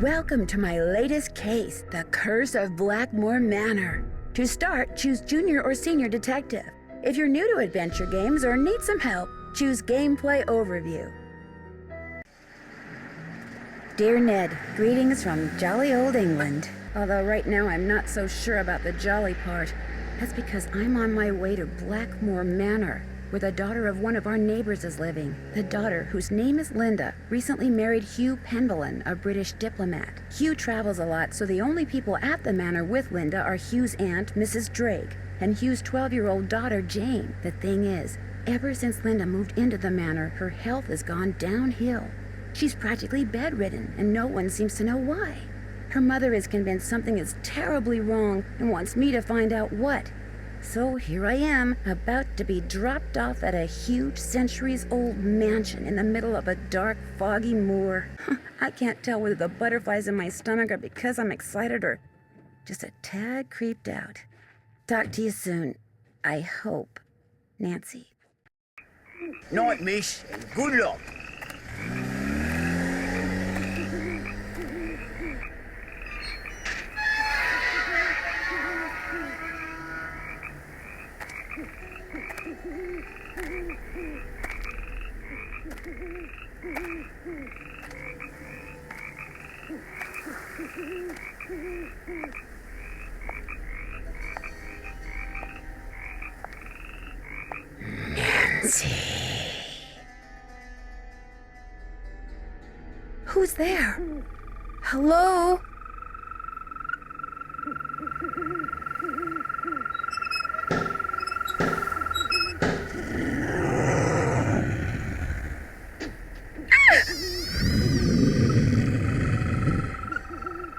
Welcome to my latest case, The Curse of Blackmoor Manor. To start, choose Junior or Senior Detective. If you're new to adventure games or need some help, choose Gameplay Overview. Dear Ned, greetings from jolly old England. Although right now I'm not so sure about the jolly part. That's because I'm on my way to Blackmoor Manor, where the daughter of one of our neighbors is living. The daughter, whose name is Linda, recently married Hugh Penvellyn, a British diplomat. Hugh travels a lot, so the only people at the manor with Linda are Hugh's aunt, Mrs. Drake, and Hugh's 12-year-old daughter, Jane. The thing is, ever since Linda moved into the manor, her health has gone downhill. She's practically bedridden, and no one seems to know why. Her mother is convinced something is terribly wrong and wants me to find out what. So here I am, about to be dropped off at a huge centuries-old mansion in the middle of a dark, foggy moor. I can't tell whether the butterflies in my stomach are because I'm excited or just a tad creeped out. Talk to you soon. I hope. Nancy. Night, miss, and good luck. Nancy. Who's there? Hello?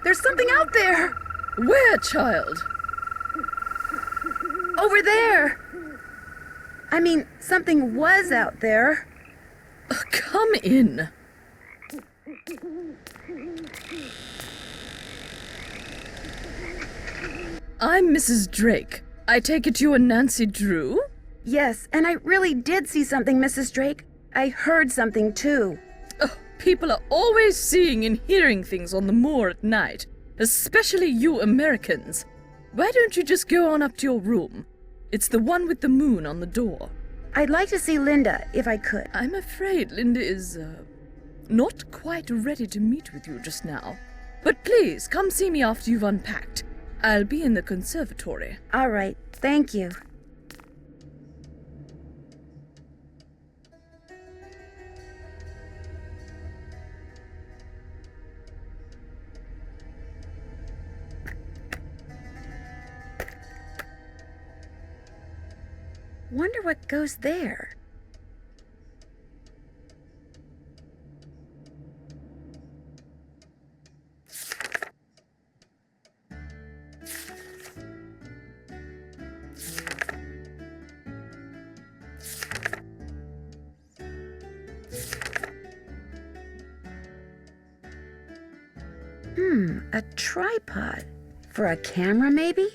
There's something out there! Where, child? Over there! I mean, something was out there. Come in. I'm Mrs. Drake. I take it you are Nancy Drew? Yes, and I really did see something, Mrs. Drake. I heard something, too. Oh, people are always seeing and hearing things on the moor at night, especially you Americans. Why don't you just go on up to your room? It's the one with the moon on the door. I'd like to see Linda, if I could. I'm afraid Linda is, not quite ready to meet with you just now. But please, come see me after you've unpacked. I'll be in the conservatory. All right, thank you. Wonder what goes there. A tripod. For a camera, maybe?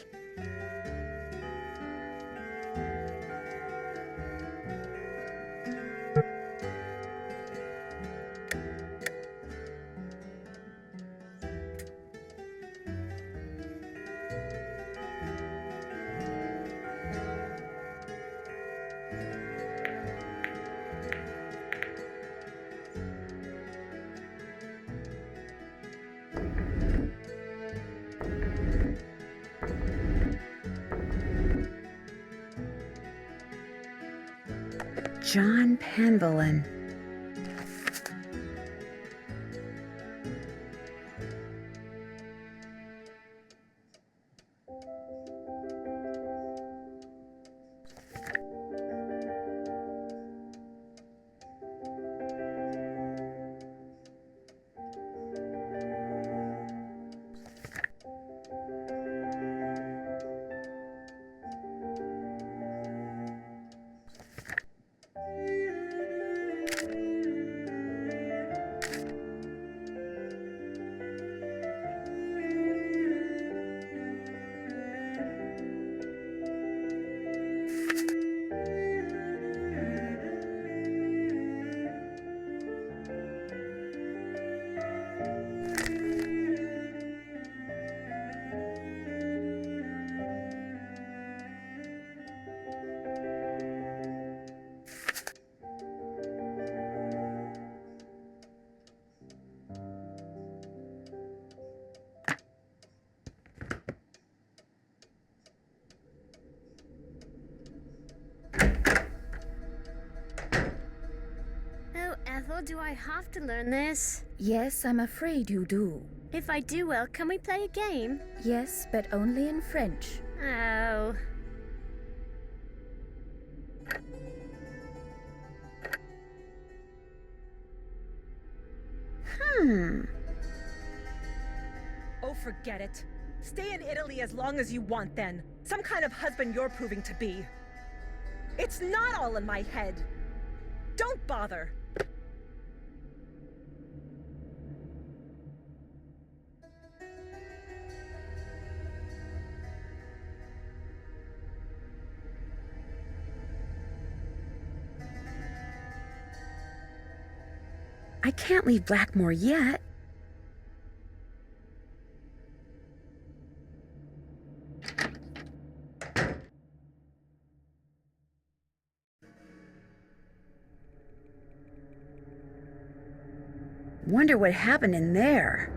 John Penvellyn. Oh, do I have to learn this? Yes, I'm afraid you do. If I do well, can we play a game? Yes, but only in French. Oh. Oh, forget it. Stay in Italy as long as you want, then. Some kind of husband you're proving to be. It's not all in my head. Don't bother. I can't leave Blackmoor yet. Wonder what happened in there.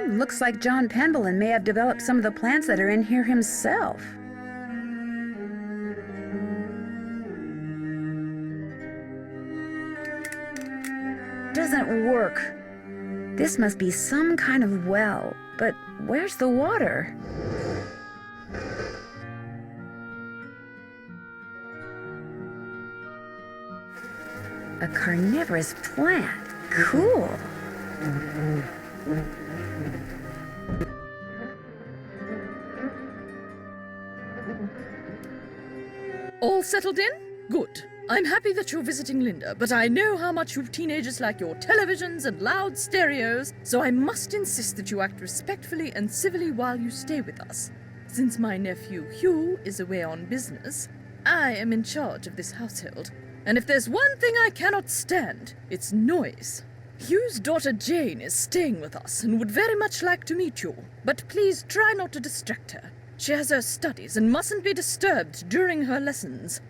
Looks like John Penvellyn may have developed some of the plants that are in here himself. Doesn't work. This must be some kind of well, but where's the water? A carnivorous plant. Cool. All settled in? Good. I'm happy that you're visiting Linda, but I know how much you teenagers like your televisions and loud stereos, so I must insist that you act respectfully and civilly while you stay with us. Since my nephew Hugh is away on business, I am in charge of this household. And if there's one thing I cannot stand, it's noise. Hugh's daughter Jane is staying with us and would very much like to meet you, but please try not to distract her. She has her studies and mustn't be disturbed during her lessons.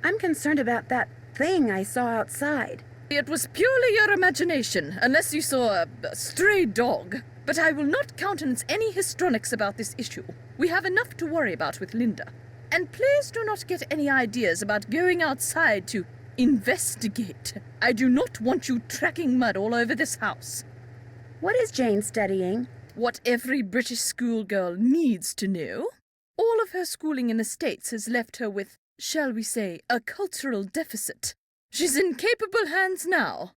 I'm concerned about that thing I saw outside. It was purely your imagination, unless you saw a stray dog. But I will not countenance any histrionics about this issue. We have enough to worry about with Linda. And please do not get any ideas about going outside to investigate. I do not want you tracking mud all over this house. What is Jane studying? What every British schoolgirl needs to know. All of her schooling in the States has left her with, shall we say, a cultural deficit. She's in capable hands now.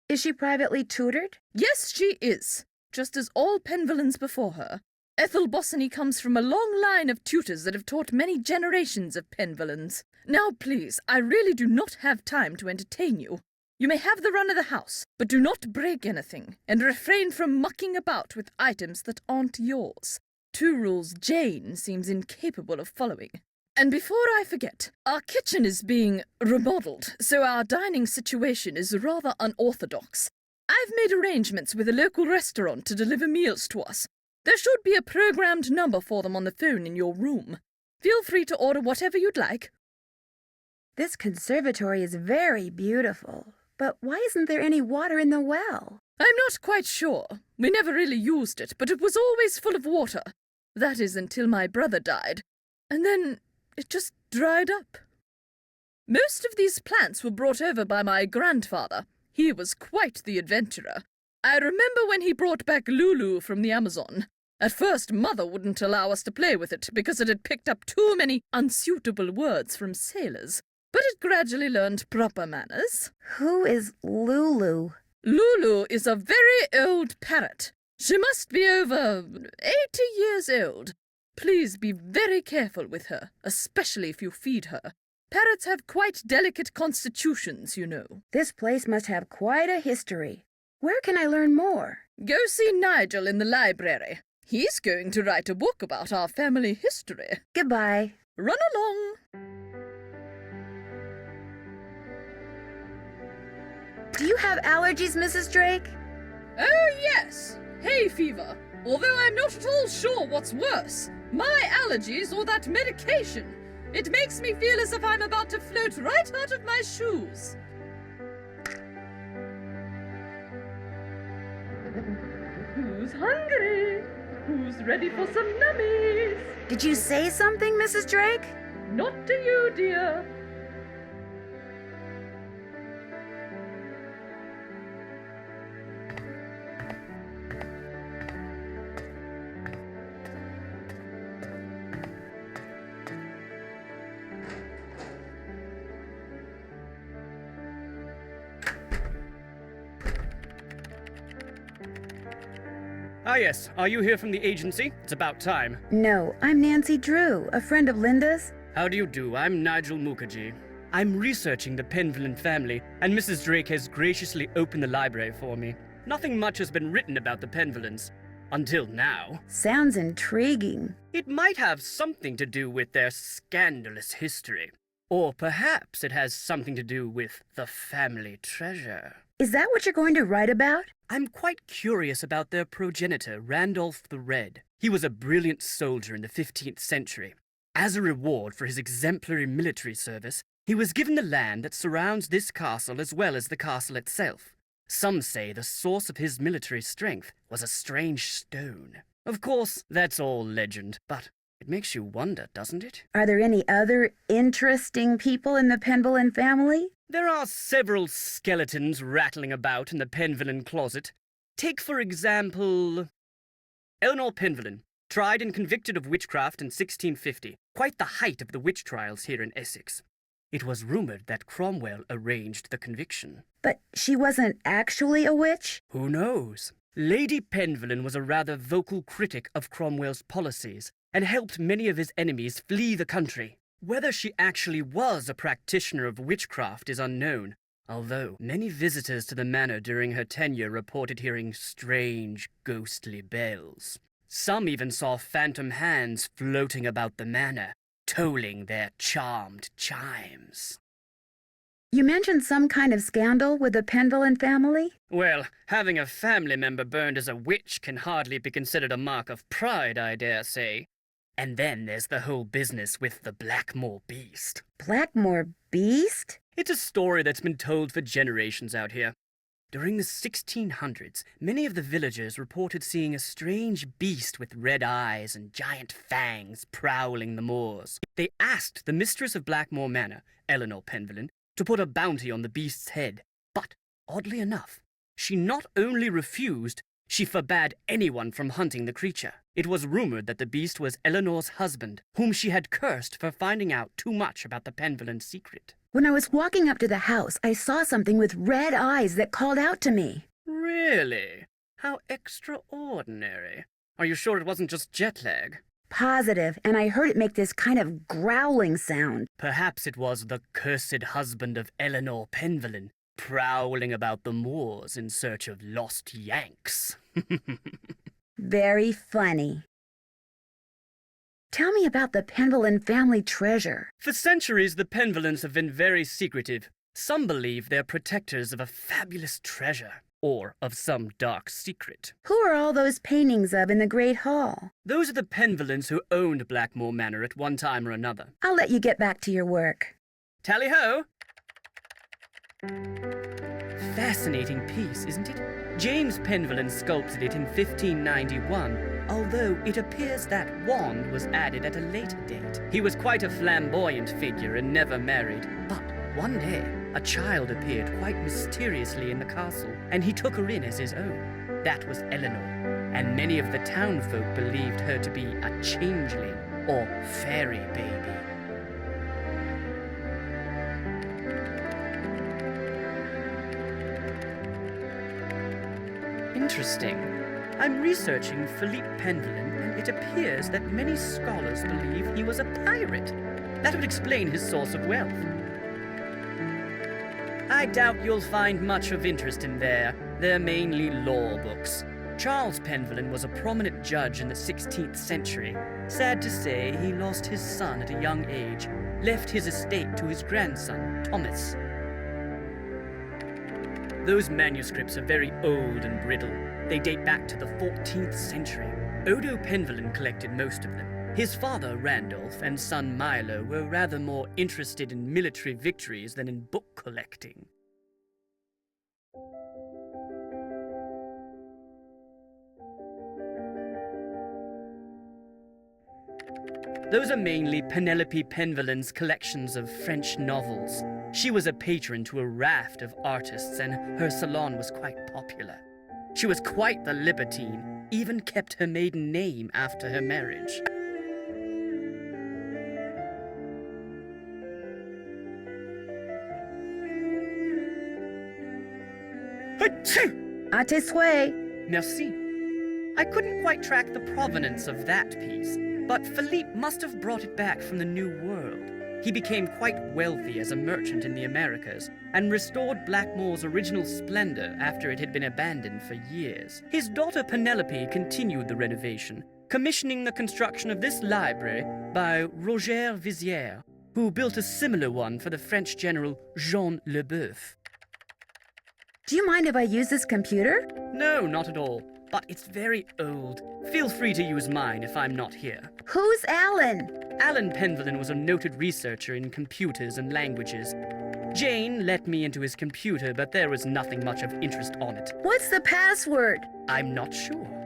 Is she privately tutored? Yes, she is. just as all Penvellyns before her. Ethel Bossany comes from a long line of tutors that have taught many generations of Penvellyns. Now, please, I really do not have time to entertain you. You may have the run of the house, but do not break anything, and refrain from mucking about with items that aren't yours. 2 rules Jane seems incapable of following. And before I forget, our kitchen is being remodeled, so our dining situation is rather unorthodox. I've made arrangements with a local restaurant to deliver meals to us. There should be a programmed number for them on the phone in your room. Feel free to order whatever you'd like. This conservatory is very beautiful, but why isn't there any water in the well? I'm not quite sure. We never really used it, but it was always full of water. That is until my brother died. And then it just dried up. Most of these plants were brought over by my grandfather. He was quite the adventurer. I remember when he brought back Lulu from the Amazon. At first, Mother wouldn't allow us to play with it because it had picked up too many unsuitable words from sailors. But it gradually learned proper manners. Who is Lulu? Lulu is a very old parrot. She must be over 80 years old. Please be very careful with her, especially if you feed her. Parrots have quite delicate constitutions, you know. This place must have quite a history. Where can I learn more? Go see Nigel in the library. He's going to write a book about our family history. Goodbye. Run along. Do you have allergies, Mrs. Drake? Oh, yes. Hay fever. Although I'm not at all sure what's worse, my allergies or that medication. It makes me feel as if I'm about to float right out of my shoes. Who's hungry? Who's ready for some nummies? Did you say something, Mrs. Drake? Not to you, dear. Ah yes, are you here from the agency? It's about time. No, I'm Nancy Drew, a friend of Linda's. How do you do? I'm Nigel Mukherjee. I'm researching the Penvellyn family, and Mrs. Drake has graciously opened the library for me. Nothing much has been written about the Penvellyns. Until now. Sounds intriguing. It might have something to do with their scandalous history. Or perhaps it has something to do with the family treasure. Is that what you're going to write about? I'm quite curious about their progenitor, Randolph the Red. He was a brilliant soldier in the 15th century. As a reward for his exemplary military service, he was given the land that surrounds this castle as well as the castle itself. Some say the source of his military strength was a strange stone. Of course, that's all legend, but it makes you wonder, doesn't it? Are there any other interesting people in the Penvellyn family? There are several skeletons rattling about in the Penvellyn closet. Take, for example, Eleanor Penvellyn, tried and convicted of witchcraft in 1650, quite the height of the witch trials here in Essex. It was rumored that Cromwell arranged the conviction. But she wasn't actually a witch? Who knows? Lady Penvellyn was a rather vocal critic of Cromwell's policies and helped many of his enemies flee the country. Whether she actually was a practitioner of witchcraft is unknown, although many visitors to the manor during her tenure reported hearing strange, ghostly bells. Some even saw phantom hands floating about the manor, tolling their charmed chimes. You mentioned some kind of scandal with the Penvellyn family? Well, having a family member burned as a witch can hardly be considered a mark of pride, I dare say. And then there's the whole business with the Blackmoor beast. Blackmoor beast? It's a story that's been told for generations out here. During the 1600s, many of the villagers reported seeing a strange beast with red eyes and giant fangs prowling the moors. They asked the mistress of Blackmoor Manor, Eleanor Penvellyn, to put a bounty on the beast's head. But, oddly enough, she not only refused, she forbade anyone from hunting the creature. It was rumored that the beast was Eleanor's husband, whom she had cursed for finding out too much about the Penvellyn secret. When I was walking up to the house, I saw something with red eyes that called out to me. Really? How extraordinary. Are you sure it wasn't just jet lag? Positive, and I heard it make this kind of growling sound. Perhaps it was the cursed husband of Eleanor Penvellyn, prowling about the moors in search of lost Yanks. Very funny. Tell me about the Penvellyn family treasure. For centuries, the Penvellyns have been very secretive. Some believe they're protectors of a fabulous treasure, or of some dark secret. Who are all those paintings of in the Great Hall? Those are the Penvellyns who owned Blackmoor Manor at one time or another. I'll let you get back to your work. Tally-ho! Fascinating piece, isn't it? James Penvellyn sculpted it in 1591, although it appears that wand was added at a later date. He was quite a flamboyant figure and never married, but one day, a child appeared quite mysteriously in the castle, and he took her in as his own. That was Eleanor, and many of the townfolk believed her to be a changeling or fairy baby. Interesting. I'm researching Philippe Penvellyn, and it appears that many scholars believe he was a pirate. That would explain his source of wealth. I doubt you'll find much of interest in there. They're mainly law books. Charles Penvellyn was a prominent judge in the 16th century. Sad to say, he lost his son at a young age, left his estate to his grandson, Thomas. Those manuscripts are very old and brittle. They date back to the 14th century. Odo Penvellyn collected most of them. His father, Randolph, and son Milo were rather more interested in military victories than in book collecting. Those are mainly Penelope Penvellyn's collections of French novels. She was a patron to a raft of artists, and her salon was quite popular. She was quite the libertine, even kept her maiden name after her marriage. À tes souhaits. Merci. I couldn't quite track the provenance of that piece, but Philippe must have brought it back from the New World. He became quite wealthy as a merchant in the Americas and restored Blackmoor's original splendor after it had been abandoned for years. His daughter Penelope continued the renovation, commissioning the construction of this library by Roger Vizier, who built a similar one for the French general Jean Leboeuf. Do you mind if I use this computer? No, not at all. But it's very old. Feel free to use mine if I'm not here. Who's Alan? Alan Penvellyn was a noted researcher in computers and languages. Jane let me into his computer, but there was nothing much of interest on it. What's the password? I'm not sure.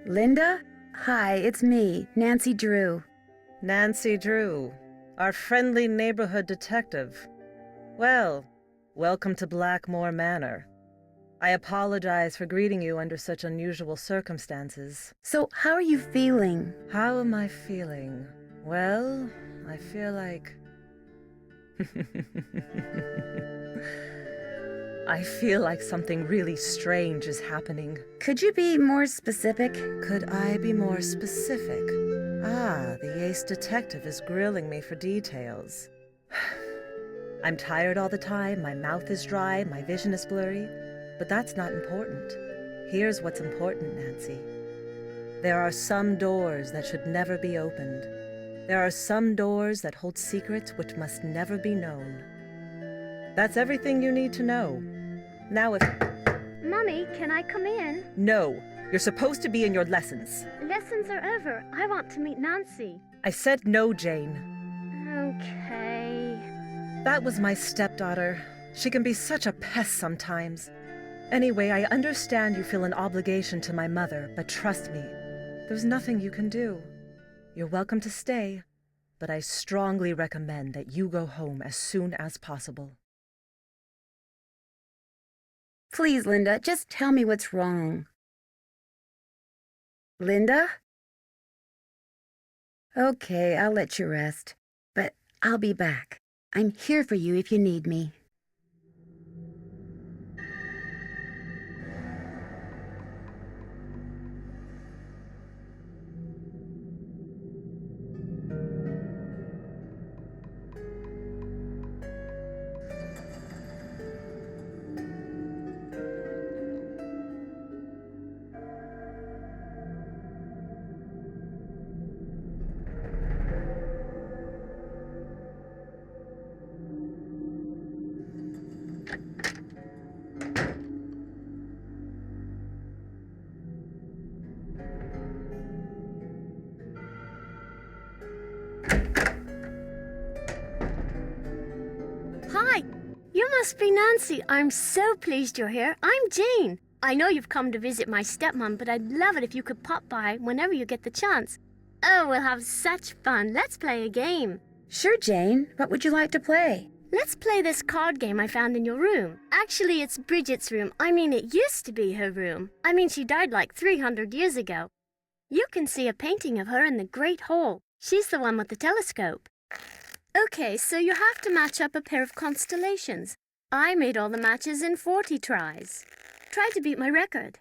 Linda? Hi, it's me, Nancy Drew. Nancy Drew, our friendly neighborhood detective. Well, welcome to Blackmoor Manor. I apologize for greeting you under such unusual circumstances. So, how are you feeling? How am I feeling? Well, I feel like... I feel like something really strange is happening. Could you be more specific? Could I be more specific? Ah, the ace detective is grilling me for details. I'm tired all the time, my mouth is dry, my vision is blurry, but that's not important. Here's what's important, Nancy. There are some doors that should never be opened. There are some doors that hold secrets which must never be known. That's everything you need to know. Now if... Mummy, can I come in? No, you're supposed to be in your lessons. Lessons are over. I want to meet Nancy. I said no, Jane. Okay. That was my stepdaughter. She can be such a pest sometimes. Anyway, I understand you feel an obligation to my mother, but trust me, there's nothing you can do. You're welcome to stay, but I strongly recommend that you go home as soon as possible. Please, Linda, just tell me what's wrong. Linda? Okay, I'll let you rest, but I'll be back. I'm here for you if you need me. Hi! You must be Nancy. I'm so pleased you're here. I'm Jane. I know you've come to visit my stepmom, but I'd love it if you could pop by whenever you get the chance. Oh, we'll have such fun. Let's play a game. Sure, Jane. What would you like to play? Let's play this card game I found in your room. Actually, it's Bridget's room. I mean, it used to be her room. I mean, she died like 300 years ago. You can see a painting of her in the Great Hall. She's the one with the telescope. Okay, so you have to match up a pair of constellations. I made all the matches in 40 tries. Try to beat my record.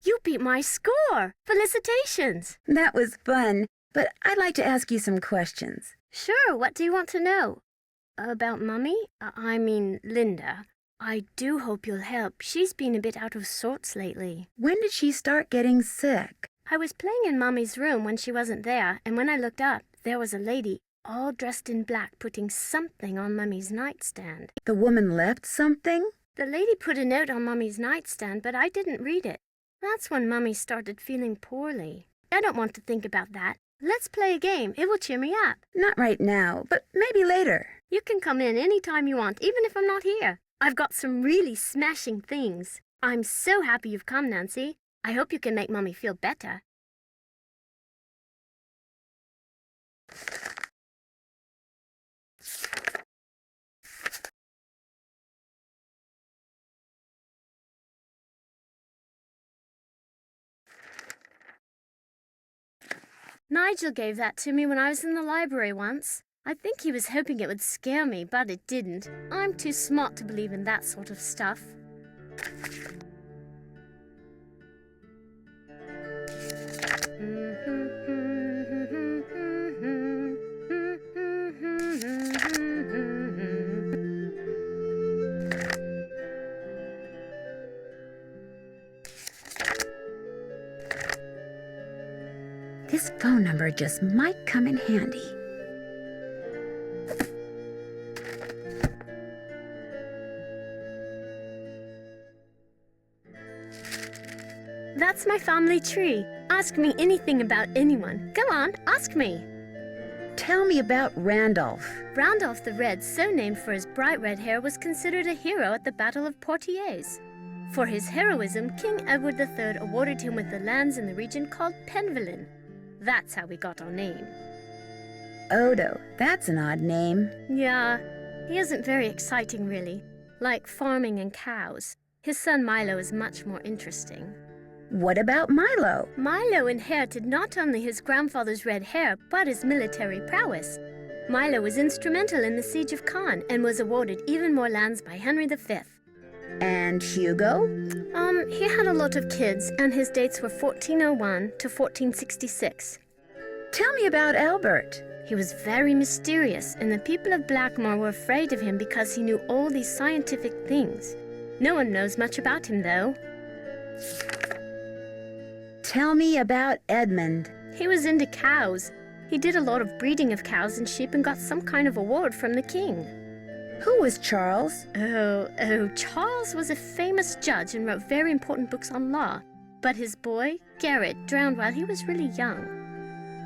You beat my score! Felicitations! That was fun, but I'd like to ask you some questions. Sure, what do you want to know? About Mummy? I mean, Linda. I do hope you'll help. She's been a bit out of sorts lately. When did she start getting sick? I was playing in Mummy's room when she wasn't there, and when I looked up, there was a lady, all dressed in black, putting something on Mummy's nightstand. The woman left something? The lady put a note on Mummy's nightstand, but I didn't read it. That's when Mummy started feeling poorly. I don't want to think about that. Let's play a game. It will cheer me up. Not right now, but maybe later. You can come in any time you want, even if I'm not here. I've got some really smashing things. I'm so happy you've come, Nancy. I hope you can make Mummy feel better. Nigel gave that to me when I was in the library once. I think he was hoping it would scare me, but it didn't. I'm too smart to believe in that sort of stuff. This phone number just might come in handy. That's my family tree. Ask me anything about anyone. Go on, ask me. Tell me about Randolph. Randolph the Red, so named for his bright red hair, was considered a hero at the Battle of Poitiers. For his heroism, King Edward III awarded him with the lands in the region called Penvellyn. That's how we got our name. Odo, that's an odd name. Yeah, he isn't very exciting, really. Like farming and cows. His son Milo is much more interesting. What about Milo? Milo inherited not only his grandfather's red hair, but his military prowess. Milo was instrumental in the siege of Caen and was awarded even more lands by Henry V. And Hugo? He had a lot of kids, and his dates were 1401 to 1466. Tell me about Albert. He was very mysterious, and the people of Blackmoor were afraid of him because he knew all these scientific things. No one knows much about him, though. Tell me about Edmund. He was into cows. He did a lot of breeding of cows and sheep and got some kind of award from the king. Who was Charles? Charles was a famous judge and wrote very important books on law. But his boy, Garrett, drowned while he was really young.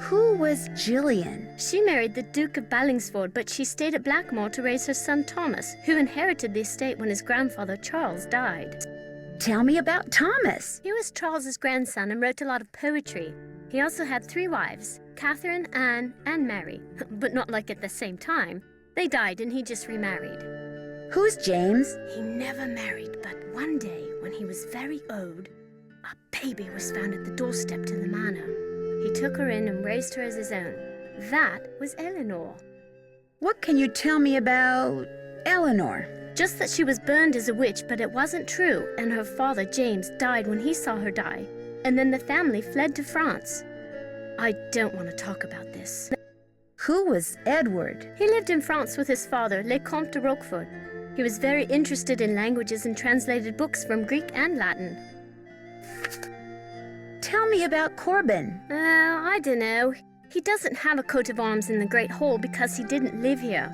Who was Gillian? She married the Duke of Ballingsford, but she stayed at Blackmoor to raise her son Thomas, who inherited the estate when his grandfather Charles died. Tell me about Thomas. He was Charles's grandson and wrote a lot of poetry. He also had 3 wives, Catherine, Anne, and Mary, but not like at the same time. They died and he just remarried. Who's James? He never married, but one day, when he was very old, a baby was found at the doorstep to the manor. He took her in and raised her as his own. That was Eleanor. What can you tell me about Eleanor? Just that she was burned as a witch, but it wasn't true, and her father, James, died when he saw her die. And then the family fled to France. I don't want to talk about this. Who was Edward? He lived in France with his father, Le Comte de Roquefort. He was very interested in languages and translated books from Greek and Latin. Tell me about Corbin. I don't know. He doesn't have a coat of arms in the Great Hall because he didn't live here.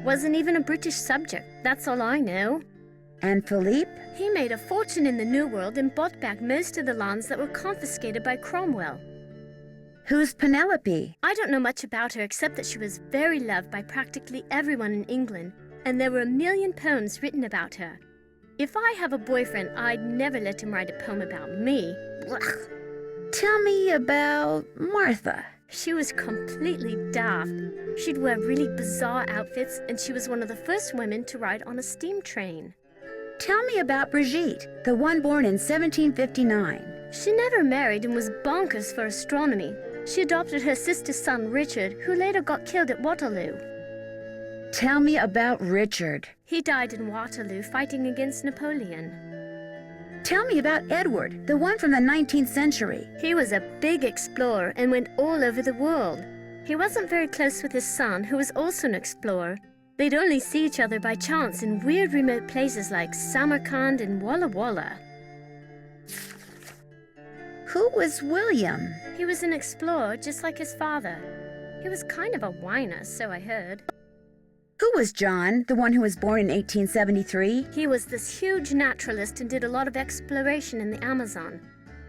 Wasn't even a British subject, that's all I know. And Philippe? He made a fortune in the New World and bought back most of the lands that were confiscated by Cromwell. Who's Penelope? I don't know much about her except that she was very loved by practically everyone in England, and there were 1 million poems written about her. If I have a boyfriend, I'd never let him write a poem about me. Blech. Tell me about Martha. She was completely daft. She'd wear really bizarre outfits, and she was one of the first women to ride on a steam train. Tell me about Brigitte, the one born in 1759. She never married and was bonkers for astronomy. She adopted her sister's son, Richard, who later got killed at Waterloo. Tell me about Richard. He died in Waterloo fighting against Napoleon. Tell me about Edward, the one from the 19th century. He was a big explorer and went all over the world. He wasn't very close with his son, who was also an explorer. They'd only see each other by chance in weird remote places like Samarkand and Walla Walla. Who was William? He was an explorer just like his father. He was kind of a whiner, so I heard. Who was John, the one who was born in 1873? He was this huge naturalist and did a lot of exploration in the Amazon.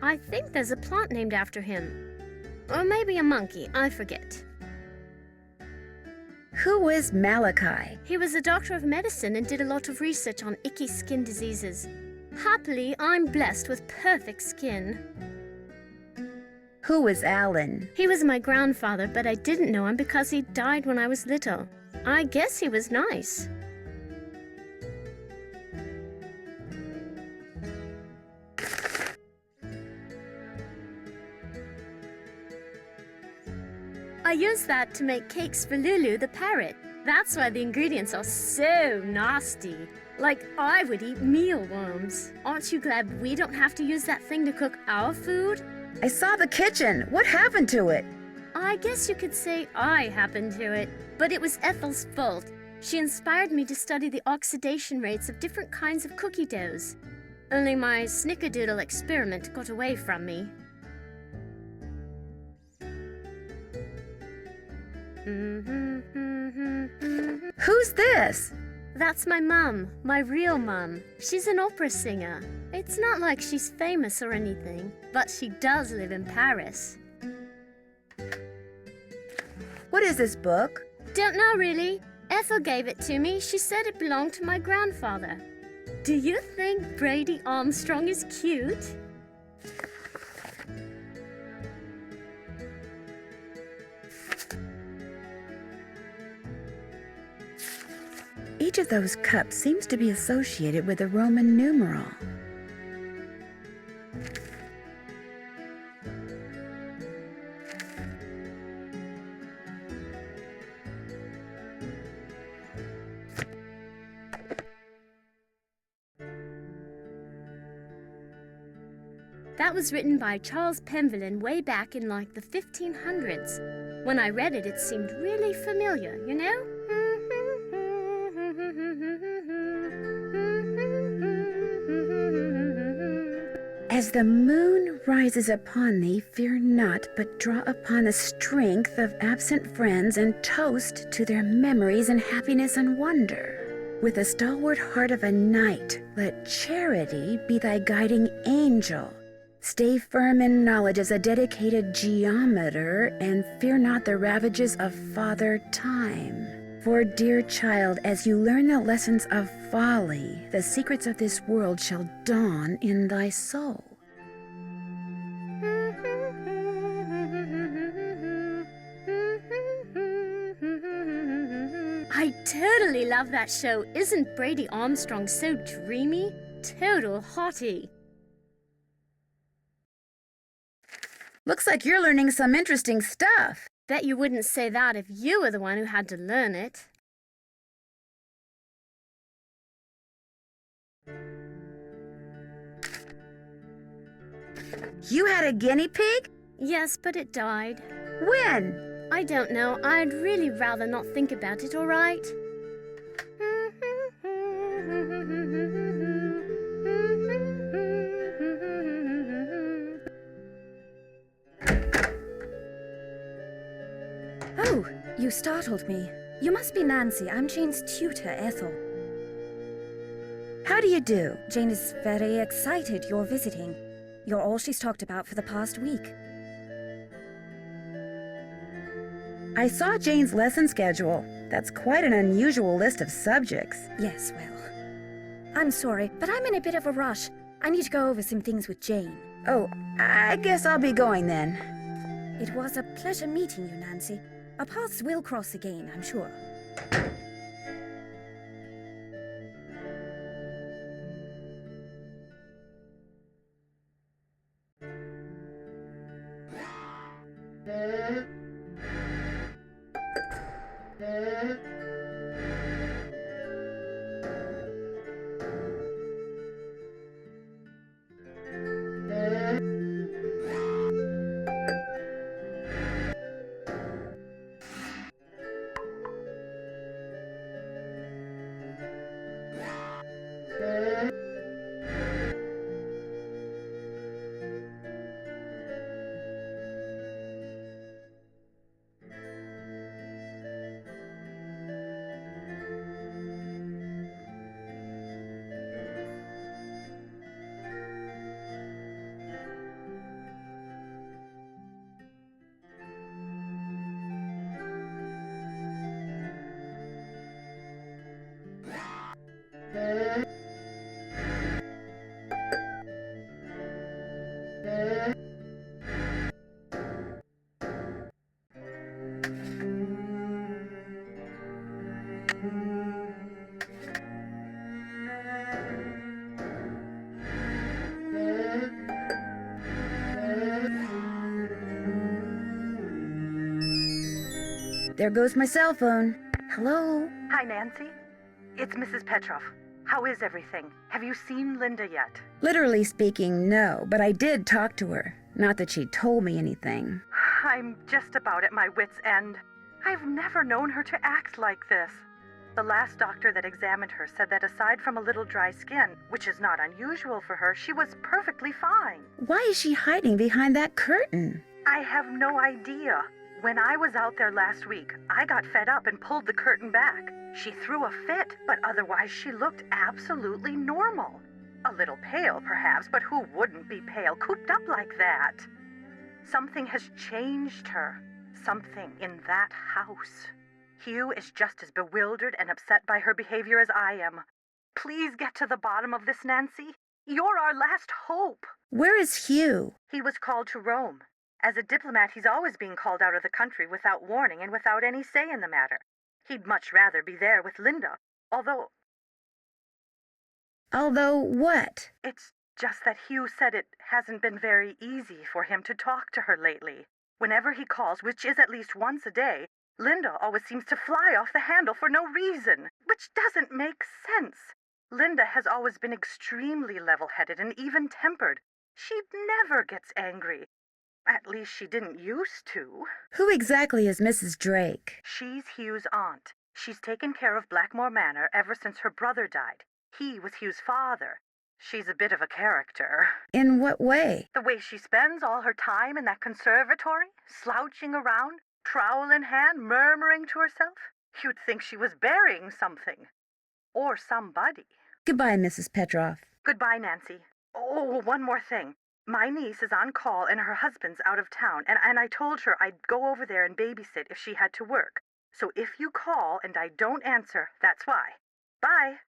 I think there's a plant named after him. Or maybe a monkey, I forget. Who was Malachi? He was a doctor of medicine and did a lot of research on icky skin diseases. Happily, I'm blessed with perfect skin. Who was Alan? He was my grandfather, but I didn't know him because he died when I was little. I guess he was nice. I used that to make cakes for Lulu the parrot. That's why the ingredients are so nasty. Like I would eat mealworms. Aren't you glad we don't have to use that thing to cook our food? I saw the kitchen. What happened to it? I guess you could say I happened to it, but it was Ethel's fault. She inspired me to study the oxidation rates of different kinds of cookie doughs. Only my snickerdoodle experiment got away from me. Who's this? That's my mum, my real mum. She's an opera singer. It's not like she's famous or anything, but she does live in Paris. What is this book? Don't know really. Ethel gave it to me. She said it belonged to my grandfather. Do you think Brady Armstrong is cute? Each of those cups seems to be associated with a Roman numeral. That was written by Charles Penvellyn way back in like the 1500s. When I read it, it seemed really familiar, you know? As the moon rises upon thee, fear not, but draw upon the strength of absent friends and toast to their memories and happiness and wonder. With the stalwart heart of a knight, let charity be thy guiding angel. Stay firm in knowledge as a dedicated geometer, and fear not the ravages of Father Time. For, dear child, as you learn the lessons of folly, the secrets of this world shall dawn in thy soul. I totally love that show. Isn't Brady Armstrong so dreamy? Total hottie. Looks like you're learning some interesting stuff. Bet you wouldn't say that if you were the one who had to learn it. You had a guinea pig? Yes, but it died. When? I don't know. I'd really rather not think about it, all right? Oh, you startled me. You must be Nancy. I'm Jane's tutor, Ethel. How do you do? Jane is very excited you're visiting. You're all she's talked about for the past week. I saw Jane's lesson schedule. That's quite an unusual list of subjects. Yes, well, I'm sorry, but I'm in a bit of a rush. I need to go over some things with Jane. Oh, I guess I'll be going then. It was a pleasure meeting you, Nancy. Our paths will cross again, I'm sure. There goes my cell phone. Hello? Hi, Nancy. It's Mrs. Petrov. How is everything? Have you seen Linda yet? Literally speaking, no, but I did talk to her. Not that she told me anything. I'm just about at my wit's end. I've never known her to act like this. The last doctor that examined her said that aside from a little dry skin, which is not unusual for her, she was perfectly fine. Why is she hiding behind that curtain? I have no idea. When I was out there last week, I got fed up and pulled the curtain back. She threw a fit, but otherwise she looked absolutely normal. A little pale, perhaps, but who wouldn't be pale, cooped up like that? Something has changed her. Something in that house. Hugh is just as bewildered and upset by her behavior as I am. Please get to the bottom of this, Nancy. You're our last hope. Where is Hugh? He was called to Rome. As a diplomat, he's always being called out of the country without warning and without any say in the matter. He'd much rather be there with Linda, although what? It's just that Hugh said it hasn't been very easy for him to talk to her lately. Whenever he calls, which is at least once a day, Linda always seems to fly off the handle for no reason, which doesn't make sense. Linda has always been extremely level-headed and even-tempered. She never gets angry. At least she didn't used to. Who exactly is Mrs. Drake? She's Hugh's aunt. She's taken care of Blackmoor Manor ever since her brother died. He was Hugh's father. She's a bit of a character. In what way? The way she spends all her time in that conservatory, slouching around, trowel in hand, murmuring to herself. You'd think she was burying something. Or somebody. Goodbye, Mrs. Petrov. Goodbye, Nancy. Oh, one more thing. My niece is on call and her husband's out of town, and I told her I'd go over there and babysit if she had to work. So if you call and I don't answer, that's why. Bye.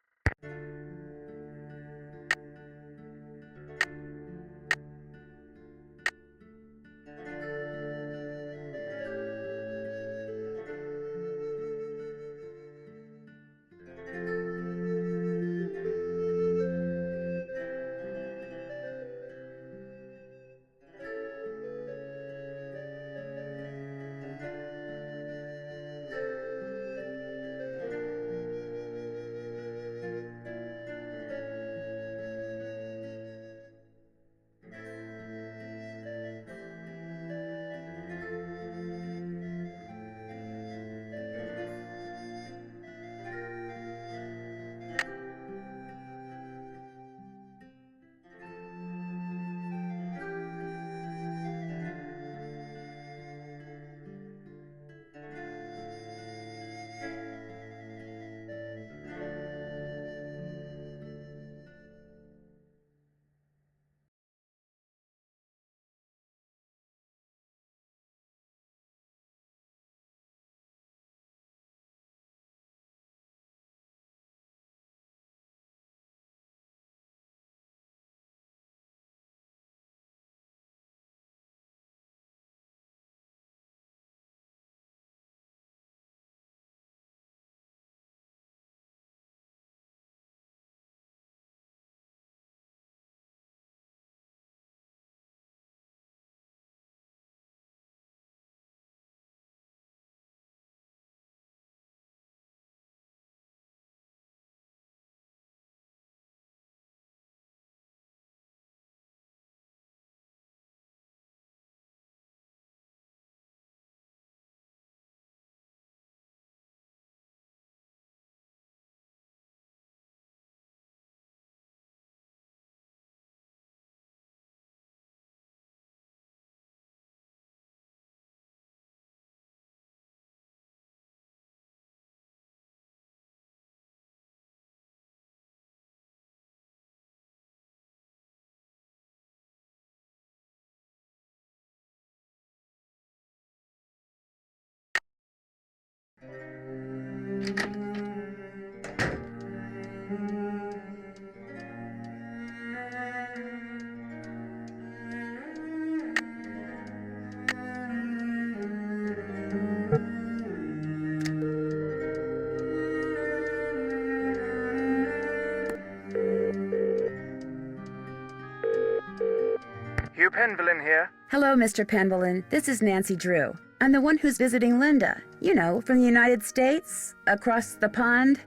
Hugh Penvellyn here. Hello, Mr. Penvellyn. This is Nancy Drew. I'm the one who's visiting Linda. You know, from the United States, across the pond.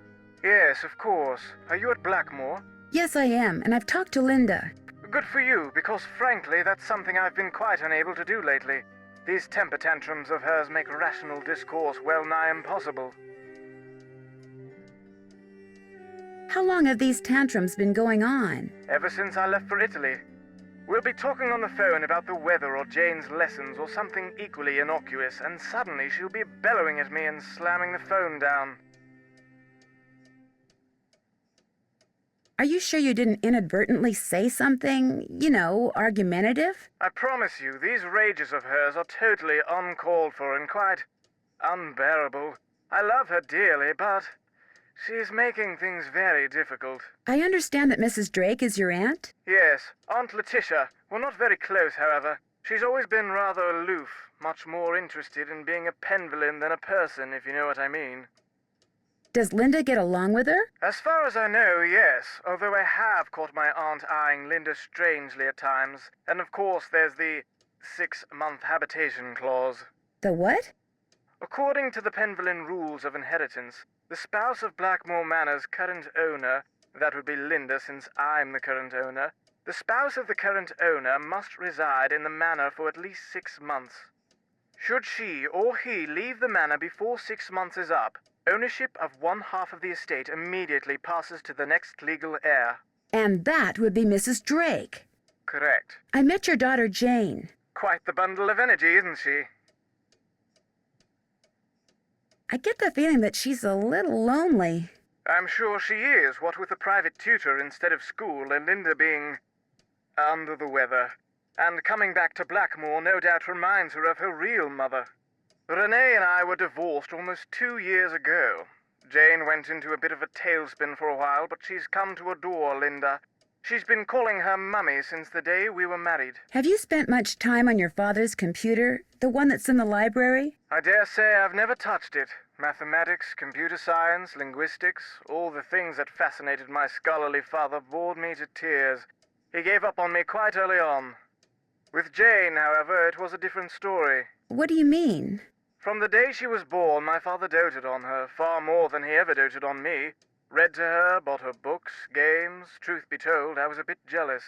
Yes, of course. Are you at Blackmoor? Yes, I am, and I've talked to Linda. Good for you, because frankly, that's something I've been quite unable to do lately. These temper tantrums of hers make rational discourse well nigh impossible. How long have these tantrums been going on? Ever since I left for Italy. We'll be talking on the phone about the weather or Jane's lessons or something equally innocuous, and suddenly she'll be bellowing at me and slamming the phone down. Are you sure you didn't inadvertently say something, you know, argumentative? I promise you, these rages of hers are totally uncalled for and quite unbearable. I love her dearly, but she's making things very difficult. I understand that Mrs. Drake is your aunt? Yes, Aunt Letitia. We're not very close, however. She's always been rather aloof, much more interested in being a Penvellyn than a person, if you know what I mean. Does Linda get along with her? As far as I know, yes, although I have caught my aunt eyeing Linda strangely at times. And of course there's the 6-month habitation clause. The what? According to the Penvellyn rules of inheritance, the spouse of Blackmoor Manor's current owner, that would be Linda since I'm the current owner, The spouse of the current owner must reside in the manor for at least 6 months. Should she or he leave the manor before 6 months is up, ownership of one half of the estate immediately passes to the next legal heir. And that would be Mrs. Drake. Correct. I met your daughter Jane. Quite the bundle of energy, isn't she? I get the feeling that she's a little lonely. I'm sure she is, what with a private tutor instead of school and Linda being under the weather. And coming back to Blackmoor no doubt reminds her of her real mother. Renee and I were divorced almost 2 years ago. Jane went into a bit of a tailspin for a while, but she's come to adore Linda. She's been calling her Mummy since the day we were married. Have you spent much time on your father's computer, the one that's in the library? I dare say I've never touched it. Mathematics, computer science, linguistics, all the things that fascinated my scholarly father bored me to tears. He gave up on me quite early on. With Jane, however, it was a different story. What do you mean? From the day she was born, my father doted on her, far more than he ever doted on me. Read to her, bought her books, games. Truth be told, I was a bit jealous.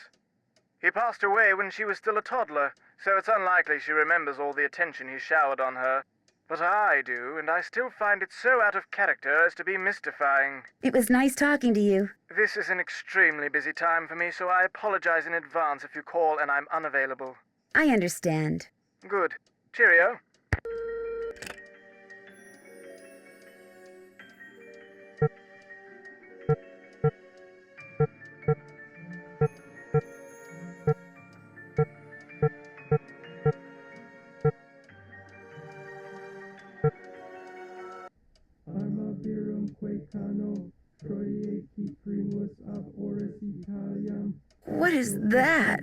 He passed away when she was still a toddler, so it's unlikely she remembers all the attention he showered on her. But I do, and I still find it so out of character as to be mystifying. It was nice talking to you. This is an extremely busy time for me, so I apologize in advance if you call and I'm unavailable. I understand. Good. Cheerio. What is that?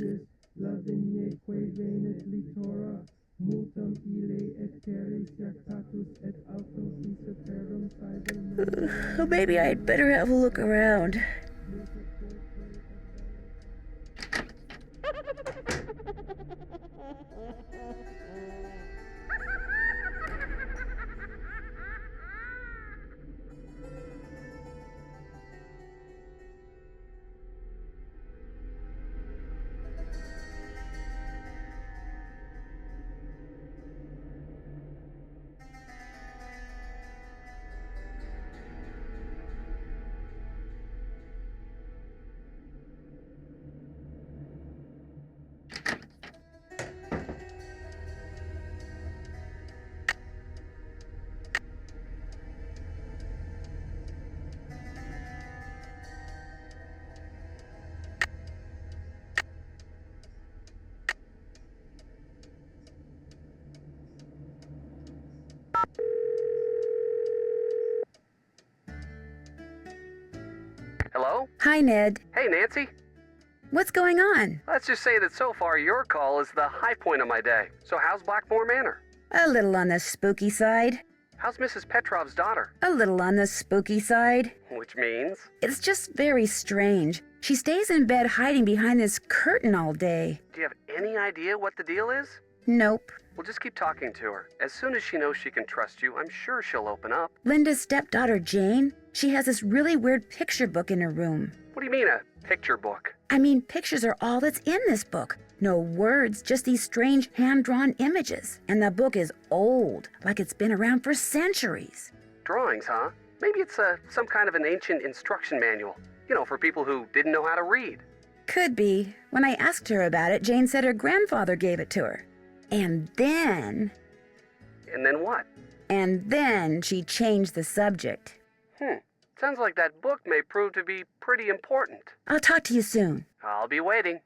Maybe I'd better have a look around. Hello? Hi, Ned. Hey, Nancy. What's going on? Let's just say that so far your call is the high point of my day. So how's Blackmoor Manor? A little on the spooky side. How's Mrs. Petrov's daughter? A little on the spooky side. Which means? It's just very strange. She stays in bed hiding behind this curtain all day. Do you have any idea what the deal is? Nope. We'll just keep talking to her. As soon as she knows she can trust you, I'm sure she'll open up. Linda's stepdaughter, Jane, she has this really weird picture book in her room. What do you mean, a picture book? I mean, pictures are all that's in this book. No words, just these strange hand-drawn images. And the book is old, like it's been around for centuries. Drawings, huh? Maybe it's some kind of an ancient instruction manual. You know, for people who didn't know how to read. Could be. When I asked her about it, Jane said her grandfather gave it to her. And then what? And then she changed the subject. Sounds like that book may prove to be pretty important. I'll talk to you soon. I'll be waiting.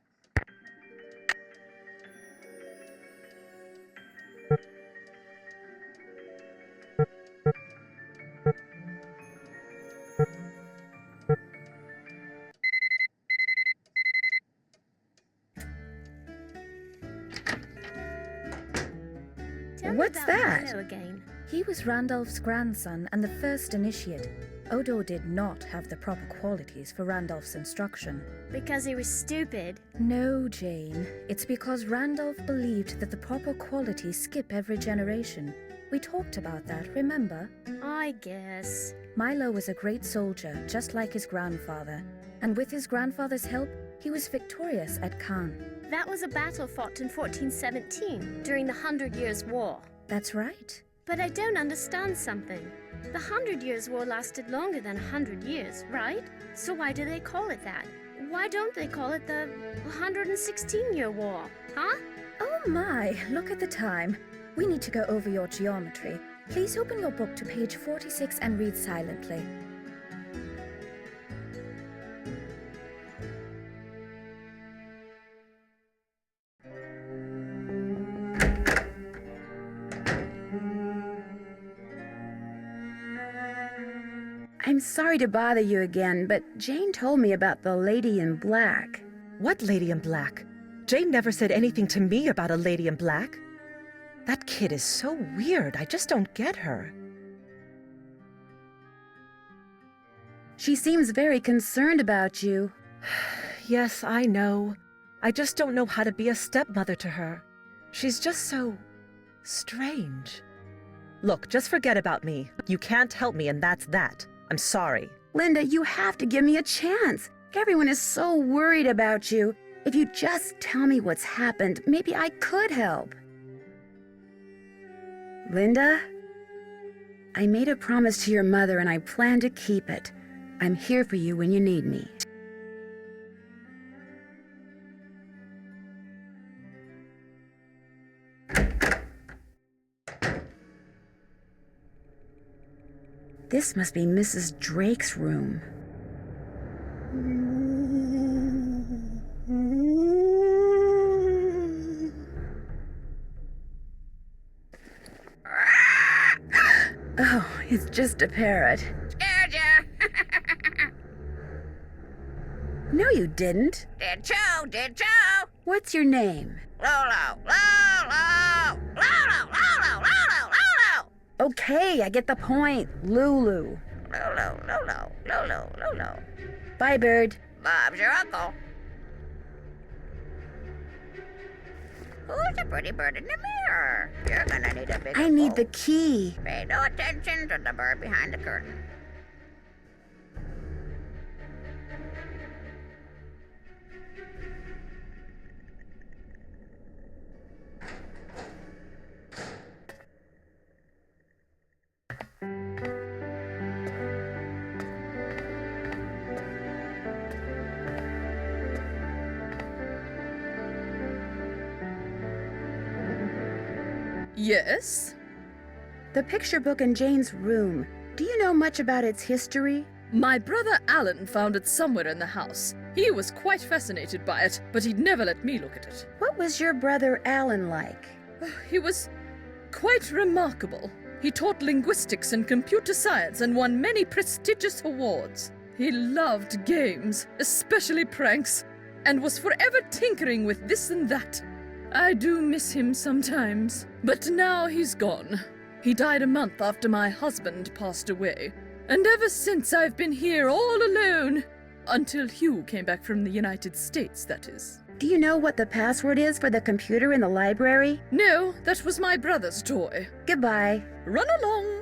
What's that? Again. He was Randolph's grandson and the first initiate. Odo did not have the proper qualities for Randolph's instruction. Because he was stupid. No, Jane. It's because Randolph believed that the proper qualities skip every generation. We talked about that, remember? I guess. Milo was a great soldier, just like his grandfather. And with his grandfather's help, He was victorious at Caen. That was a battle fought in 1417 during the 100 Years' War. That's right. But I don't understand something. The 100 Years' War lasted longer than 100 years, right? So why do they call it that? Why don't they call it the 116-year war, huh? Oh my, look at the time. We need to go over your geometry. Please open your book to page 46 and read silently. I'm sorry to bother you again, but Jane told me about the lady in black. What lady in black? Jane never said anything to me about a lady in black. That kid is so weird. I just don't get her. She seems very concerned about you. Yes, I know. I just don't know how to be a stepmother to her. She's just so strange. Look, just forget about me. You can't help me, and that's that. I'm sorry. Linda, you have to give me a chance. Everyone is so worried about you. If you just tell me what's happened, maybe I could help. Linda, I made a promise to your mother and I plan to keep it. I'm here for you when you need me. This must be Mrs. Drake's room. Oh, it's just a parrot. Scared ya? No, you didn't. Did you? Did you? What's your name? Lolo, Lolo, Lolo, Lolo, Lolo, Lolo. Okay, I get the point. Lulu. Lolo, Lolo, Lolo, Lolo. Bye, bird. Bob's your uncle. Who's the pretty bird in the mirror? You're gonna need a big I need the key. Pay no attention to the bird behind the curtain. Yes? The picture book in Jane's room. Do you know much about its history? My brother Alan found it somewhere in the house. He was quite fascinated by it, but he'd never let me look at it. What was your brother Alan like? He was quite remarkable. He taught linguistics and computer science and won many prestigious awards. He loved games, especially pranks, and was forever tinkering with this and that. I do miss him sometimes, but now he's gone. He died a month after my husband passed away, and ever since I've been here all alone. Until Hugh came back from the United States, that is. Do you know what the password is for the computer in the library? No, that was my brother's toy. Goodbye. Run along.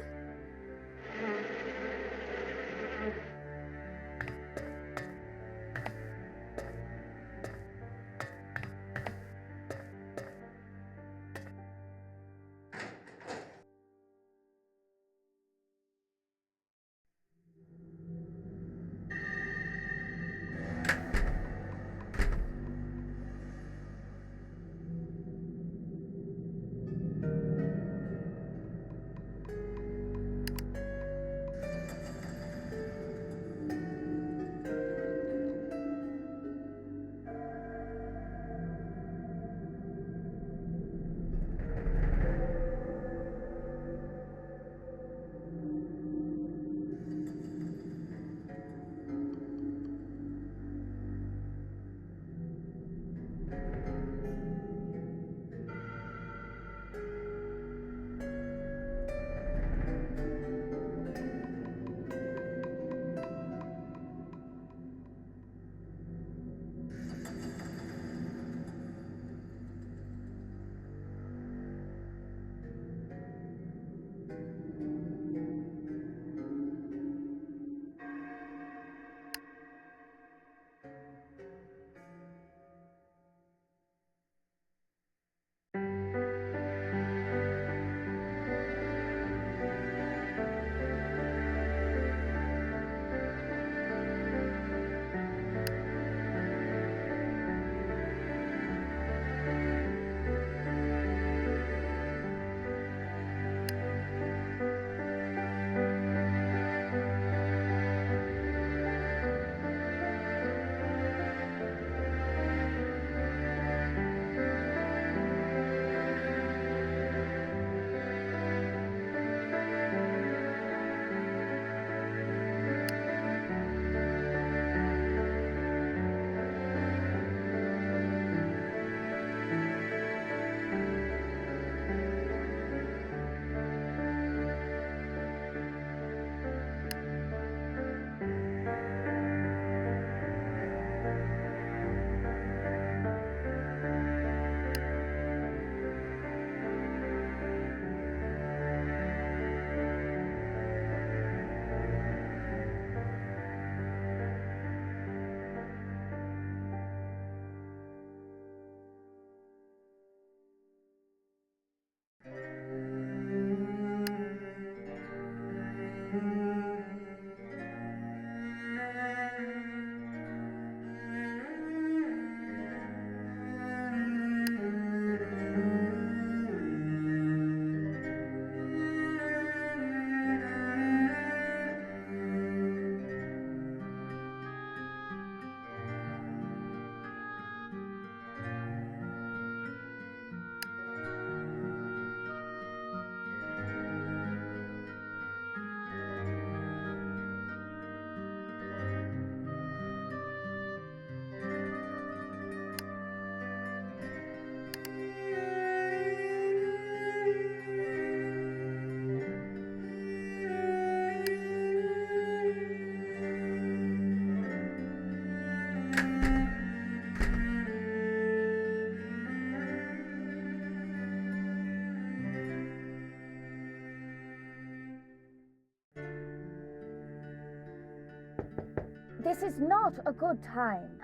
This is not a good time.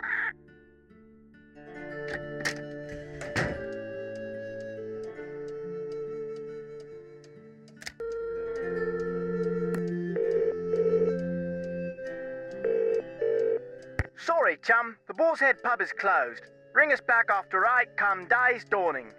Sorry, chum. The Boar's Head pub is closed. Ring us back after 8 come day's dawning.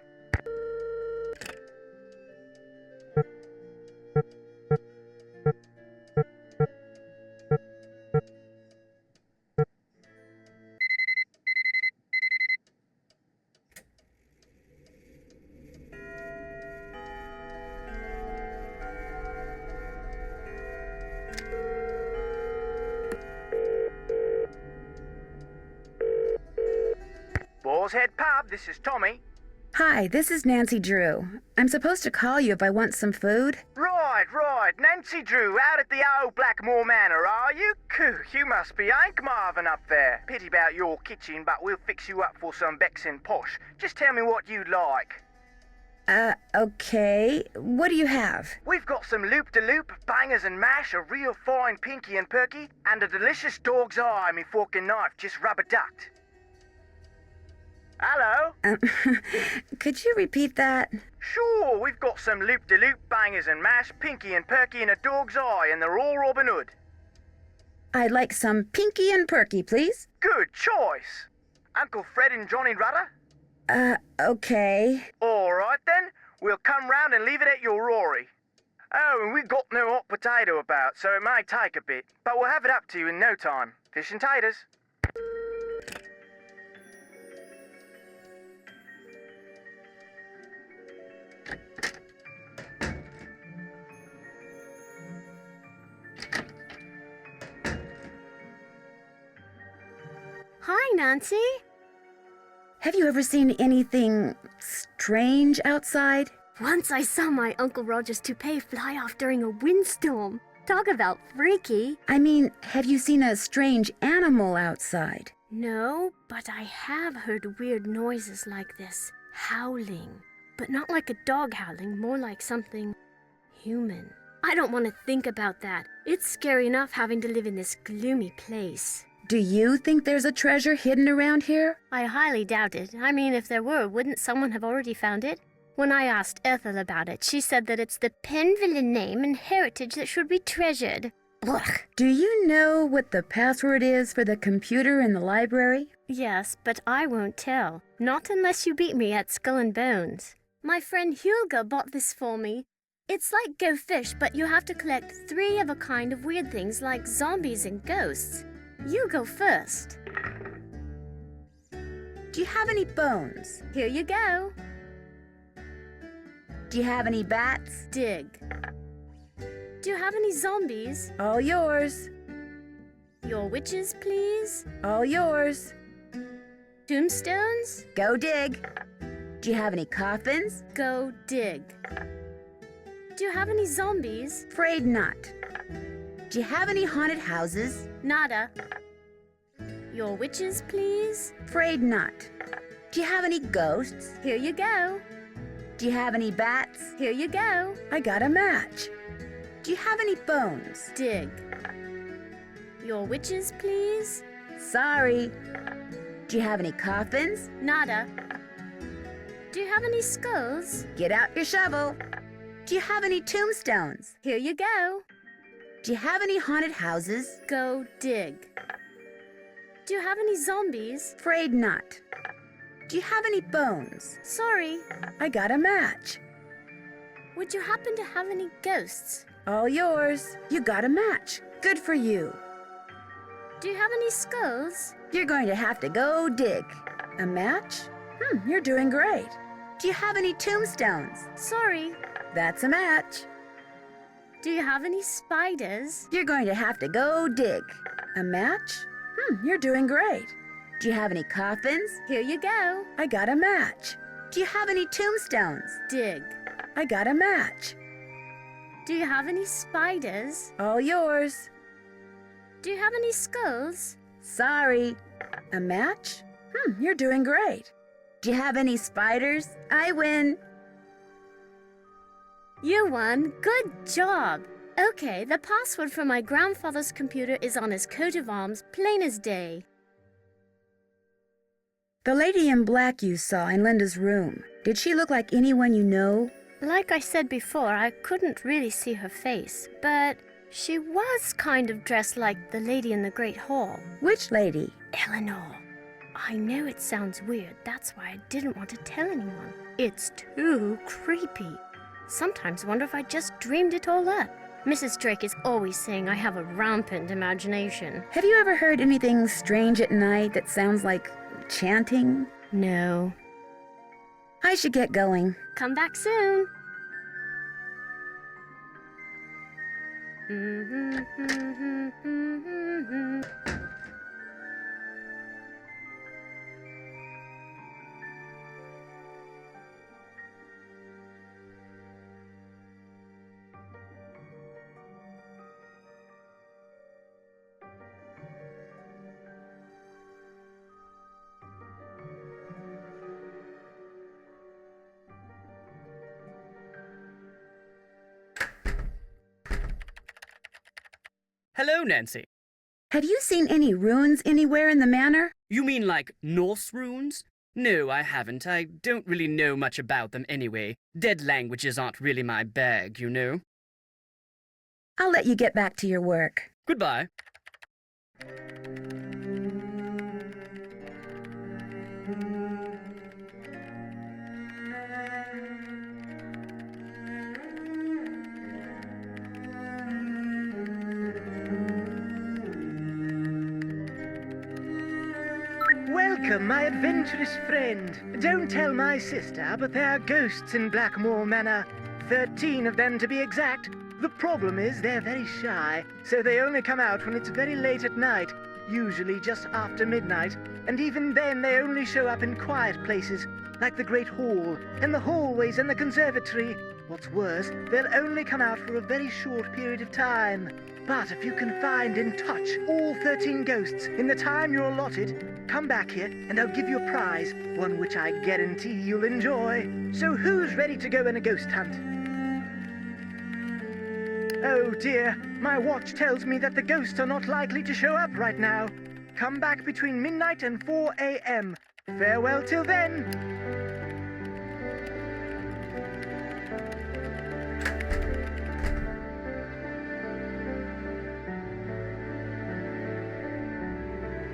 Boar's Head pub, this is Tommy. Hi, this is Nancy Drew. I'm supposed to call you if I want some food. Right. Nancy Drew, out at the old Blackmoor Manor, are you? You must be Hank Marvin up there. Pity about your kitchen, but we'll fix you up for some Becks and posh. Just tell me what you'd like. Okay. What do you have? We've got some loop-de-loop, bangers and mash, a real fine pinky and perky, and a delicious dog's eye, me fork and knife, just rubber-ducked. Hello? Could you repeat that? Sure, we've got some loop-de-loop, bangers and mash, pinky and perky, and a dog's eye, and they're all Robin Hood. I'd like some pinky and perky, please. Good choice. Uncle Fred and Johnny Rudder? Okay. All right then, we'll come round and leave it at your Rory. Oh, and we've got no hot potato about, so it may take a bit, but we'll have it up to you in no time. Fish and taters. Hi, Nancy. Have you ever seen anything strange outside? Once I saw my Uncle Roger's toupee fly off during a windstorm. Talk about freaky. I mean, have you seen a strange animal outside? No, but I have heard weird noises like this. Howling. But not like a dog howling, more like something human. I don't want to think about that. It's scary enough having to live in this gloomy place. Do you think there's a treasure hidden around here? I highly doubt it. I mean, if there were, wouldn't someone have already found it? When I asked Ethel about it, she said that it's the Penvellyn name and heritage that should be treasured. Blech. Do you know what the password is for the computer in the library? Yes, but I won't tell. Not unless you beat me at Skull and Bones. My friend Hulga bought this for me. It's like Go Fish, but you have to collect 3 of a kind of weird things like zombies and ghosts. You go first. Do you have any bones? Here you go. Do you have any bats? Dig. Do you have any zombies? All yours. Your witches, please? All yours. Tombstones? Go dig. Do you have any coffins? Go dig. Do you have any zombies? Afraid not. Do you have any haunted houses? Nada. Your witches, please? Afraid not. Do you have any ghosts? Here you go. Do you have any bats? Here you go. I got a match. Do you have any bones? Dig. Your witches, please? Sorry. Do you have any coffins? Nada. Do you have any skulls? Get out your shovel. Do you have any tombstones? Here you go. Do you have any haunted houses? Go dig. Do you have any zombies? Afraid not. Do you have any bones? Sorry. I got a match. Would you happen to have any ghosts? All yours. You got a match. Good for you. Do you have any skulls? You're going to have to go dig. A match? You're doing great. Do you have any tombstones? Sorry. That's a match. Do you have any spiders? You're going to have to go dig. A match? You're doing great. Do you have any coffins? Here you go. I got a match. Do you have any tombstones? Dig. I got a match. Do you have any spiders? All yours. Do you have any skulls? Sorry. A match? You're doing great. Do you have any spiders? I win. You won. Good job. Okay, the password for my grandfather's computer is on his coat of arms, plain as day. The lady in black you saw in Linda's room, did she look like anyone you know? Like I said before, I couldn't really see her face, but she was kind of dressed like the lady in the Great Hall. Which lady? Eleanor. I know it sounds weird, that's why I didn't want to tell anyone. It's too creepy. Sometimes wonder if I just dreamed it all up. Mrs. Drake is always saying I have a rampant imagination. Have you ever heard anything strange at night that sounds like chanting? No. I should get going. Come back soon. Hello, Nancy. Have you seen any ruins anywhere in the manor? You mean like Norse runes? No, I haven't. I don't really know much about them anyway. Dead languages aren't really my bag, you know. I'll let you get back to your work. Goodbye. Welcome, my adventurous friend. Don't tell my sister, but there are ghosts in Blackmoor Manor. 13 of them to be exact. The problem is they're very shy, so they only come out when it's very late at night, usually just after midnight, and even then they only show up in quiet places, like the Great Hall, and the hallways and the conservatory. What's worse, they'll only come out for a very short period of time. But if you can find and touch all 13 ghosts in the time you're allotted, come back here and I'll give you a prize, one which I guarantee you'll enjoy. So who's ready to go on a ghost hunt? Oh dear, my watch tells me that the ghosts are not likely to show up right now. Come back between midnight and 4 a.m. Farewell till then.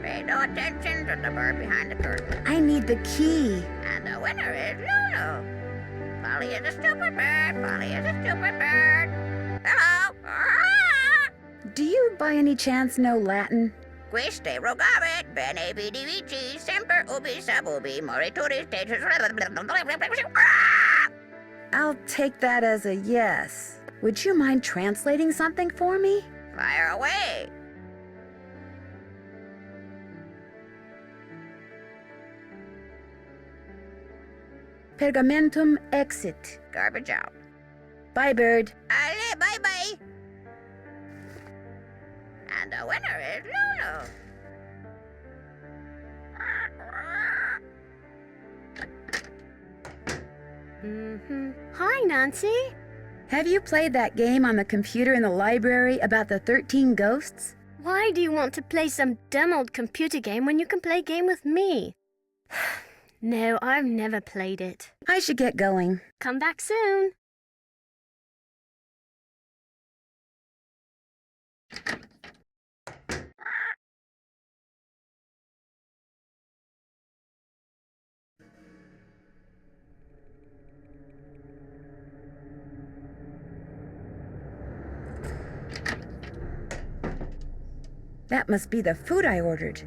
Pay no attention to the bird behind the curtain. I need the key. And the winner is Lulu. Polly is a stupid bird. Polly is a stupid bird. Hello. Ah! Do you by any chance know Latin? Quiste rogavit, bene vidi vici, semper ubi sub ubi, morituri status. I'll take that as a yes. Would you mind translating something for me? Fire away. Pergamentum exit. Garbage out. Bye, bird. Ale, bye-bye. And the winner is Lulu. Hi, Nancy. Have you played that game on the computer in the library about the 13 ghosts? Why do you want to play some dumb old computer game when you can play a game with me? No, I've never played it. I should get going. Come back soon. That must be the food I ordered.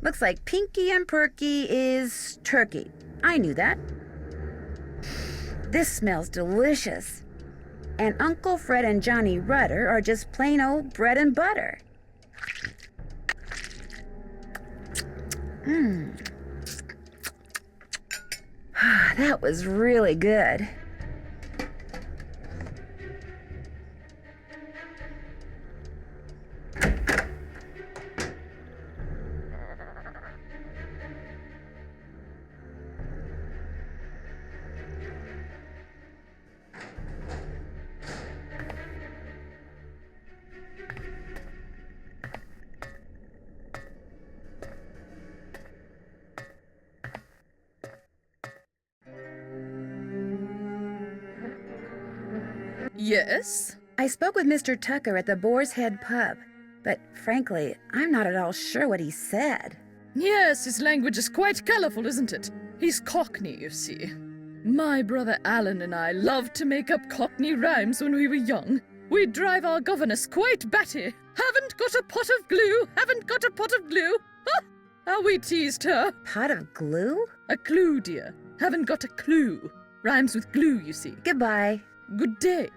Looks like Pinky and Perky is turkey. I knew that. This smells delicious. And Uncle Fred and Johnny Rudder are just plain old bread and butter. That was really good. Yes? I spoke with Mr. Tucker at the Boar's Head pub, but frankly, I'm not at all sure what he said. Yes, his language is quite colourful, isn't it? He's Cockney, you see. My brother Alan and I loved to make up Cockney rhymes when we were young. We'd drive our governess quite batty. Haven't got a pot of glue, haven't got a pot of glue. Ha! How we teased her. Pot of glue? A clue, dear. Haven't got a clue. Rhymes with glue, you see. Goodbye. Good day.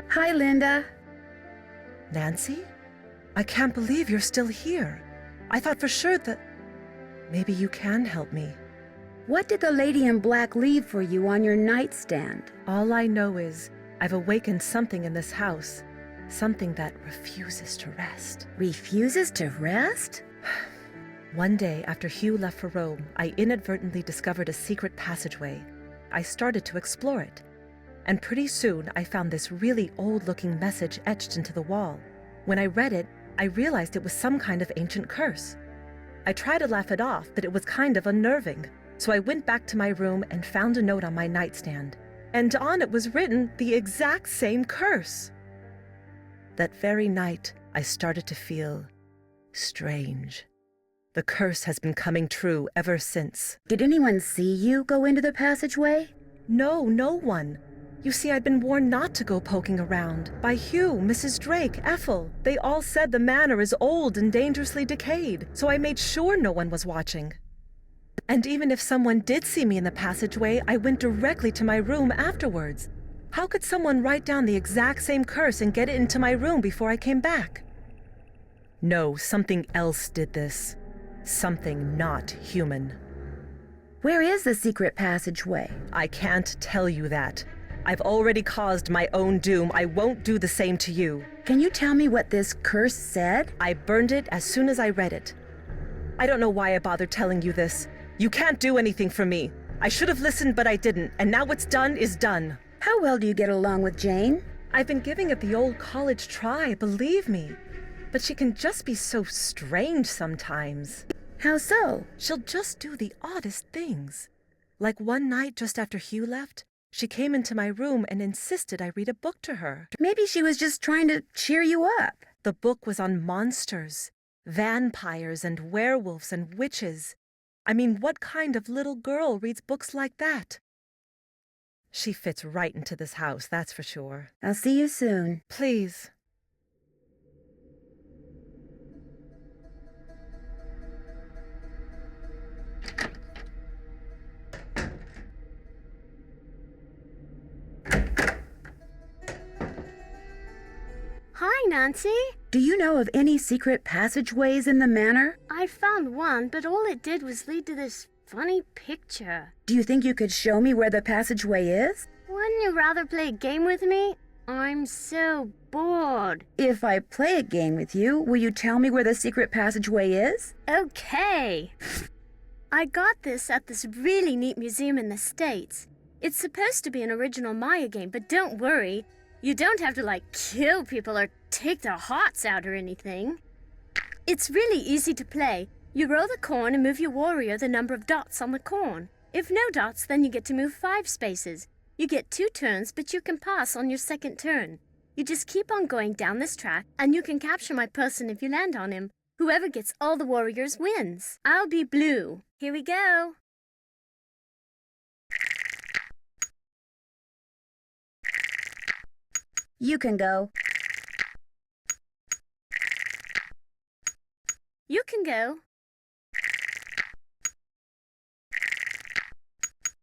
Hi, Linda. Nancy? I can't believe you're still here. I thought for sure that... Maybe you can help me. What did the lady in black leave for you on your nightstand? All I know is I've awakened something in this house. Something that refuses to rest. Refuses to rest? One day after Hugh left for Rome, I inadvertently discovered a secret passageway. I started to explore it. And pretty soon I found this really old-looking message etched into the wall. When I read it, I realized it was some kind of ancient curse. I tried to laugh it off, but it was kind of unnerving. So I went back to my room and found a note on my nightstand. And on it was written the exact same curse. That very night, I started to feel strange. The curse has been coming true ever since. Did anyone see you go into the passageway? No, no one. You see, I'd been warned not to go poking around. By Hugh, Mrs. Drake, Ethel. They all said the manor is old and dangerously decayed, so I made sure no one was watching. And even if someone did see me in the passageway, I went directly to my room afterwards. How could someone write down the exact same curse and get it into my room before I came back? No, something else did this. Something not human. Where is the secret passageway? I can't tell you that. I've already caused my own doom. I won't do the same to you. Can you tell me what this curse said? I burned it as soon as I read it. I don't know why I bothered telling you this. You can't do anything for me. I should have listened, but I didn't, and now what's done is done. How well do you get along with Jane? I've been giving it the old college try, believe me. But she can just be so strange sometimes. How so? She'll just do the oddest things. Like one night just after Hugh left, she came into my room and insisted I read a book to her. Maybe she was just trying to cheer you up. The book was on monsters, vampires and werewolves and witches. I mean, what kind of little girl reads books like that? She fits right into this house, that's for sure. I'll see you soon. Please. Hi, Nancy. Do you know of any secret passageways in the manor? I found one, but all it did was lead to this funny picture. Do you think you could show me where the passageway is? Wouldn't you rather play a game with me? I'm so bored. If I play a game with you, will you tell me where the secret passageway is? Okay. I got this at this really neat museum in the States. It's supposed to be an original Maya game, but don't worry. You don't have to, kill people or take their hearts out or anything. It's really easy to play. You roll the corn and move your warrior the number of dots on the corn. If no dots, then you get to move 5 spaces. You get 2 turns, but you can pass on your second turn. You just keep on going down this track, and you can capture my person if you land on him. Whoever gets all the warriors wins. I'll be blue. Here we go. You can go. You can go.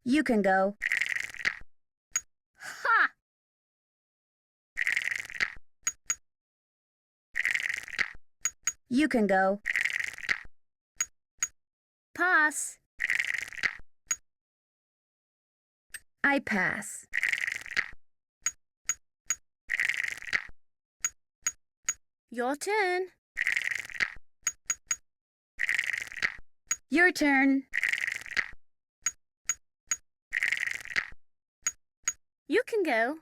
You can go. Ha! You can go. Pass. I pass. Your turn. Your turn. You can go.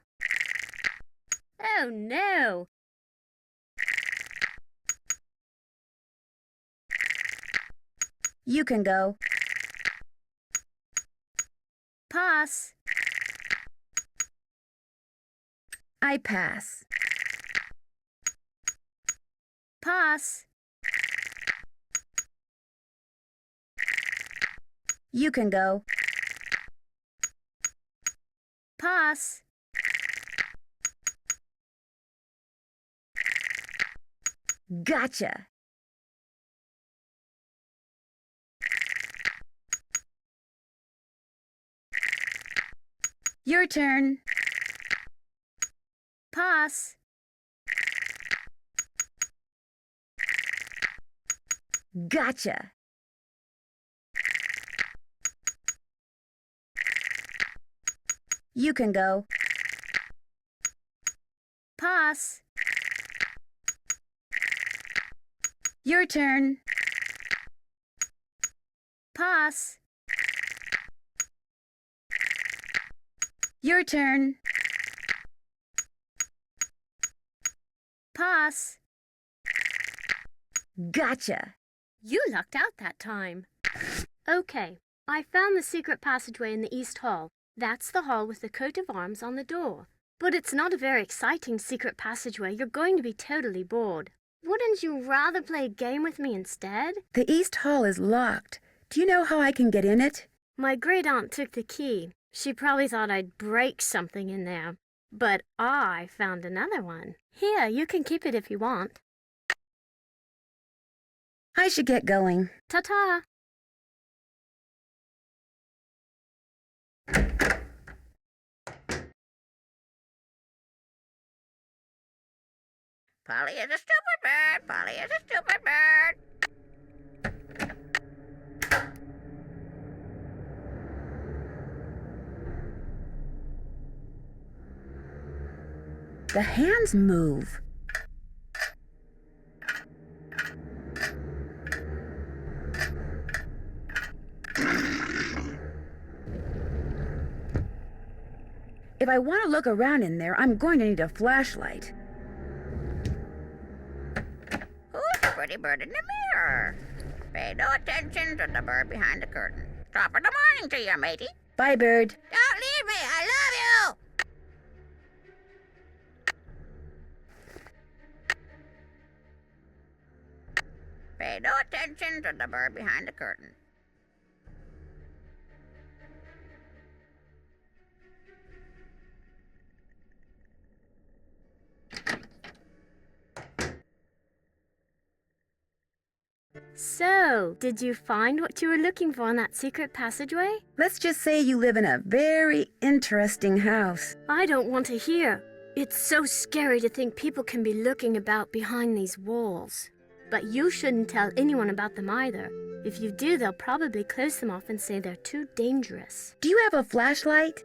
Oh no! You can go. Pass. I pass. Pass. You can go. Pass. Gotcha. Your turn. Pass. Gotcha. You can go. Pass. Your turn. Pass. Your turn. Pass. Gotcha. You lucked out that time. Okay, I found the secret passageway in the East Hall. That's the hall with the coat of arms on the door. But it's not a very exciting secret passageway. You're going to be totally bored. Wouldn't you rather play a game with me instead? The East Hall is locked. Do you know how I can get in it? My great-aunt took the key. She probably thought I'd break something in there. But I found another one. Here, you can keep it if you want. I should get going. Ta-ta! Polly is a stupid bird. Polly is a stupid bird. The hands move. If I want to look around in there, I'm going to need a flashlight. Who's the pretty bird in the mirror? Pay no attention to the bird behind the curtain. Top of the morning to you, matey. Bye, bird. Don't leave me. I love you. Pay no attention to the bird behind the curtain. So, did you find what you were looking for in that secret passageway? Let's just say you live in a very interesting house. I don't want to hear. It's so scary to think people can be looking about behind these walls. But you shouldn't tell anyone about them either. If you do, they'll probably close them off and say they're too dangerous. Do you have a flashlight?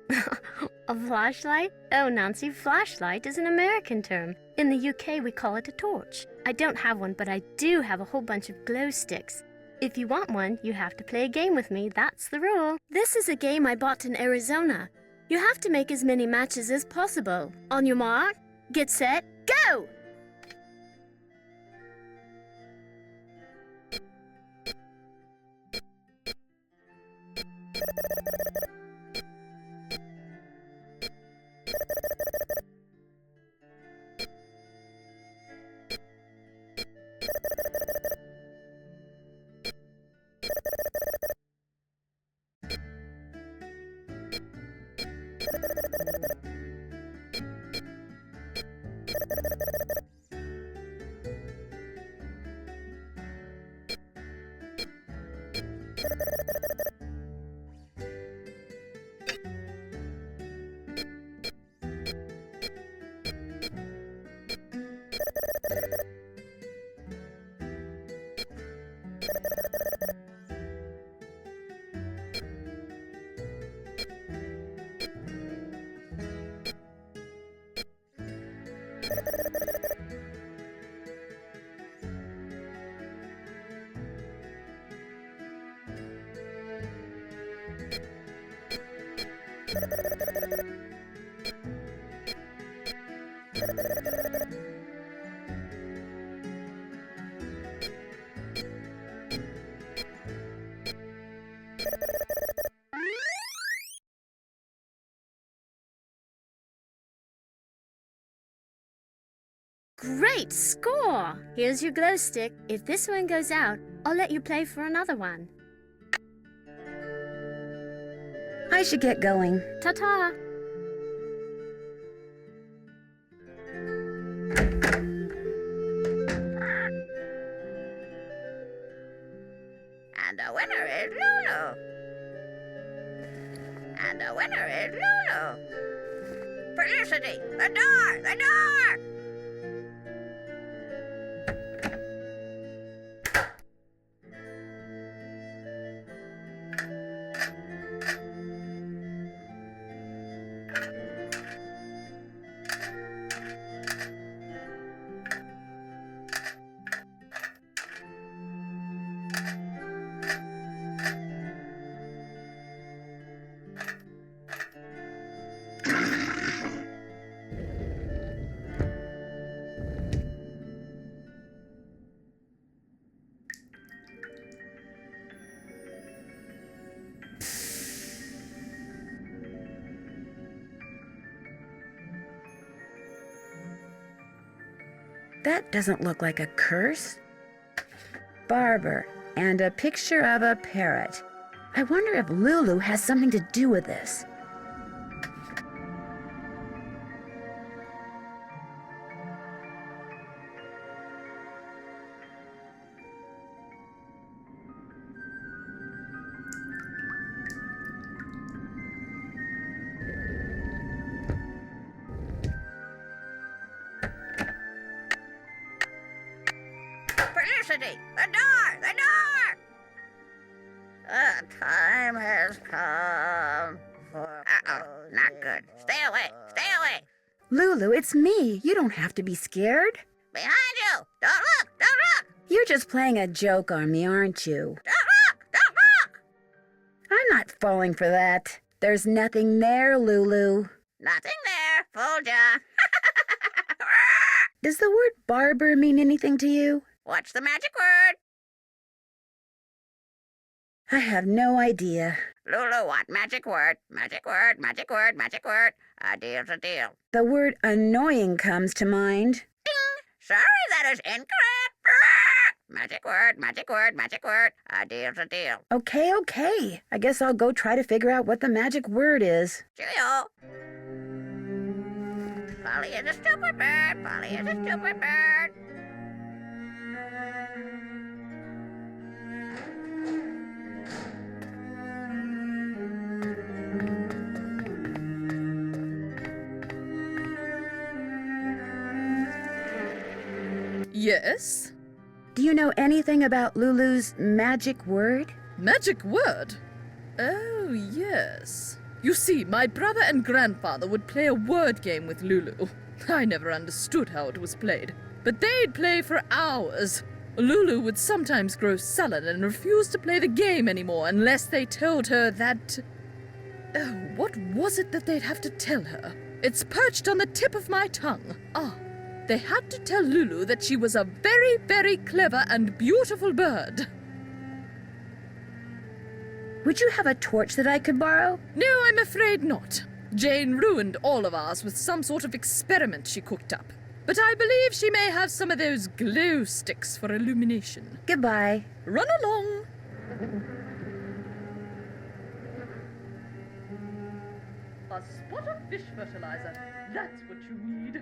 A flashlight? Oh, Nancy, flashlight is an American term. In the UK, we call it a torch. I don't have one, but I do have a whole bunch of glow sticks. If you want one, you have to play a game with me. That's the rule. This is a game I bought in Arizona. You have to make as many matches as possible. On your mark, get set, go! Great score! Here's your glow stick. If this one goes out, I'll let you play for another one. I should get going. Ta-ta! And the winner is Lulu. And the winner is Lulu. Felicity, the door! The door! That doesn't look like a curse. Barber, and a picture of a parrot. I wonder if Lulu has something to do with this. Felicity, the door! The door! The time has come for... Uh-oh, not good. Stay away! Stay away! Lulu, it's me. You don't have to be scared. Behind you! Don't look! Don't look! You're just playing a joke on me, aren't you? Don't look! Don't look! I'm not falling for that. There's nothing there, Lulu. Nothing there. Fooled ya. Does the word barber mean anything to you? What's the magic word? I have no idea. Lulu, what magic word? Magic word, magic word, magic word. A deal's a deal. The word annoying comes to mind. Ding! Sorry, that is incorrect. Magic word, magic word, magic word. A deal's a deal. Okay. I guess I'll go try to figure out what the magic word is. Cheerio. Polly is a stupid bird. Polly is a stupid bird. Yes? Do you know anything about Lulu's magic word? Magic word? Oh, yes. You see, my brother and grandfather would play a word game with Lulu. I never understood how it was played, but they'd play for hours. Lulu would sometimes grow sullen and refuse to play the game anymore unless they told her that... Oh, what was it that they'd have to tell her? It's perched on the tip of my tongue. They had to tell Lulu that she was a very, very clever and beautiful bird. Would you have a torch that I could borrow? No, I'm afraid not. Jane ruined all of ours with some sort of experiment she cooked up. But I believe she may have some of those glow sticks for illumination. Goodbye. Run along. A spot of fish fertilizer. That's what you need.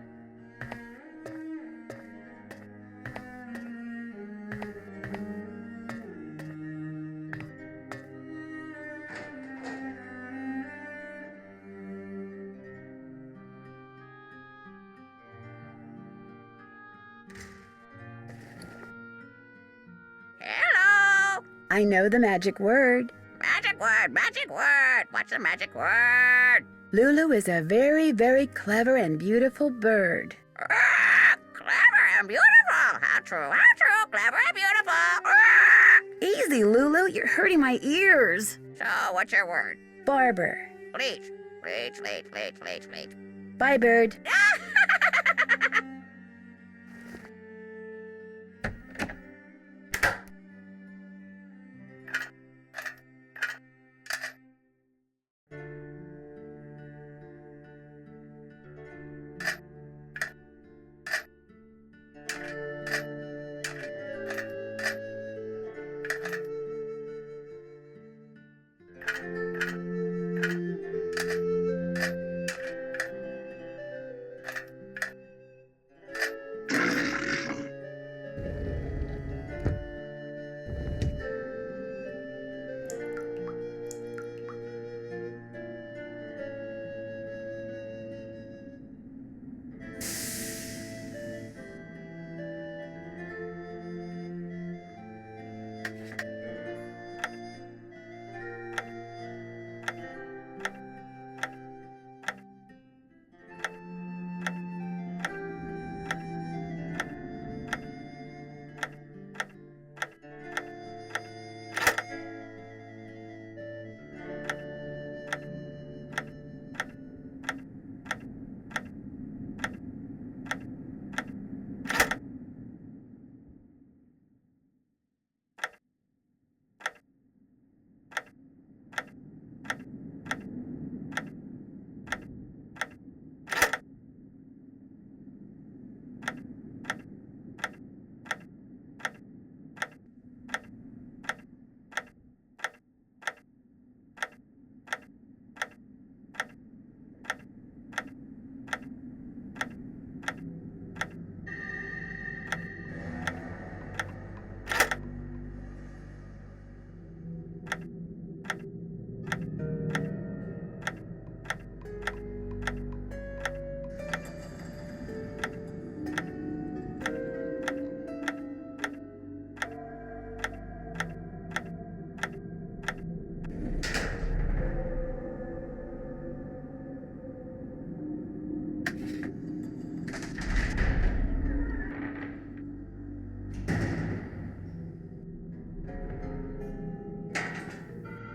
Hello. I know the magic word. Magic word, magic word. What's the magic word? Lulu is a very, very clever and beautiful bird. Ah! am beautiful. How true, clever and beautiful. Easy, Lulu. You're hurting my ears. So, what's your word? Barber. Leech. Bye, bird.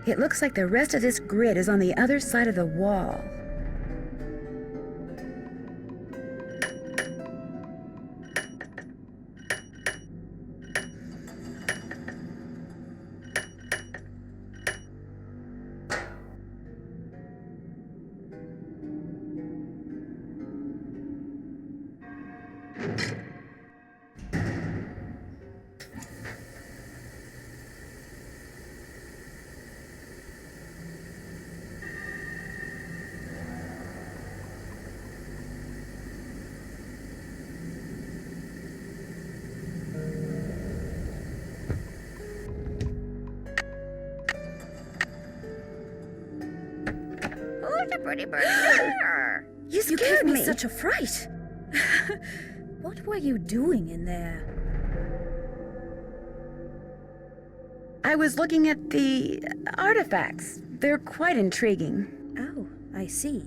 It looks like the rest of this grid is on the other side of the wall. Who's a pretty birdie there? You gave me such a fright. What were you doing in there? I was looking at the artifacts. They're quite intriguing. Oh, I see.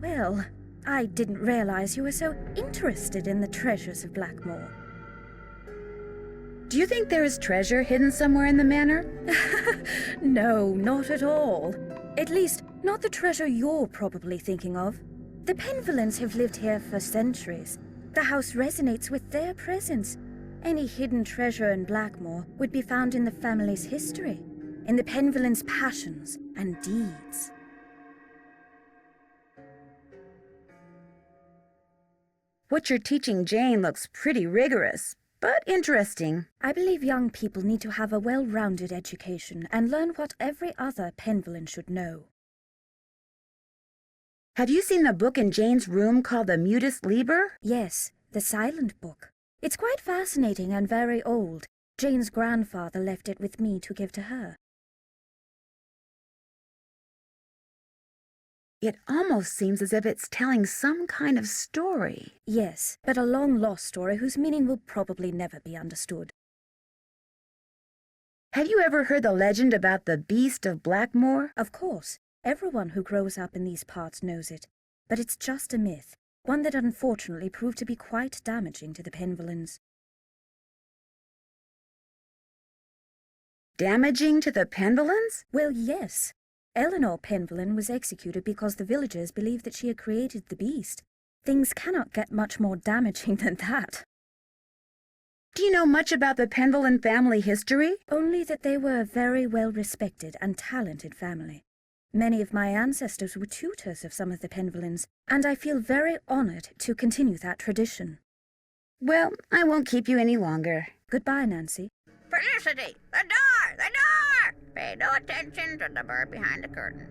Well, I didn't realize you were so interested in the treasures of Blackmoor. Do you think there is treasure hidden somewhere in the manor? No, not at all. At least, not the treasure you're probably thinking of. The Penvellyns have lived here for centuries. The house resonates with their presence. Any hidden treasure in Blackmoor would be found in the family's history, in the Penvellyns' passions and deeds. What you're teaching Jane looks pretty rigorous, but interesting. I believe young people need to have a well-rounded education and learn what every other Penvellyn should know. Have you seen the book in Jane's room called the Mutus Liber? Yes, the silent book. It's quite fascinating and very old. Jane's grandfather left it with me to give to her. It almost seems as if it's telling some kind of story. Yes, but a long-lost story whose meaning will probably never be understood. Have you ever heard the legend about the Beast of Blackmoor? Of course, everyone who grows up in these parts knows it, but it's just a myth. one that unfortunately proved to be quite damaging to the Penvellyns. Damaging to the Penvelyns? Well, yes. Eleanor Penvellyn was executed because the villagers believed that she had created the beast. Things cannot get much more damaging than that. Do you know much about the Penvellyn family history? Only that they were a very well-respected and talented family. Many of my ancestors were tutors of some of the Penvellyns, and I feel very honored to continue that tradition. Well, I won't keep you any longer. Goodbye, Nancy. Felicity! The door! The door! Pay no attention to the bird behind the curtain.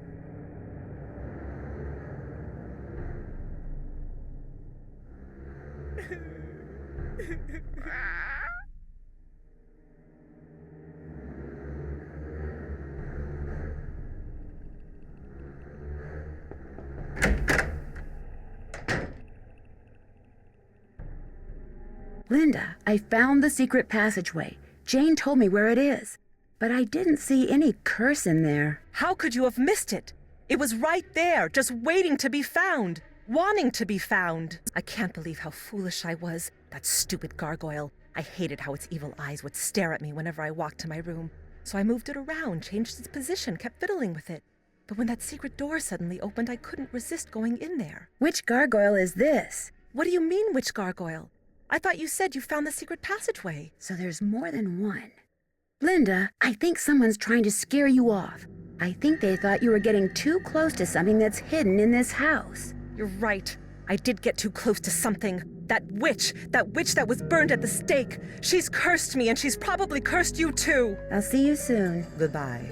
Linda, I found the secret passageway. Jane told me where it is, but I didn't see any curse in there. How could you have missed it? It was right there, just waiting to be found, wanting to be found. I can't believe how foolish I was. That stupid gargoyle. I hated how its evil eyes would stare at me whenever I walked to my room. So I moved it around, changed its position, kept fiddling with it. But when that secret door suddenly opened, I couldn't resist going in there. Which gargoyle is this? What do you mean, which gargoyle? I thought you said you found the secret passageway. So there's more than one. Linda, I think someone's trying to scare you off. I think they thought you were getting too close to something that's hidden in this house. You're right. I did get too close to something. That witch that was burned at the stake. She's cursed me, and she's probably cursed you too. I'll see you soon. Goodbye.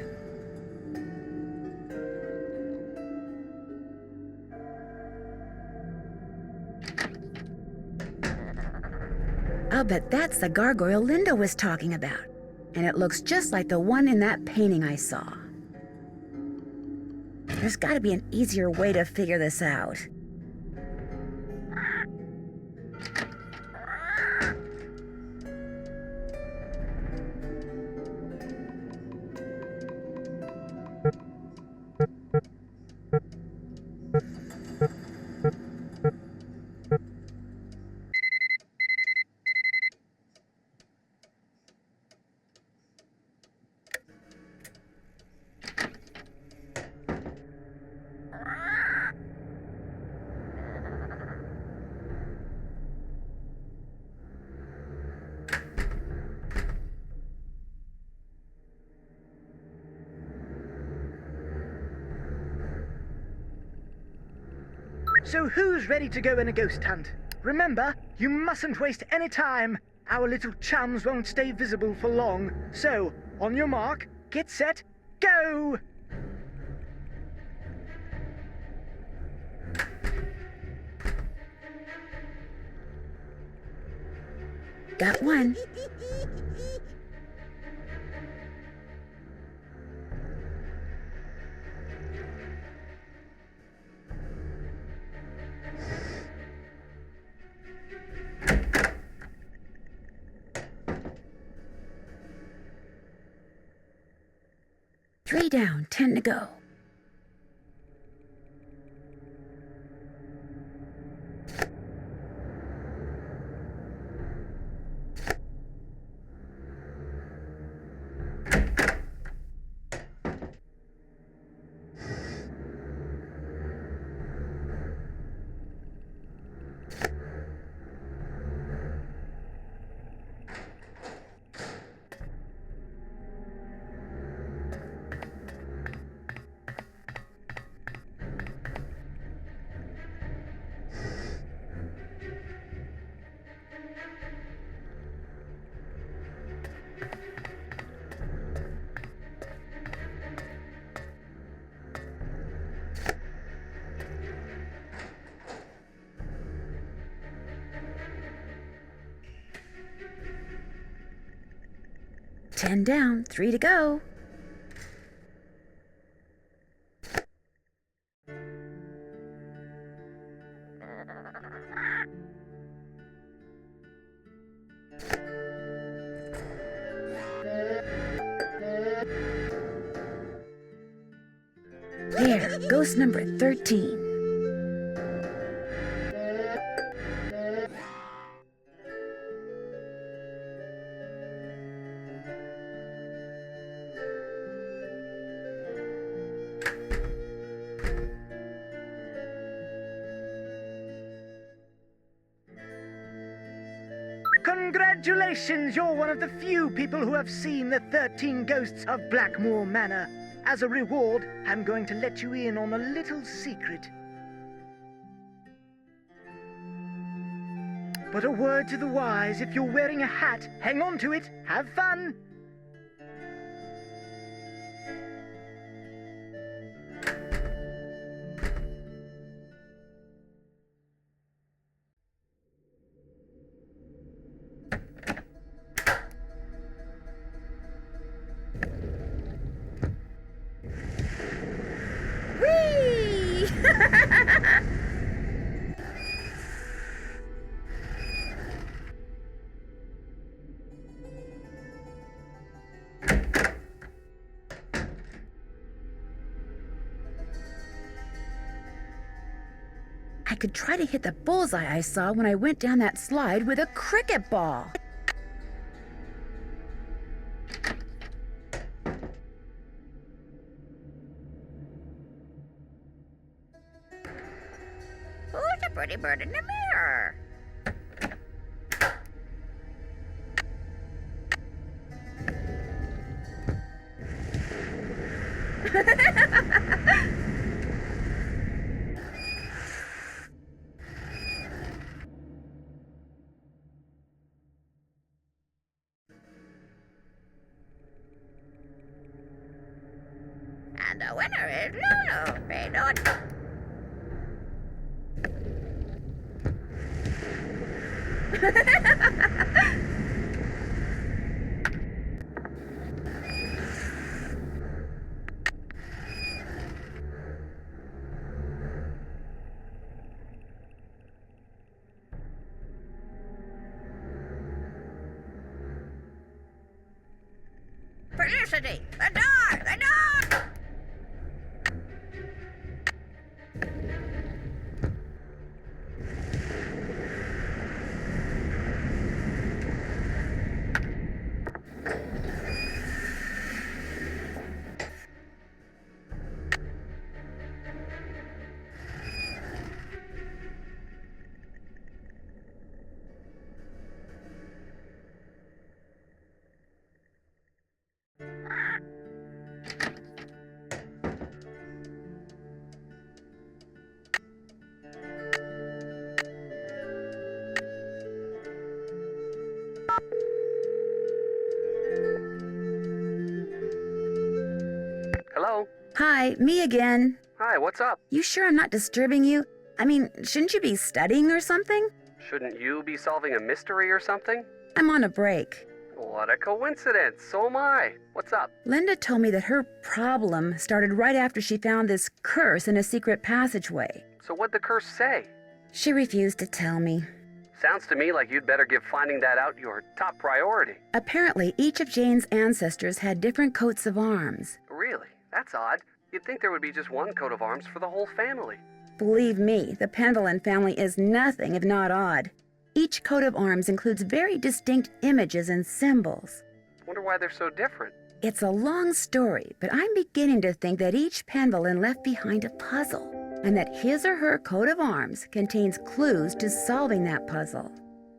I'll bet that's the gargoyle Linda was talking about. And it looks just like the one in that painting I saw. There's gotta be an easier way to figure this out. So who's ready to go on a ghost hunt? Remember, you mustn't waste any time. Our little chums won't stay visible for long. So, on your mark, get set, go! Got one. Three down, 10 to go. Ten down, 3 to go. There, ghost number 13. Congratulations! You're one of the few people who have seen the 13 ghosts of Blackmoor Manor. As a reward, I'm going to let you in on a little secret. But a word to the wise, if you're wearing a hat, hang on to it. Have fun! I could try to hit the bullseye I saw when I went down that slide with a cricket ball. Who's the pretty bird in the mirror? And the winner is Lulu. Pay no Felicity! The door! The door! Hello? Hi, me again. Hi, what's up? You sure I'm not disturbing you? I mean, shouldn't you be studying or something? Shouldn't you be solving a mystery or something? I'm on a break. What a coincidence. So am I. What's up? Linda told me that her problem started right after she found this curse in a secret passageway. So what'd the curse say? She refused to tell me. Sounds to me like you'd better give finding that out your top priority. Apparently, each of Jane's ancestors had different coats of arms. Really? That's odd. You'd think there would be just one coat of arms for the whole family. Believe me, the Penvellyn family is nothing if not odd. Each coat of arms includes very distinct images and symbols. Wonder why they're so different. It's a long story, but I'm beginning to think that each Penvellyn left behind a puzzle, and that his or her coat of arms contains clues to solving that puzzle.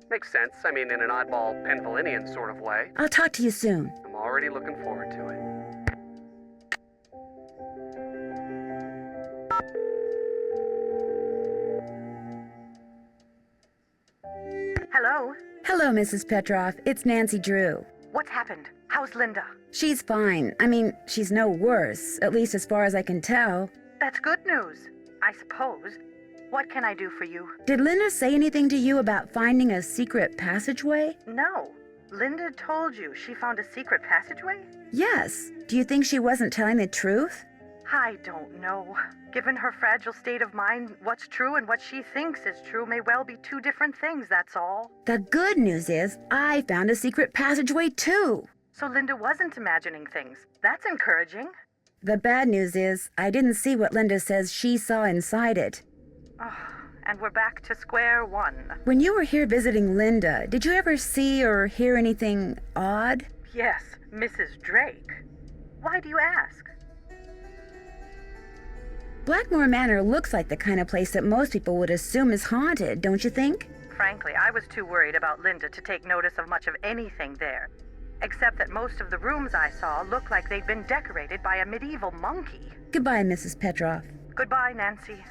Makes sense. I mean, in an oddball Penvellynian sort of way. I'll talk to you soon. I'm already looking forward to it. Hello? Hello, Mrs. Petrov. It's Nancy Drew. What's happened? How's Linda? She's fine. I mean, she's no worse, at least as far as I can tell. That's good news, I suppose. What can I do for you? Did Linda say anything to you about finding a secret passageway? No. Linda told you she found a secret passageway? Yes. Do you think she wasn't telling the truth? I don't know. Given her fragile state of mind, what's true and what she thinks is true may well be two different things, that's all. The good news is I found a secret passageway too. So Linda wasn't imagining things. That's encouraging. The bad news is I didn't see what Linda says she saw inside it. Oh, and we're back to square one. When you were here visiting Linda, did you ever see or hear anything odd? Yes, Mrs. Drake. Why do you ask? Blackmoor Manor looks like the kind of place that most people would assume is haunted, don't you think? frankly, I was too worried about Linda to take notice of much of anything there. Except that most of the rooms I saw looked like they'd been decorated by a medieval monkey. Goodbye, Mrs. Petrov. Goodbye, Nancy.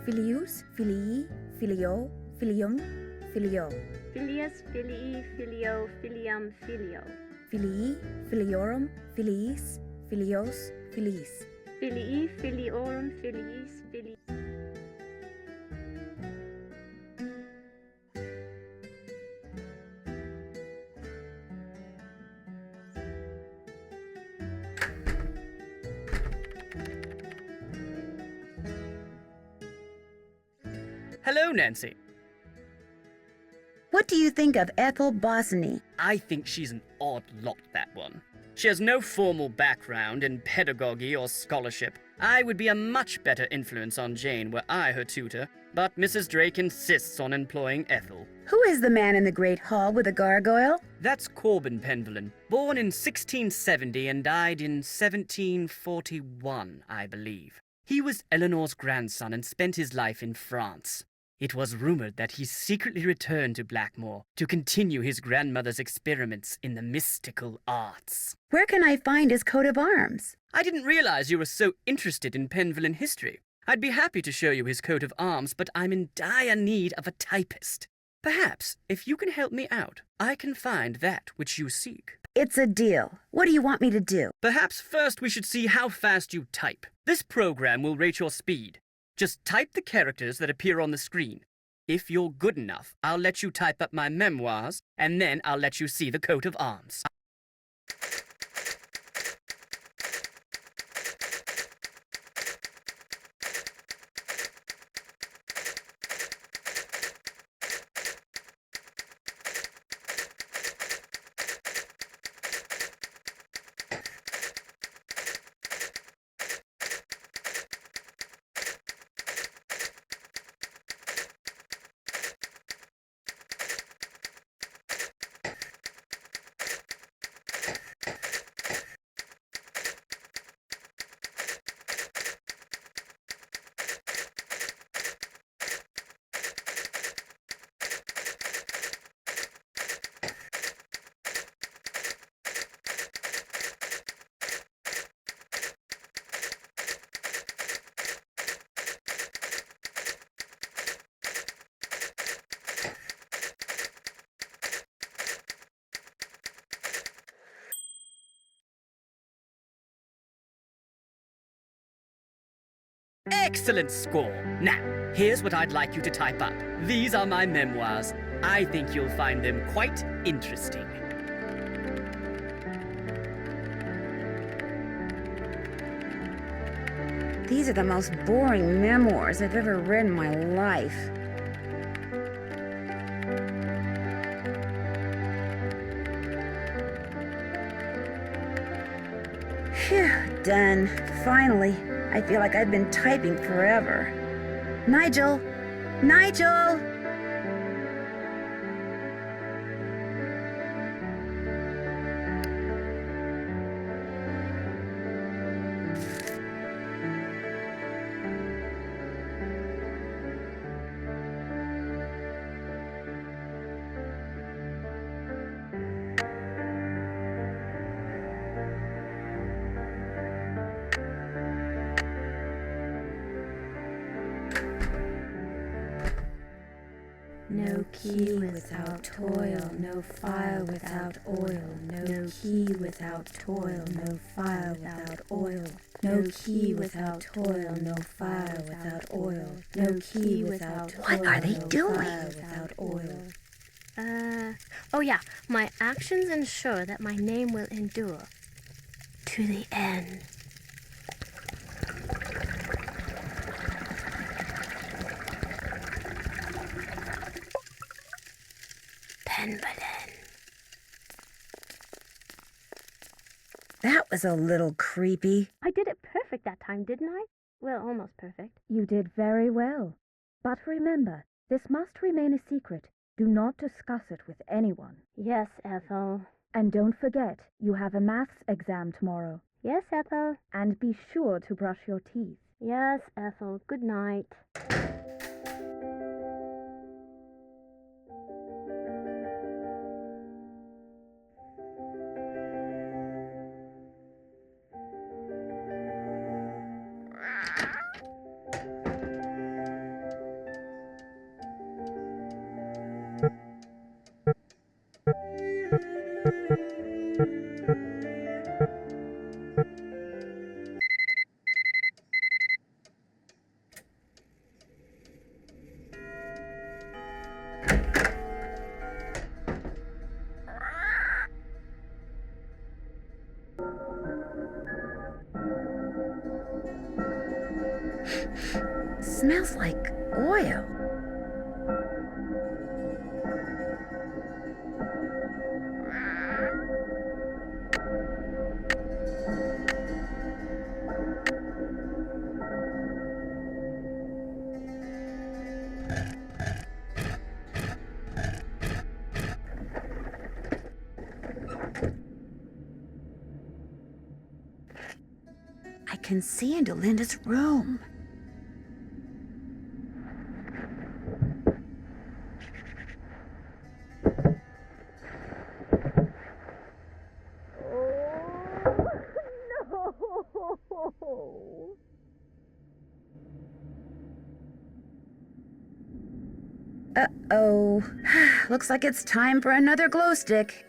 Filius, filii, filio, filium, filio. Filius, filii, filio, filium, filio. Filii, filiorum, filiis, filios, filiis. Filii, filiorum, filiis, filiis. Hello, Nancy. What do you think of Ethel Bosny? I think she's an odd lot, that one. She has no formal background in pedagogy or scholarship. I would be a much better influence on Jane were I her tutor, but Mrs. Drake insists on employing Ethel. Who is the man in the great hall with the gargoyle? That's Corbin Penvellyn, born in 1670 and died in 1741, I believe. He was Eleanor's grandson and spent his life in France. It was rumored that he secretly returned to Blackmoor to continue his grandmother's experiments in the mystical arts. Where can I find his coat of arms? I didn't realize you were so interested in Penvellyn history. I'd be happy to show you his coat of arms, but I'm in dire need of a typist. Perhaps, if you can help me out, I can find that which you seek. It's a deal. What do you want me to do? Perhaps first we should see how fast you type. This program will rate your speed. Just type the characters that appear on the screen. If you're good enough, I'll let you type up my memoirs, and then I'll let you see the coat of arms. Excellent score. Now, here's what I'd like you to type up. These are my memoirs. I think you'll find them quite interesting. These are the most boring memoirs I've ever read in my life. Phew, done. Finally. I feel like I've been typing forever. Nigel! Nigel! No key without toil, no fire without oil. No key without toil, no fire without oil. No key without toil, no fire without oil. No key without toil, What are they no doing? fire without oil. Oh yeah, my actions ensure that my name will endure to the end. Penvellyn. That was a little creepy. I did it perfect that time, didn't I? Well, almost perfect. You did very well. But remember, this must remain a secret. Do not discuss it with anyone. Yes, Ethel. And don't forget, you have a maths exam tomorrow. Yes, Ethel. And be sure to brush your teeth. Yes, Ethel. Good night. Smells like oil. I can see into Linda's room. Uh-oh. Looks like it's time for another glow stick.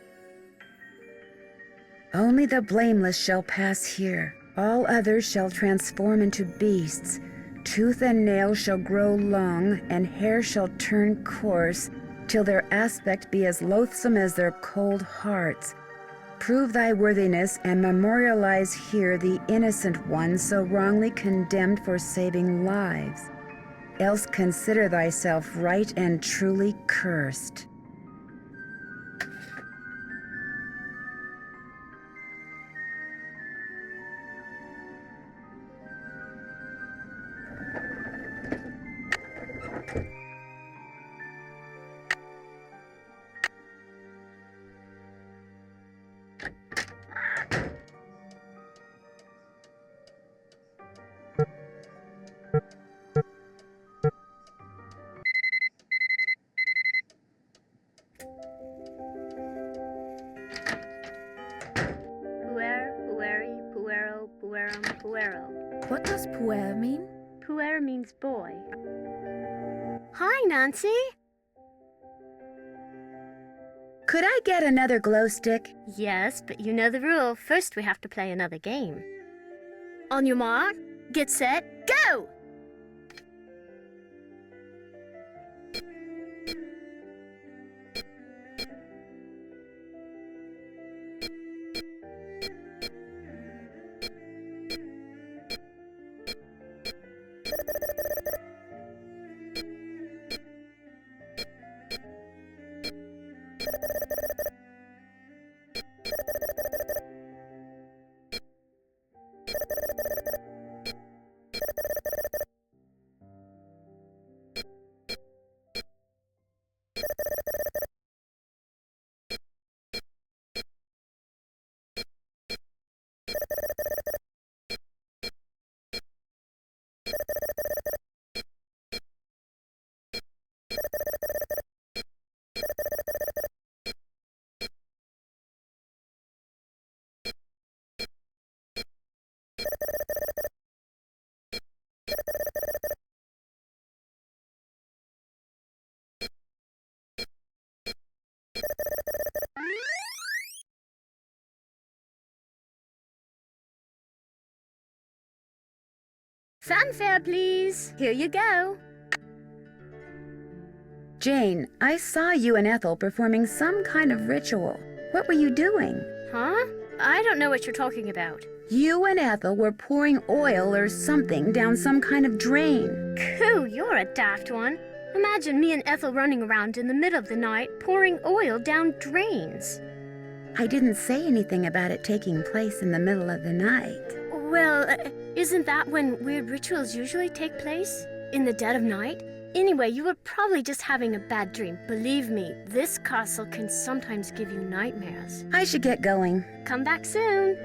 Only the blameless shall pass here. All others shall transform into beasts. Tooth and nail shall grow long, and hair shall turn coarse, till their aspect be as loathsome as their cold hearts. Prove thy worthiness, and memorialize here the innocent one so wrongly condemned for saving lives. Else consider thyself right and truly cursed. Puero. What does puer mean? Puer means boy. Hi, Nancy. Could I get another glow stick? Yes, but you know the rule. First, we have to play another game. On your mark, get set, go! Fanfare, please. Here you go. Jane, I saw you and Ethel performing some kind of ritual. What were you doing? Huh? I don't know what you're talking about. You and Ethel were pouring oil or something down some kind of drain. Coo, you're a daft one. Imagine me and Ethel running around in the middle of the night pouring oil down drains. I didn't say anything about it taking place in the middle of the night. Well, isn't that when weird rituals usually take place? In the dead of night? Anyway, you were probably just having a bad dream. Believe me, this castle can sometimes give you nightmares. I should get going. Come back soon.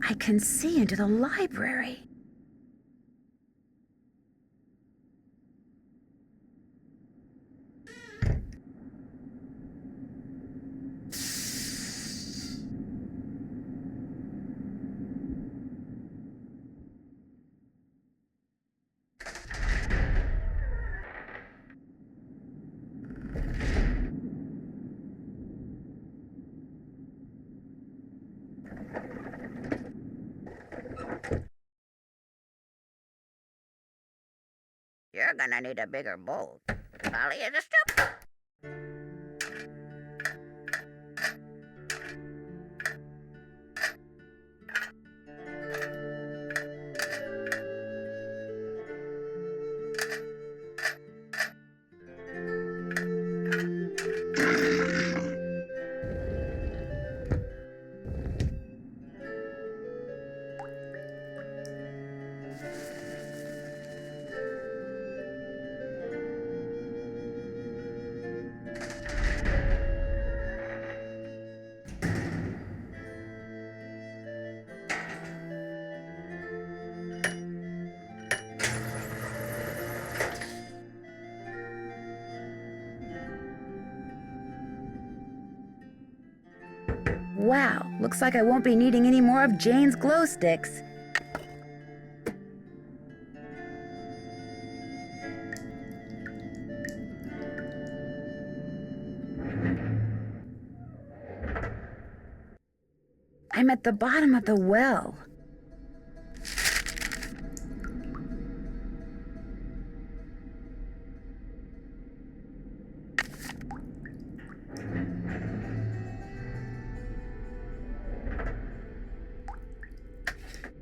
I can see into the library. You're gonna need a bigger bowl. Molly is a stupid. Wow, looks like I won't be needing any more of Jane's glow sticks. I'm at the bottom of the well.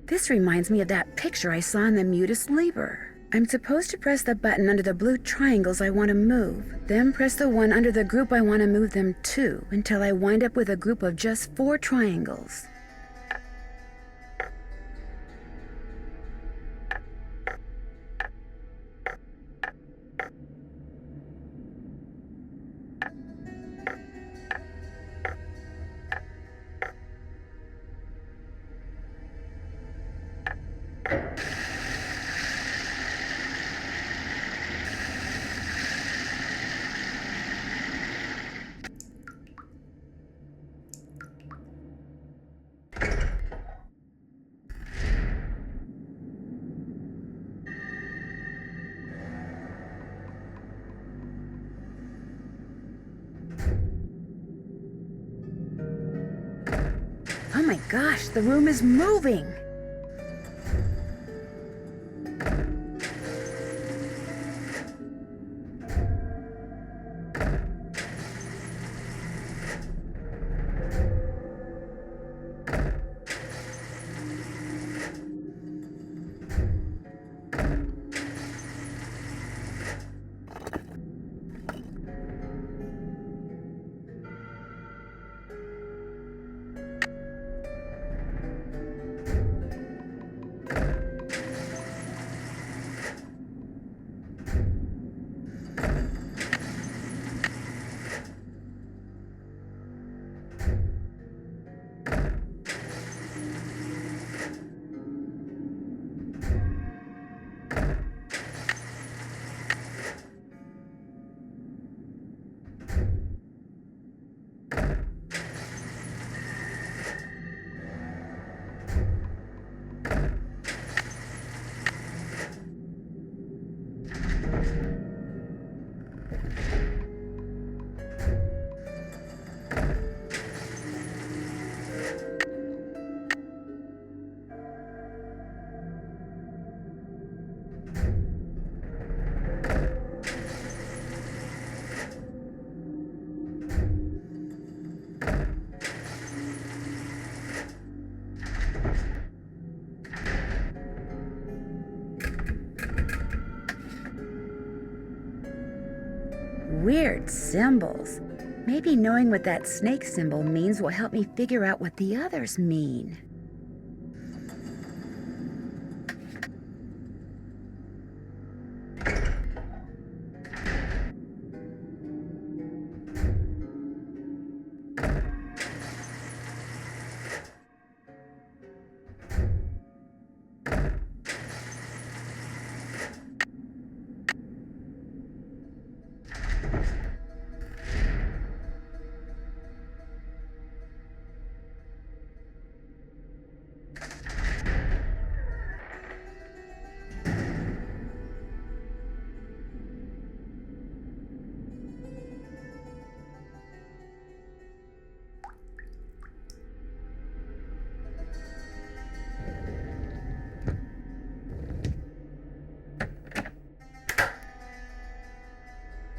This reminds me of that picture I saw in the Mutus Liber. I'm supposed to press the button under the blue triangles I want to move, then press the one under the group I want to move them to, until I wind up with a group of just 4 triangles. Oh my gosh, the room is moving! Weird symbols. Maybe knowing what that snake symbol means will help me figure out what the others mean.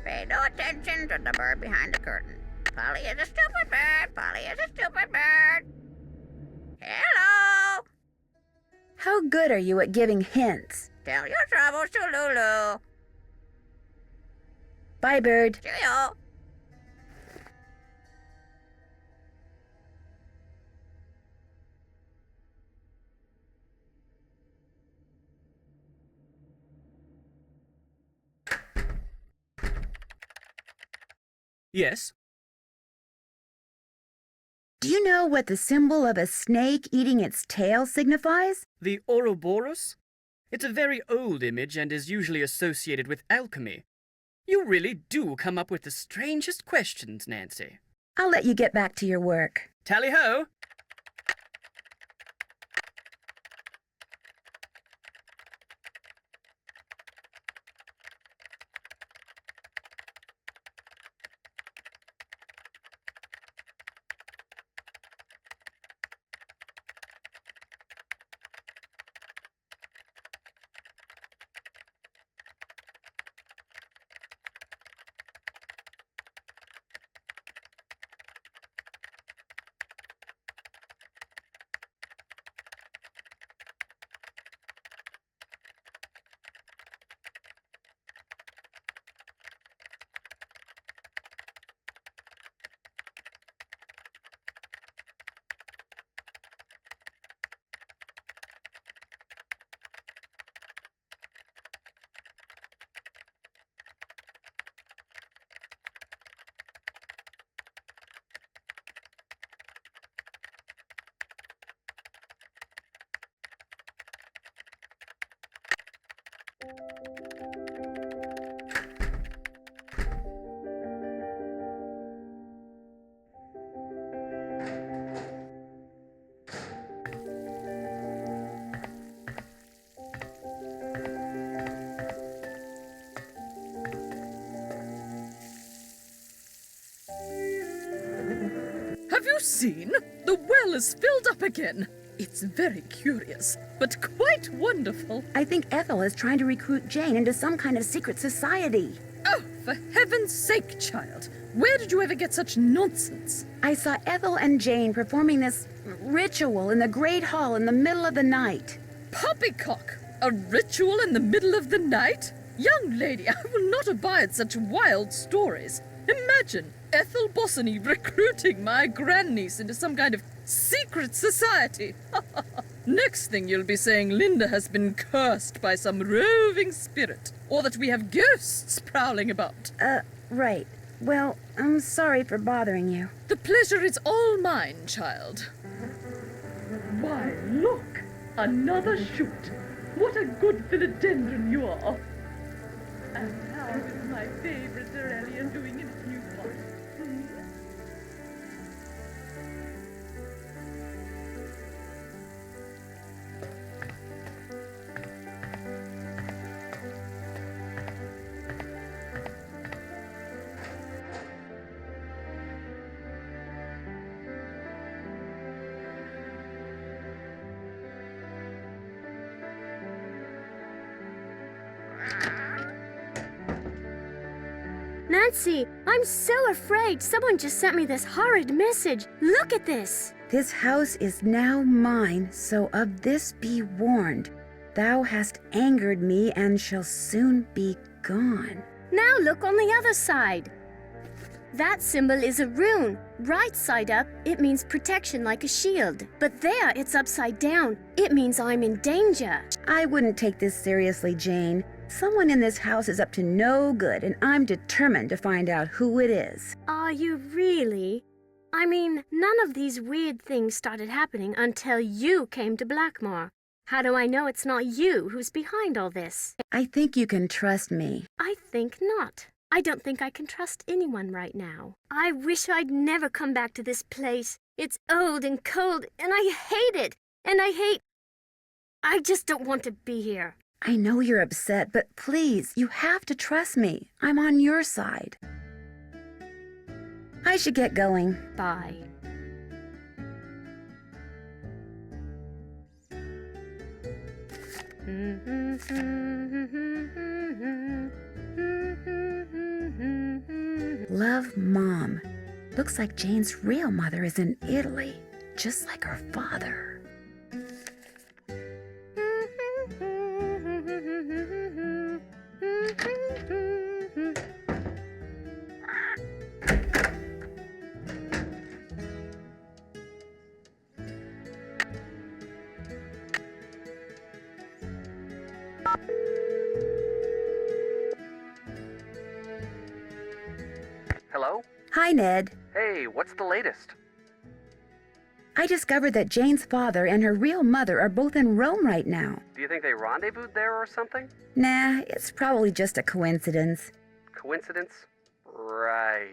Pay no attention to the bird behind the curtain. Polly is a stupid bird. Polly is a stupid bird. Hello. How good are you at giving hints? Tell your troubles to Lulu. Bye, bird. Cheerio. Yes? Do you know what the symbol of a snake eating its tail signifies? The Ouroboros? It's a very old image and is usually associated with alchemy. You really do come up with the strangest questions, Nancy. I'll let you get back to your work. Tally-ho! Have you seen? The well is filled up again. It's very curious, but quite wonderful. I think Ethel is trying to recruit Jane into some kind of secret society. Oh, for heaven's sake, child. Where did you ever get such nonsense? I saw Ethel and Jane performing this ritual in the Great Hall in the middle of the night. Poppycock! A ritual in the middle of the night? Young lady, I will not abide such wild stories. Imagine Ethel Bossany recruiting my grandniece into some kind of secret society. Next thing you'll be saying Linda has been cursed by some roving spirit, or that we have ghosts prowling about. Right. Well, I'm sorry for bothering you. The pleasure is all mine, child. Why, look! Another shoot! What a good philodendron you are! And how is my favorite Aurelia doing in its new pot? Nancy, I'm so afraid. Someone just sent me this horrid message. Look at this. This house is now mine, so of this be warned. Thou hast angered me and shall soon be gone. Now look on the other side. That symbol is a rune. Right side up, it means protection like a shield. But there, it's upside down. It means I'm in danger. I wouldn't take this seriously, Jane. Someone in this house is up to no good, and I'm determined to find out who it is. Are you really? I mean, none of these weird things started happening until you came to Blackmoor. How do I know it's not you who's behind all this? I think you can trust me. I think not. I don't think I can trust anyone right now. I wish I'd never come back to this place. It's old and cold, and I hate it. And I just don't want to be here. I know you're upset, but please, you have to trust me. I'm on your side. I should get going. Bye. Love, Mom. Looks like Jane's real mother is in Italy, just like her father. Hello? Hi, Ned. Hey, what's the latest? I discovered that Jane's father and her real mother are both in Rome right now. Do you think they rendezvoused there or something? Nah, it's probably just a coincidence. Coincidence? Right.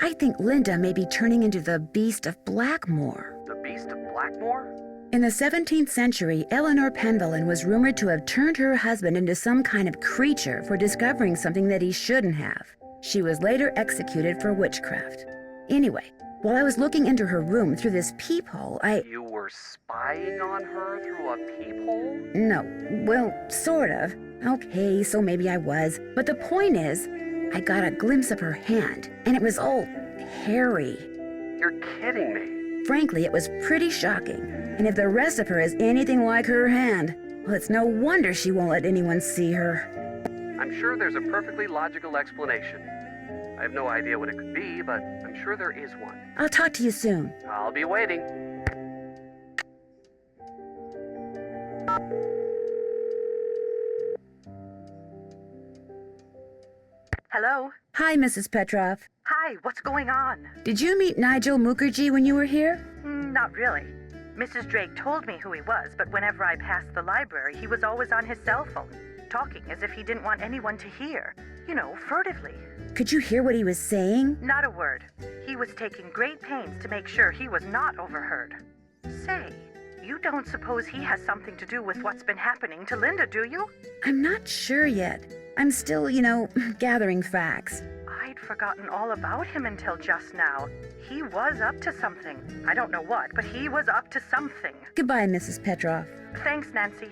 I think Linda may be turning into the Beast of Blackmoor. The Beast of Blackmoor? In the 17th century, Linda Penvellyn was rumored to have turned her husband into some kind of creature for discovering something that he shouldn't have. She was later executed for witchcraft. Anyway, while I was looking into her room through this peephole, You were spying on her through a peephole? No, well, sort of. Okay, so maybe I was. But the point is, I got a glimpse of her hand, and it was all hairy. You're kidding me. Frankly, it was pretty shocking. And if the rest of her is anything like her hand, well, it's no wonder she won't let anyone see her. I'm sure there's a perfectly logical explanation. I have no idea what it could be, but I'm sure there is one. I'll talk to you soon. I'll be waiting. Hello? Hi, Mrs. Petrov. Hi, what's going on? Did you meet Nigel Mukherjee when you were here? Not really. Mrs. Drake told me who he was, but whenever I passed the library, he was always on his cell phone. talking as if he didn't want anyone to hear. You know, furtively. Could you hear what he was saying? Not a word. He was taking great pains to make sure he was not overheard. Say, you don't suppose he has something to do with what's been happening to Linda, do you? I'm not sure yet. I'm still, gathering facts. I'd forgotten all about him until just now. He was up to something. I don't know what, but he was up to something. Goodbye, Mrs. Petrov. Thanks, Nancy.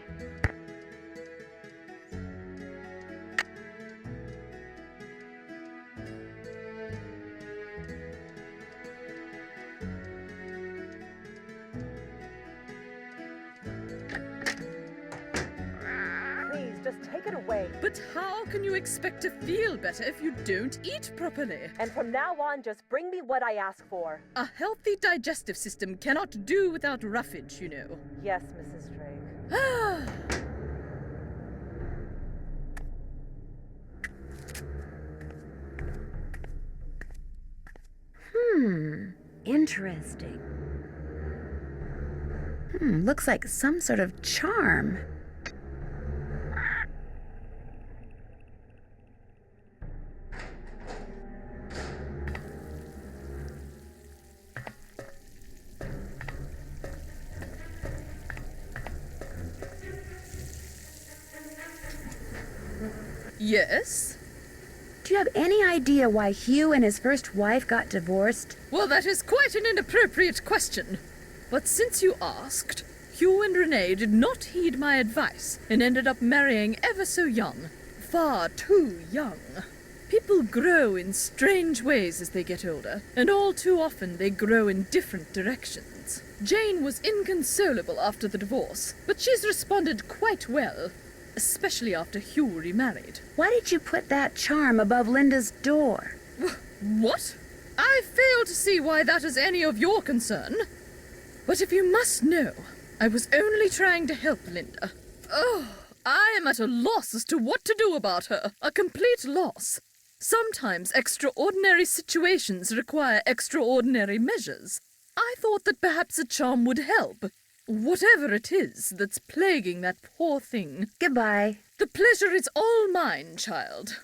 Just take it away. But how can you expect to feel better if you don't eat properly? And from now on, just bring me what I ask for. A healthy digestive system cannot do without roughage, you know. Yes, Mrs. Drake. Ah. Interesting. Looks like some sort of charm. Yes? Do you have any idea why Hugh and his first wife got divorced? Well, that is quite an inappropriate question. But since you asked, Hugh and Renee did not heed my advice and ended up marrying ever so young. Far too young. People grow in strange ways as they get older, and all too often they grow in different directions. Jane was inconsolable after the divorce, but she's responded quite well, especially after Hugh remarried. Why did you put that charm above Linda's door? What? I fail to see why that is any of your concern. But if you must know, I was only trying to help Linda. Oh, I am at a loss as to what to do about her. A complete loss. Sometimes extraordinary situations require extraordinary measures. I thought that perhaps a charm would help. Whatever it is that's plaguing that poor thing. Goodbye. The pleasure is all mine, child.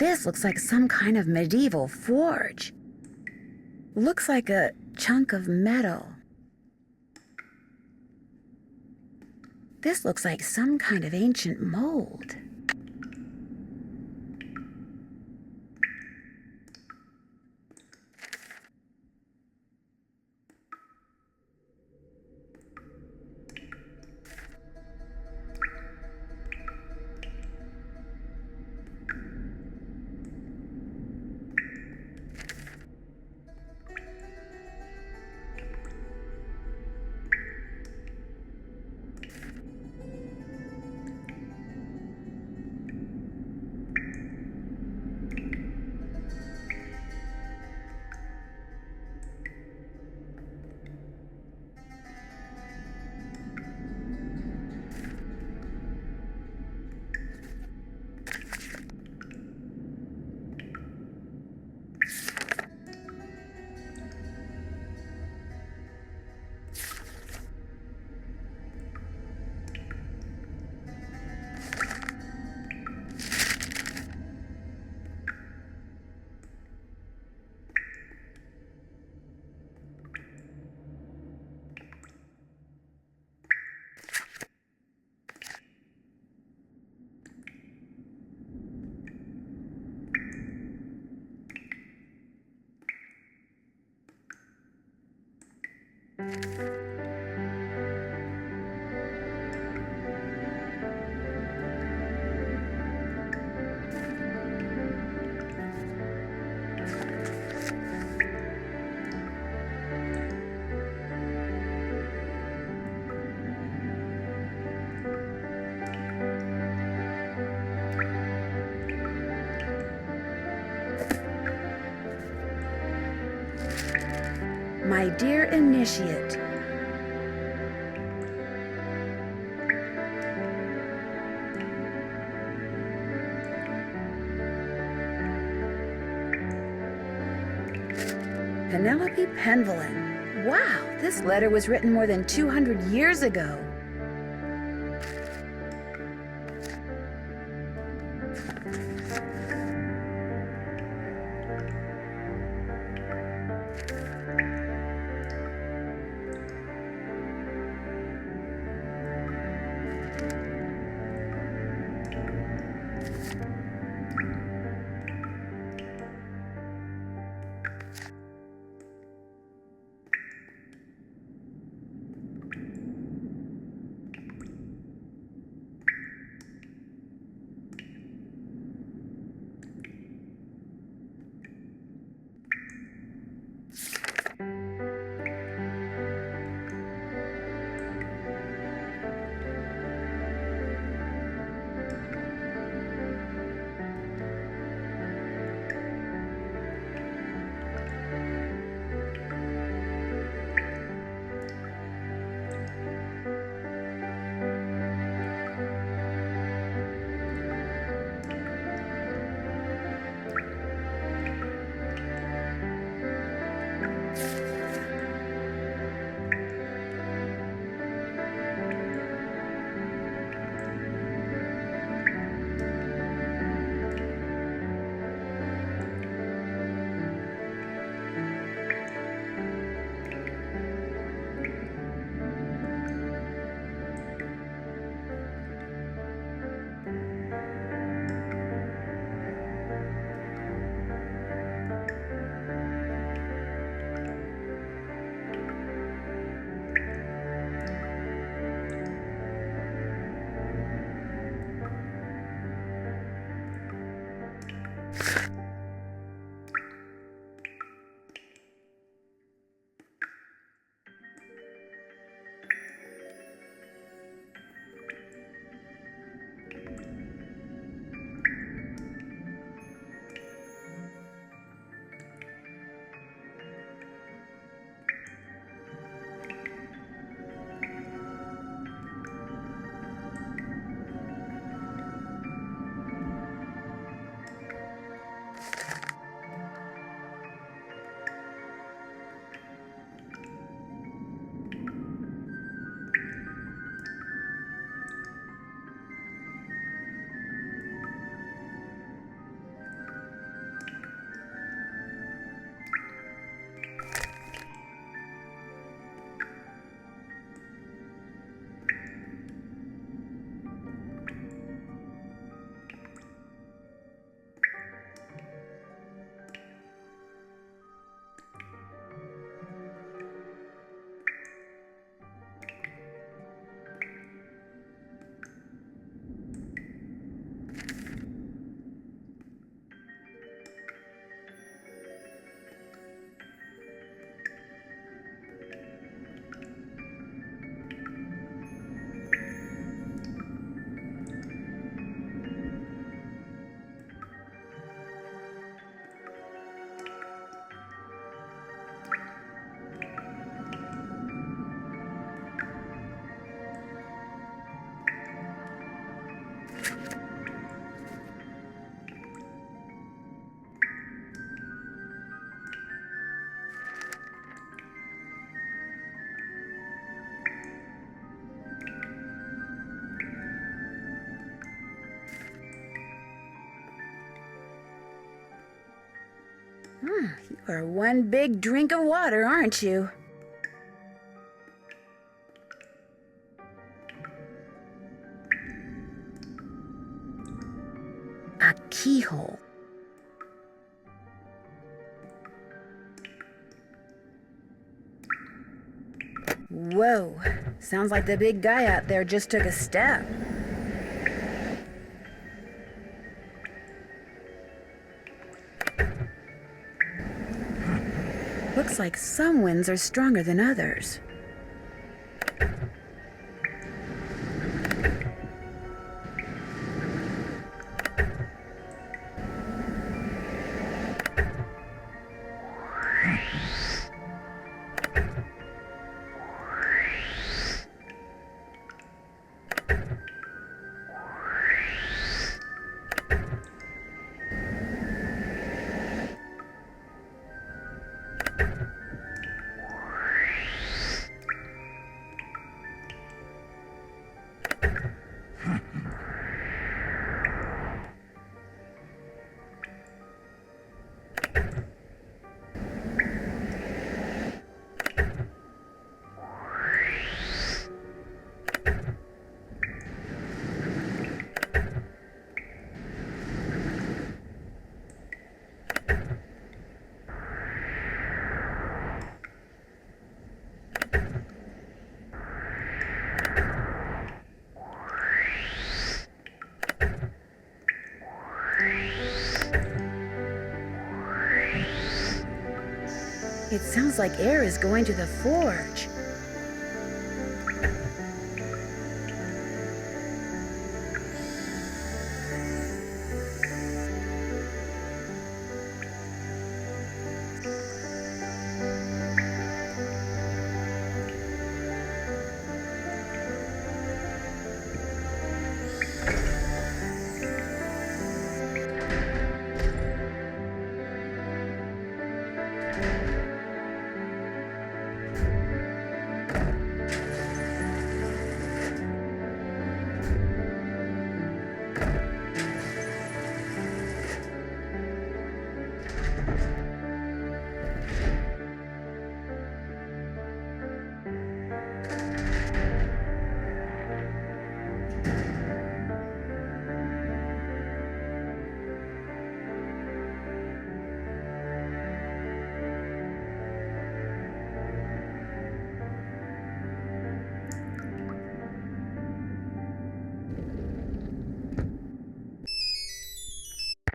This looks like some kind of medieval forge. Looks like a chunk of metal. This looks like some kind of ancient mold. My dear initiate, Penelope Penvellyn. Wow, this letter was written more than 200 years ago. You are one big drink of water, aren't you? A keyhole. Whoa, sounds like the big guy out there just took a step. Looks like some winds are stronger than others. It sounds like air is going to the forge.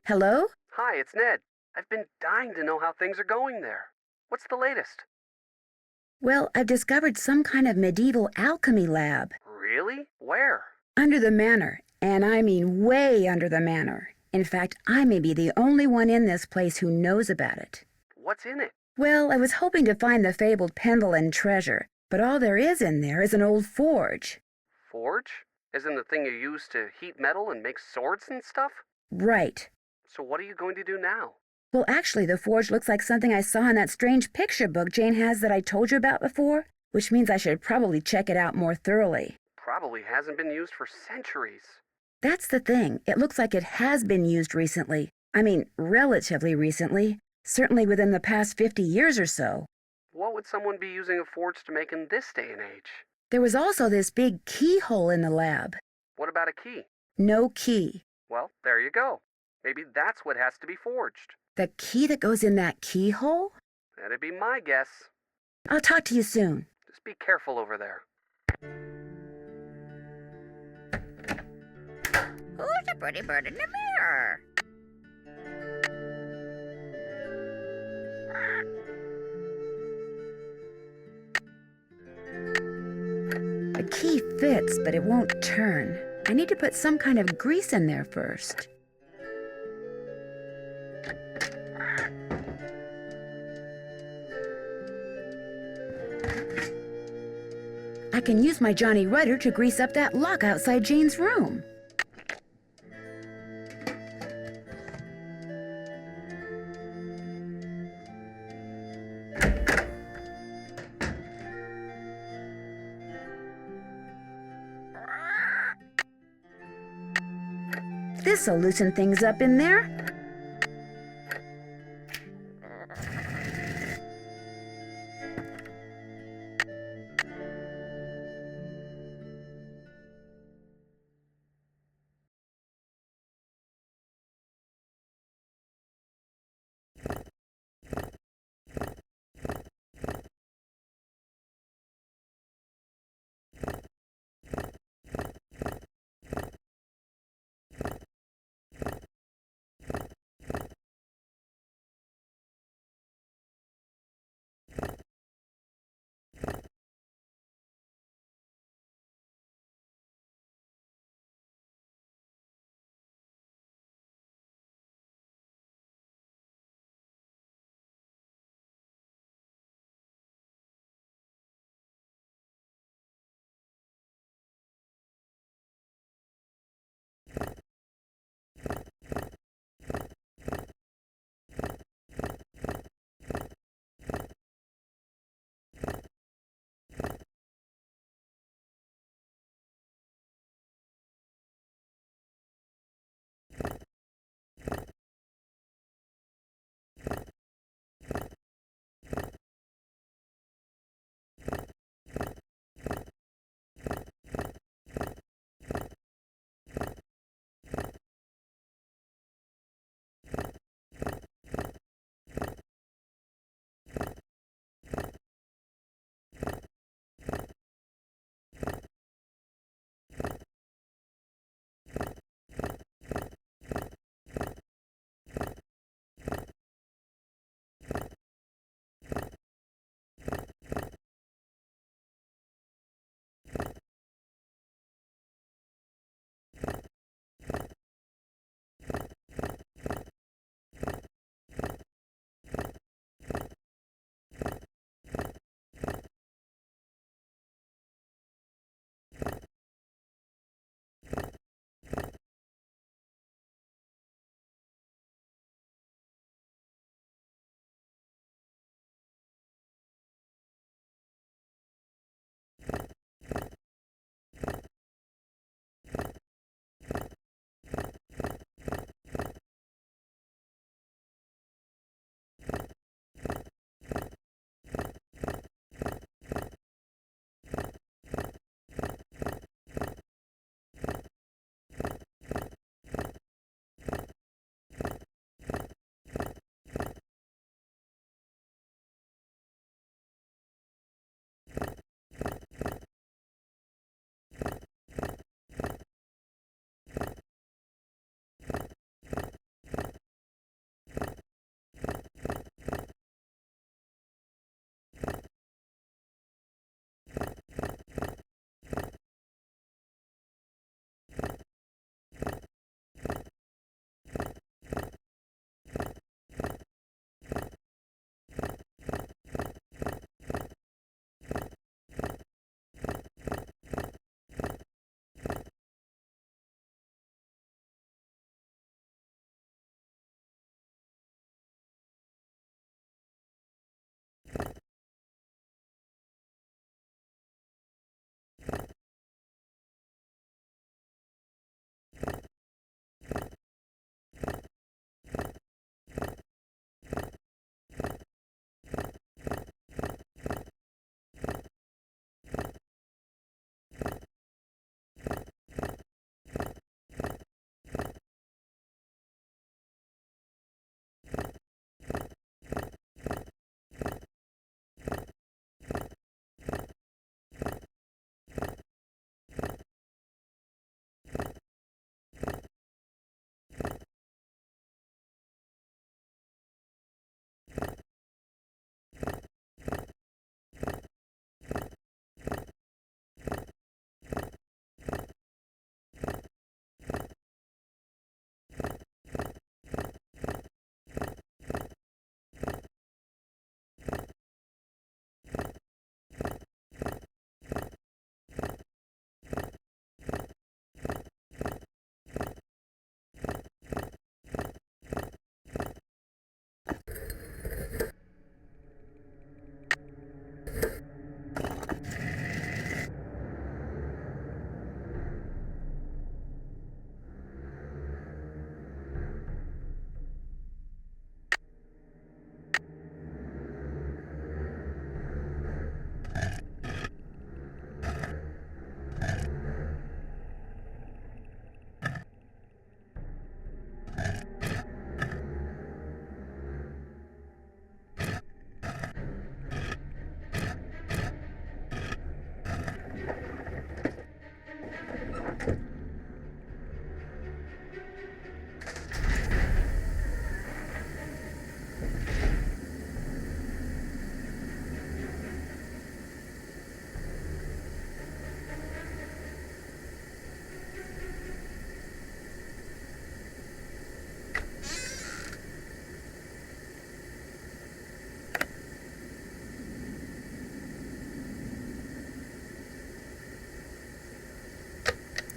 Hello? Hi, it's Ned. I've been dying to know how things are going there. What's the latest? Well, I've discovered some kind of medieval alchemy lab. Really? Where? Under the manor, and I mean way under the manor. In fact, I may be the only one in this place who knows about it. What's in it? Well, I was hoping to find the fabled Penvellyn treasure, but all there is in there is an old forge. Forge? Isn't the thing you use to heat metal and make swords and stuff? Right. So what are you going to do now? Well, actually, the forge looks like something I saw in that strange picture book Jane has that I told you about before, which means I should probably check it out more thoroughly. Probably hasn't been used for centuries. That's the thing. It looks like it has been used recently. I mean, relatively recently. Certainly within the past 50 years or so. What would someone be using a forge to make in this day and age? There was also this big keyhole in the lab. What about a key? No key. Well, there you go. Maybe that's what has to be forged. The key that goes in that keyhole? That'd be my guess. I'll talk to you soon. Just be careful over there. Who's the pretty bird in the mirror? The key fits, but it won't turn. I need to put some kind of grease in there first. I can use my Johnny Rudder to grease up that lock outside Jane's room. This'll loosen things up in there.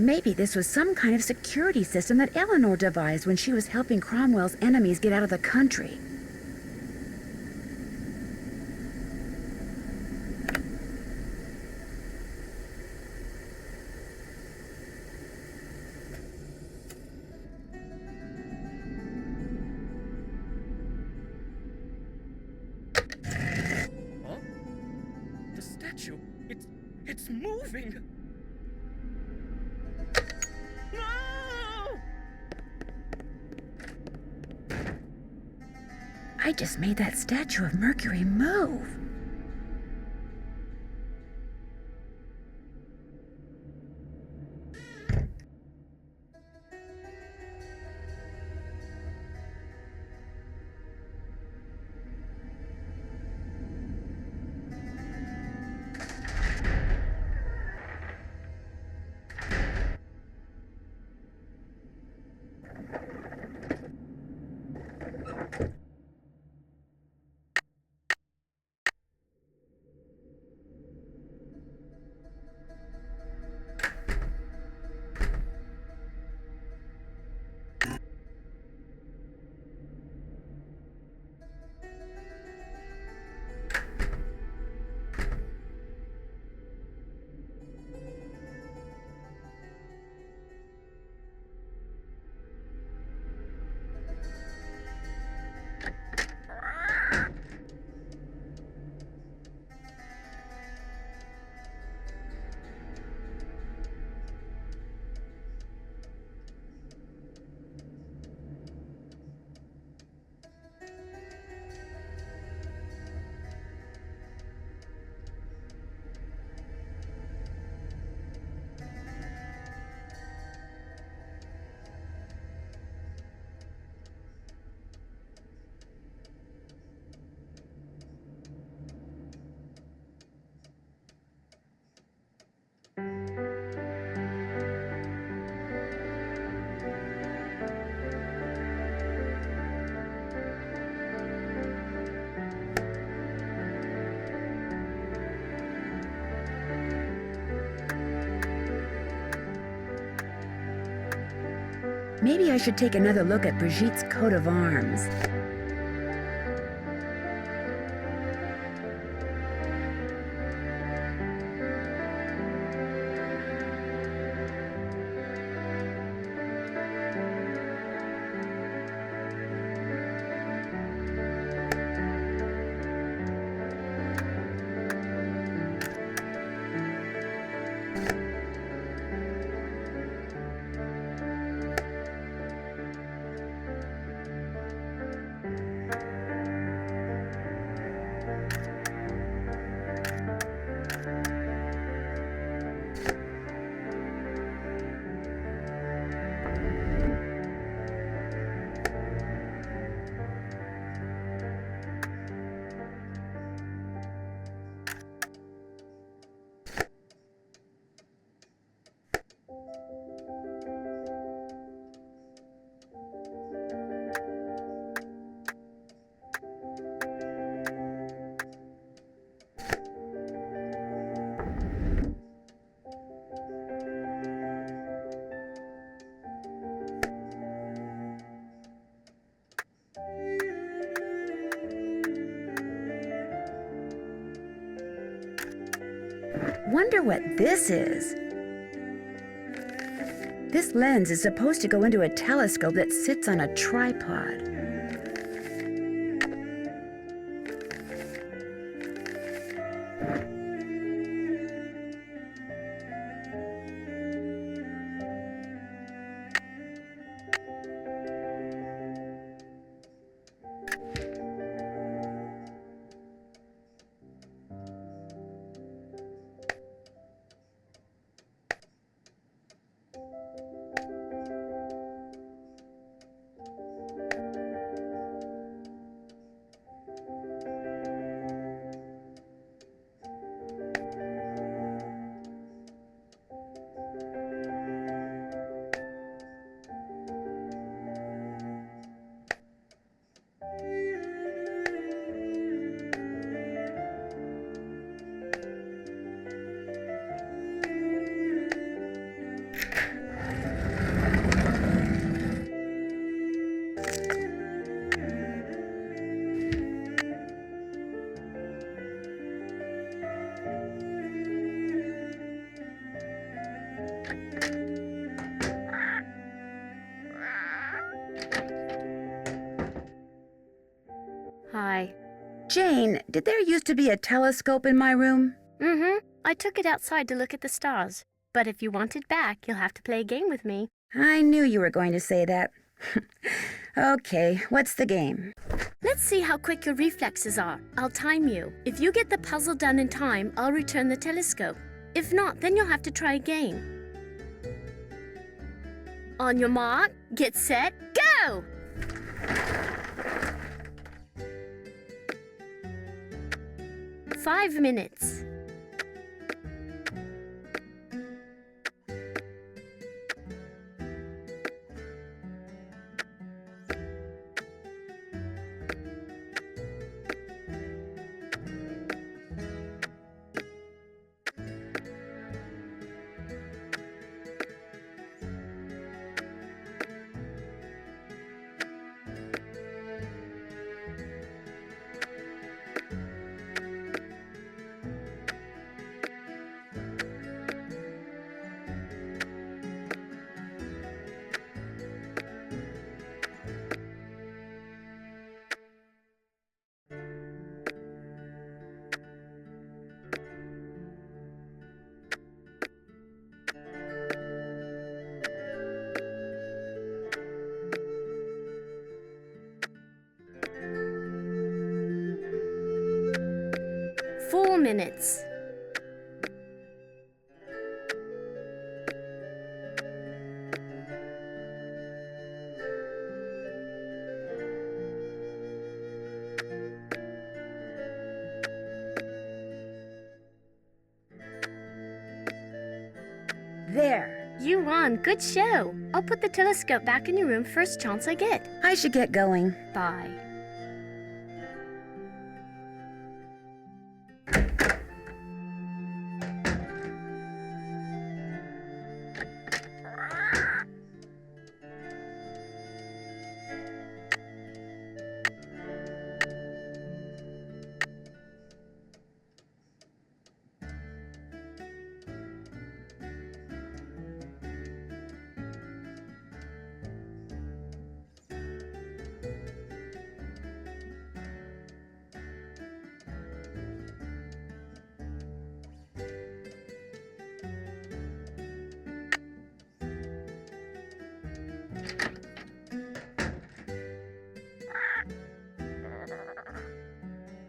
Maybe this was some kind of security system that Eleanor devised when she was helping Cromwell's enemies get out of the country. Huh? The statue, it's moving! No! I just made that statue of Mercury move. Maybe I should take another look at Brigitte's coat of arms. Wonder what this is. This lens is supposed to go into a telescope that sits on a tripod. Jane, did there used to be a telescope in my room? Mm-hmm. I took it outside to look at the stars. But if you want it back, you'll have to play a game with me. I knew you were going to say that. Okay, what's the game? Let's see how quick your reflexes are. I'll time you. If you get the puzzle done in time, I'll return the telescope. If not, then you'll have to try again. On your mark, get set, go! Five minutes. Four minutes. There. You won. Good show. I'll put the telescope back in your room first chance I get. I should get going. Bye.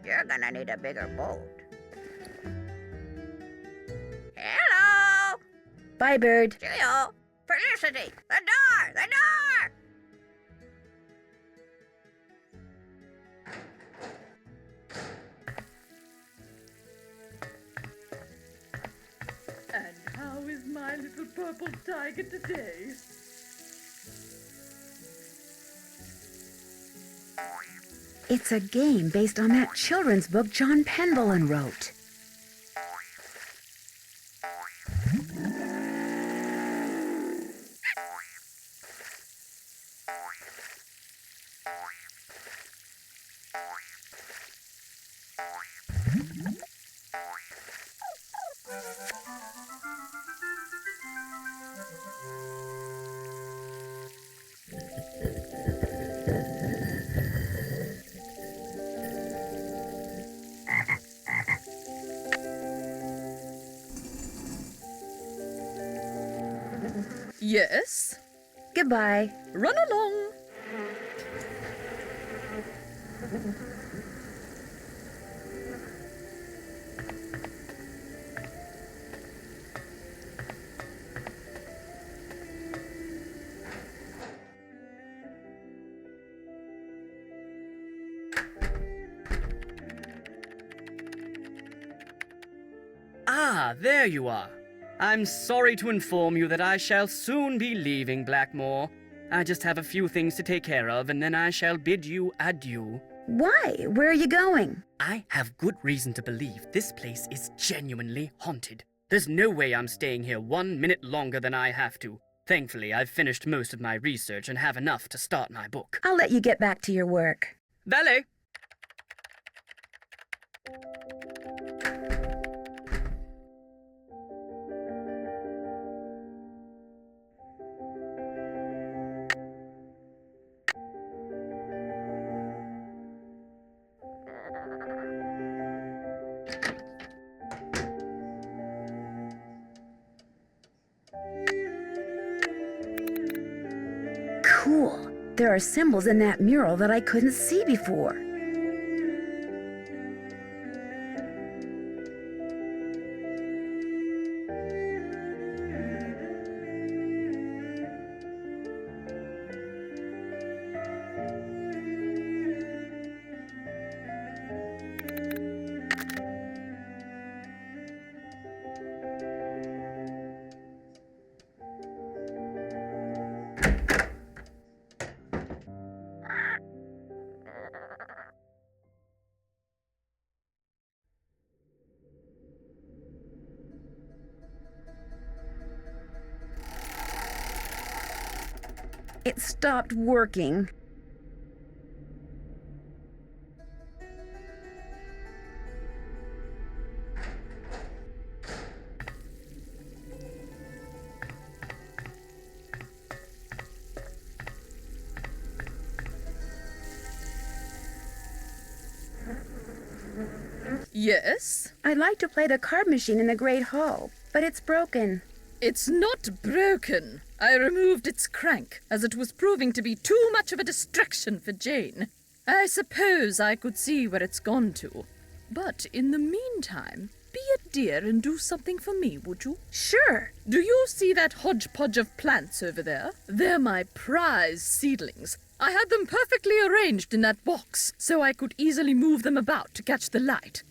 You're gonna need a bigger boat. Hello! Bye, Bird. Cheerio! Felicity! The door! The door! And how is my little purple tiger today? It's a game based on that children's book John Penvellyn wrote. Yes? Goodbye. Run along. Ah, there you are. I'm sorry to inform you that I shall soon be leaving Blackmoor. I just have a few things to take care of, and then I shall bid you adieu. Why? Where are you going? I have good reason to believe this place is genuinely haunted. There's no way I'm staying here 1 minute longer than I have to. Thankfully, I've finished most of my research and have enough to start my book. I'll let you get back to your work. Valet! there are symbols in that mural that I couldn't see before. It stopped working. Yes? I'd like to play the card machine in the Great Hall, but it's broken. It's not broken. I removed its crank, as it was proving to be too much of a distraction for Jane. I suppose I could see where it's gone to. But in the meantime, be a dear and do something for me, would you? Sure. Do you see that hodgepodge of plants over there? They're my prize seedlings. I had them perfectly arranged in that box, so I could easily move them about to catch the light.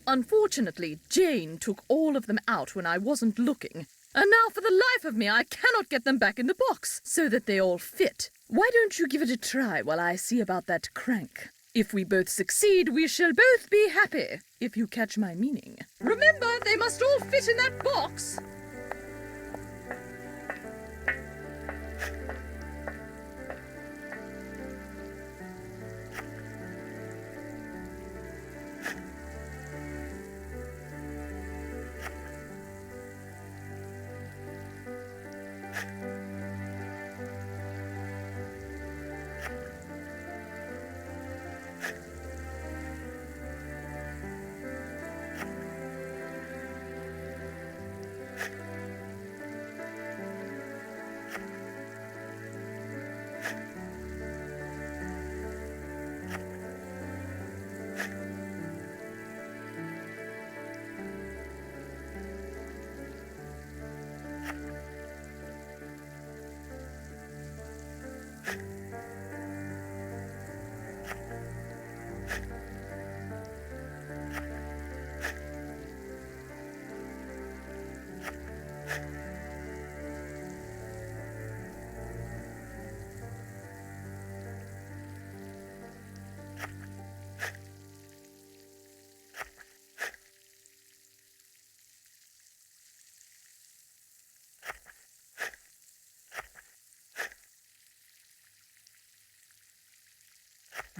Unfortunately, Jane took all of them out when I wasn't looking, and now for the life of me I cannot get them back in the box, so that they all fit. Why don't you give it a try while I see about that crank? If we both succeed, we shall both be happy, if you catch my meaning. Remember, they must all fit in that box!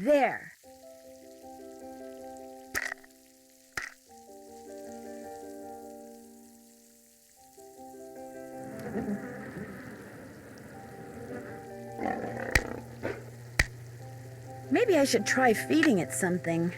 There. Maybe I should try feeding it something.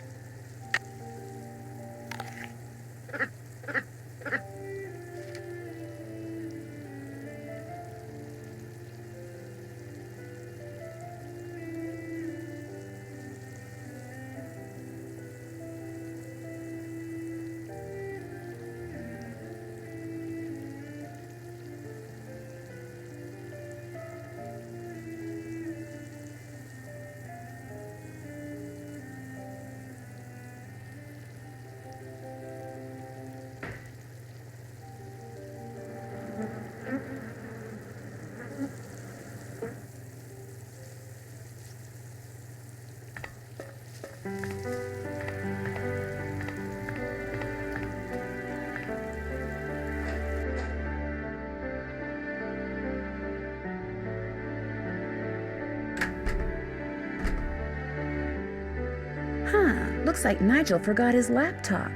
Looks like Nigel forgot his laptop.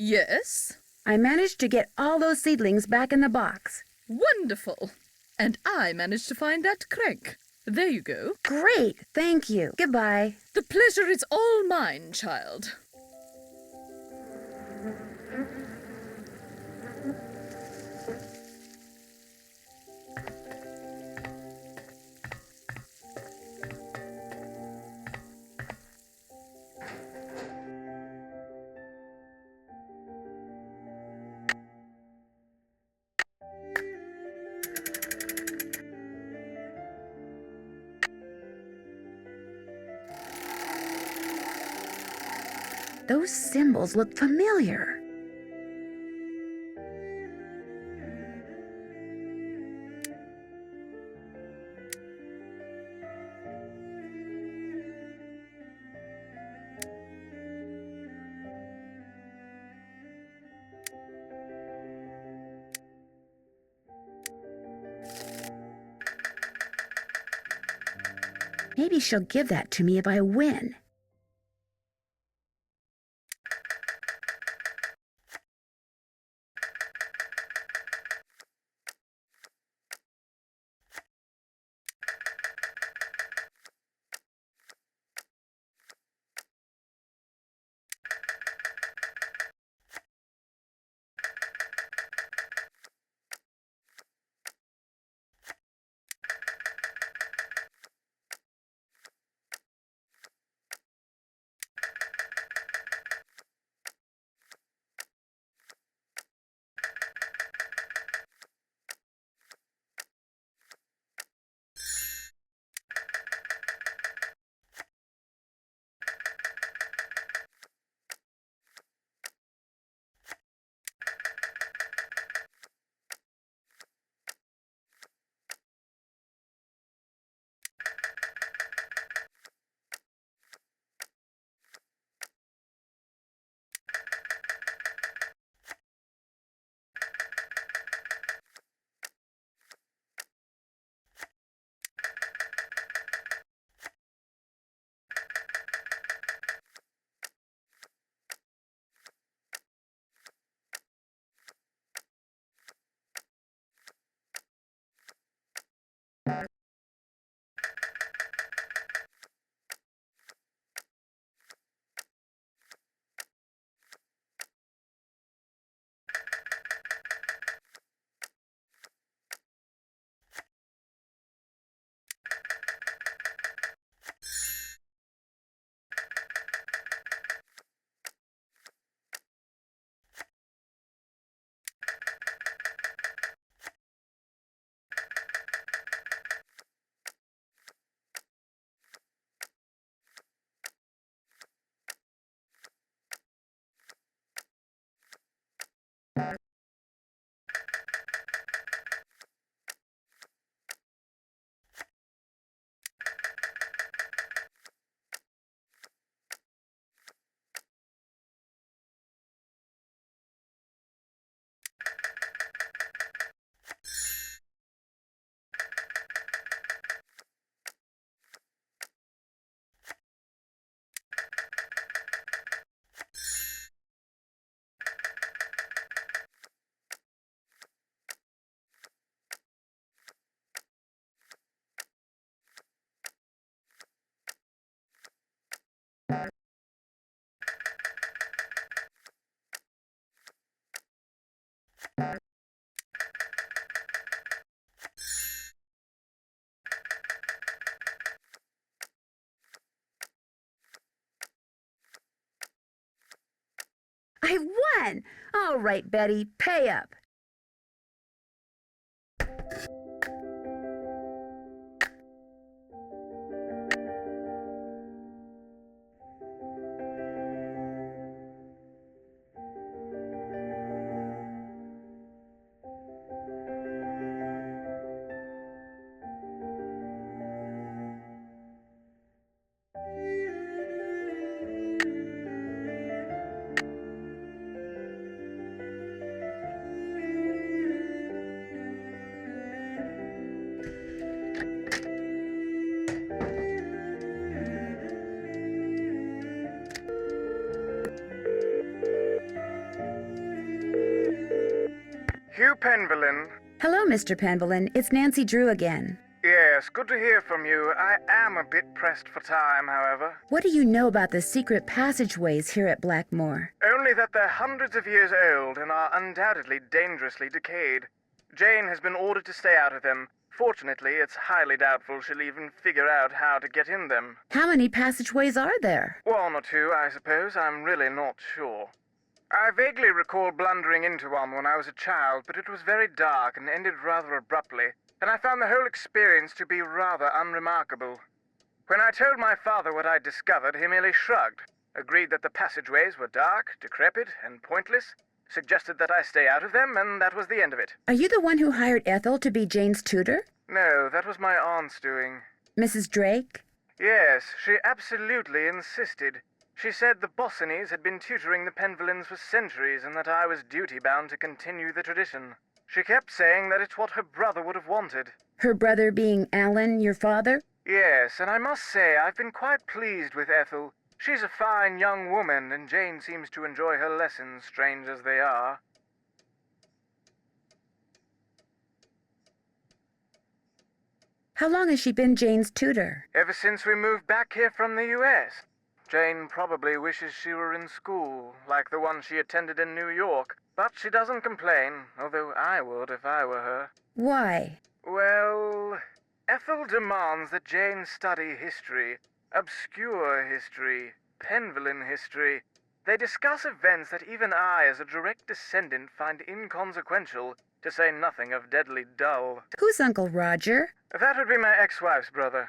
Yes? I managed to get all those seedlings back in the box. Wonderful. And I managed to find that crank. There you go. Great, thank you. Goodbye. The pleasure is all mine, child. Those symbols look familiar. Maybe she'll give that to me if I win. I won! All right, Betty, pay up. Hugh Penvellyn. Hello, Mr. Penvellyn. It's Nancy Drew again. Yes, good to hear from you. I am a bit pressed for time, however. What do you know about the secret passageways here at Blackmoor? Only that they're hundreds of years old and are undoubtedly dangerously decayed. Jane has been ordered to stay out of them. Fortunately, it's highly doubtful she'll even figure out how to get in them. How many passageways are there? One or two, I suppose. I'm really not sure. I vaguely recall blundering into one when I was a child, but it was very dark and ended rather abruptly, and I found the whole experience to be rather unremarkable. When I told my father what I'd discovered, he merely shrugged, agreed that the passageways were dark, decrepit, and pointless, suggested that I stay out of them, and that was the end of it. Are you the one who hired Ethel to be Jane's tutor? No, that was my aunt's doing. Mrs. Drake? Yes, she absolutely insisted. She said the Bossinies had been tutoring the Penvellyns for centuries and that I was duty-bound to continue the tradition. She kept saying that it's what her brother would have wanted. Her brother being Alan, your father? Yes, and I must say I've been quite pleased with Ethel. She's a fine young woman, and Jane seems to enjoy her lessons, strange as they are. How long has she been Jane's tutor? Ever since we moved back here from the U.S. Jane probably wishes she were in school, like the one she attended in New York. But she doesn't complain, although I would if I were her. Why? Well, Ethel demands that Jane study history, obscure history, Penvellyn history. They discuss events that even I, as a direct descendant, find inconsequential, to say nothing of deadly dull. Who's Uncle Roger? That would be my ex-wife's brother.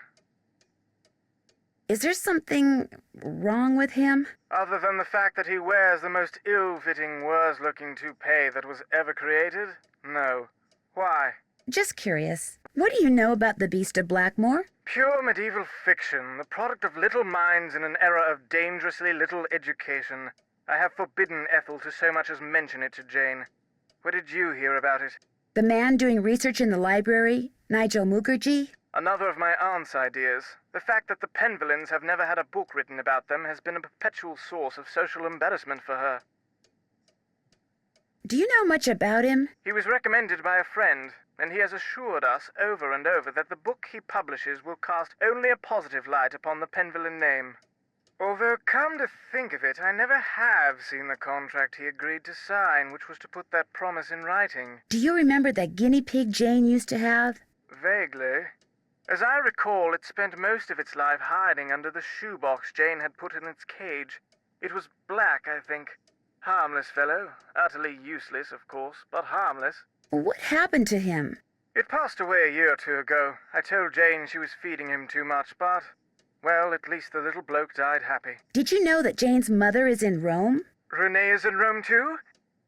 Is there something wrong with him? Other than the fact that he wears the most ill-fitting, worse-looking toupee that was ever created? No. Why? Just curious. What do you know about the Beast of Blackmoor? Pure medieval fiction, the product of little minds in an era of dangerously little education. I have forbidden Ethel to so much as mention it to Jane. Where did you hear about it? The man doing research in the library, Nigel Mukherjee? Another of my aunt's ideas. The fact that the Penvellyns have never had a book written about them has been a perpetual source of social embarrassment for her. Do you know much about him? He was recommended by a friend, and he has assured us over and over that the book he publishes will cast only a positive light upon the Penvellyn name. Although, come to think of it, I never have seen the contract he agreed to sign, which was to put that promise in writing. Do you remember that guinea pig Jane used to have? Vaguely. As I recall, it spent most of its life hiding under the shoebox Jane had put in its cage. It was black, I think. Harmless fellow. Utterly useless, of course, but harmless. What happened to him? It passed away a year or two ago. I told Jane she was feeding him too much, but, well, at least the little bloke died happy. Did you know that Jane's mother is in Rome? Renee is in Rome, too?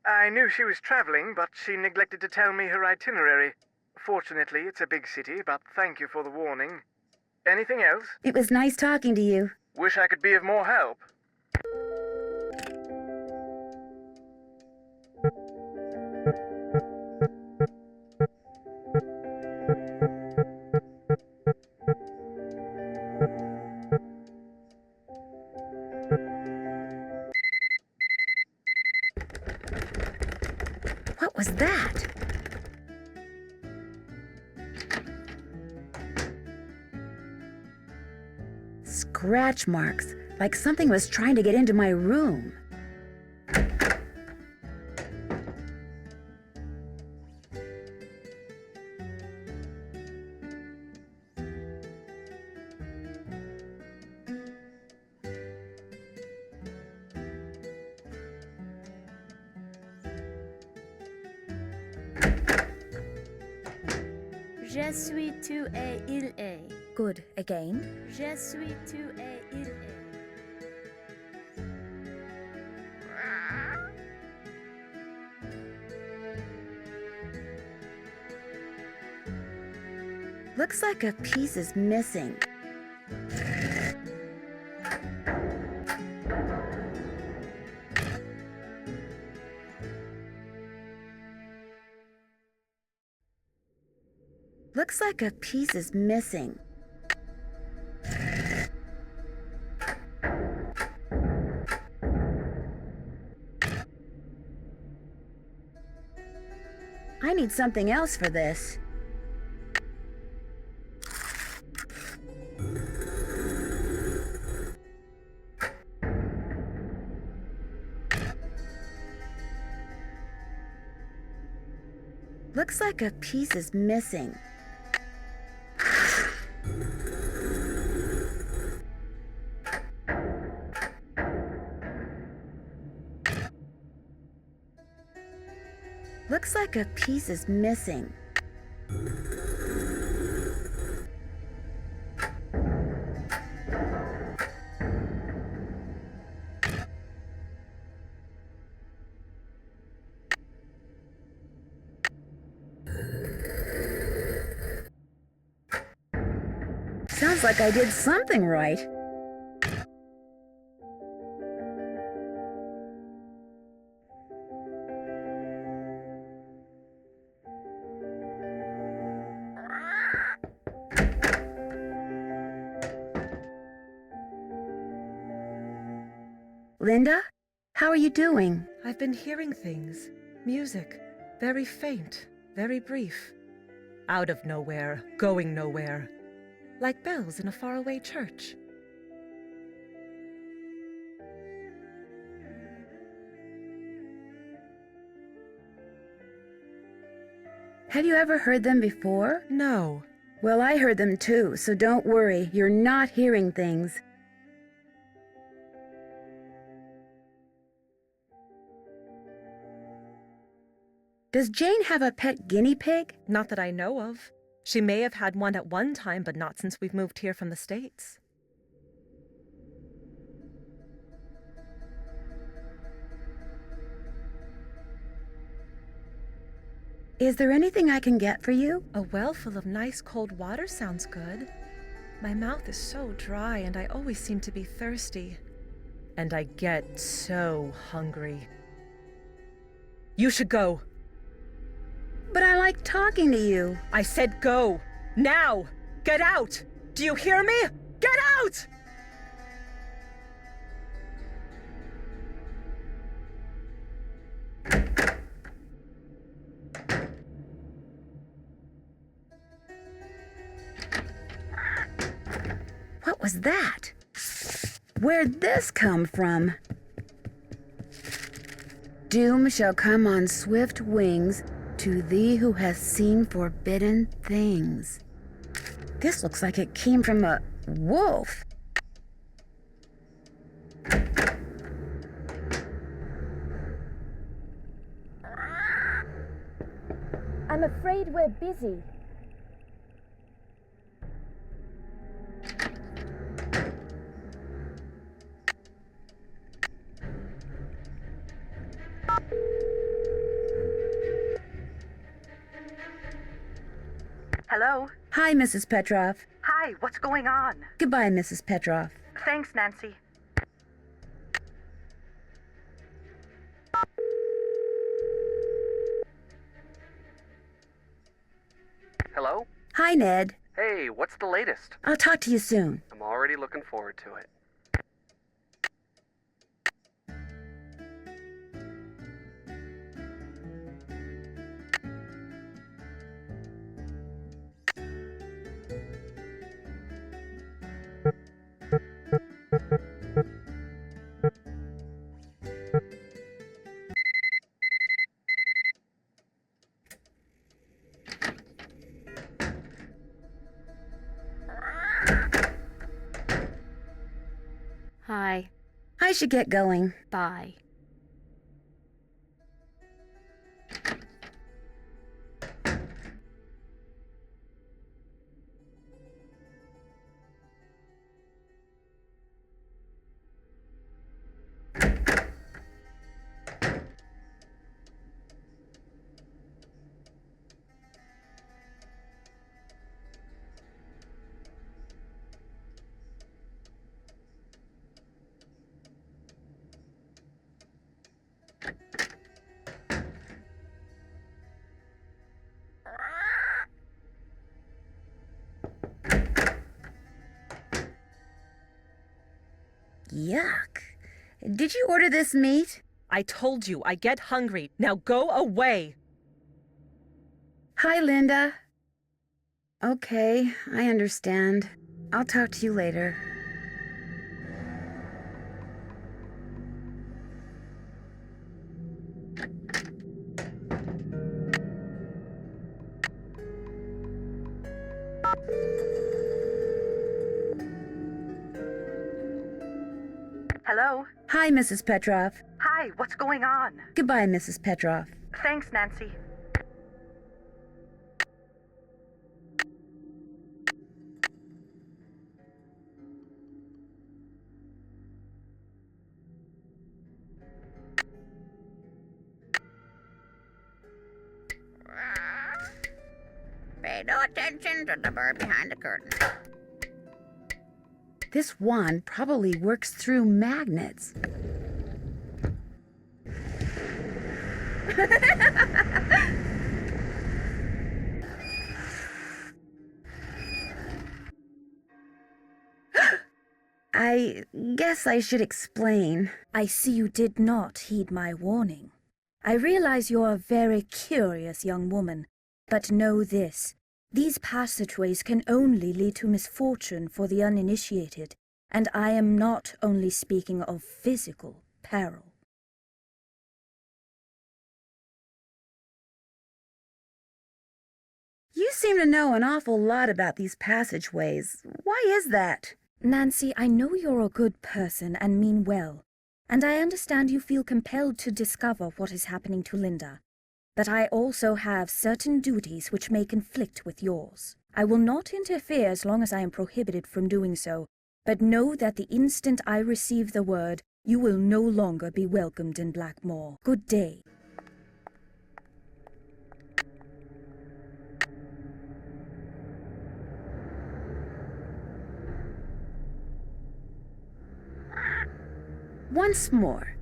I knew she was traveling, but she neglected to tell me her itinerary. Fortunately, it's a big city, but thank you for the warning. Anything else? It was nice talking to you. Wish I could be of more help. What was that? Scratch marks, like something was trying to get into my room. Je suis tu et il est. Good. Again. Je suis tu et il est. Looks like a piece is missing. Looks like a piece is missing. need something else for this. Looks like a piece is missing. Looks like a piece is missing. Sounds like I did something right. Linda, how are you doing? I've been hearing things. Music. Very faint, very brief. Out of nowhere, going nowhere. Like bells in a faraway church. Have you ever heard them before? No. Well, I heard them too, so don't worry. You're not hearing things. Does Jane have a pet guinea pig? Not that I know of. She may have had one at one time, but not since we've moved here from the States. Is there anything I can get for you? A well full of nice cold water sounds good. My mouth is so dry and I always seem to be thirsty. And I get so hungry. You should go. But I like talking to you. I said go. Now! Get out! Do you hear me? Get out! What was that? Where'd this come from? Doom shall come on swift wings to thee who has seen forbidden things. This looks like it came from a wolf. I'm afraid we're busy. Hello? Hi, Mrs. Petrov. Hi, what's going on? Goodbye, Mrs. Petrov. Thanks, Nancy. Hello? Hi, Ned. Hey, what's the latest? I'll talk to you soon. I'm already looking forward to it. Hi. I should get going. Bye. Yuck. Did you order this meat? I told you, I get hungry. Now go away! Hi, Linda. Okay, I understand. I'll talk to you later. Hello? Hi, Mrs. Petrov. Hi, what's going on? Goodbye, Mrs. Petrov. Thanks, Nancy. Pay no attention to the bird behind the curtain. This wand probably works through magnets. I guess I should explain. I see you did not heed my warning. I realize you're a very curious young woman, but know this. These passageways can only lead to misfortune for the uninitiated, and I am not only speaking of physical peril. You seem to know an awful lot about these passageways. Why is that? Nancy, I know you're a good person and mean well, and I understand you feel compelled to discover what is happening to Linda. But I also have certain duties which may conflict with yours. I will not interfere as long as I am prohibited from doing so, but know that the instant I receive the word, you will no longer be welcomed in Blackmoor. Good day. Once more.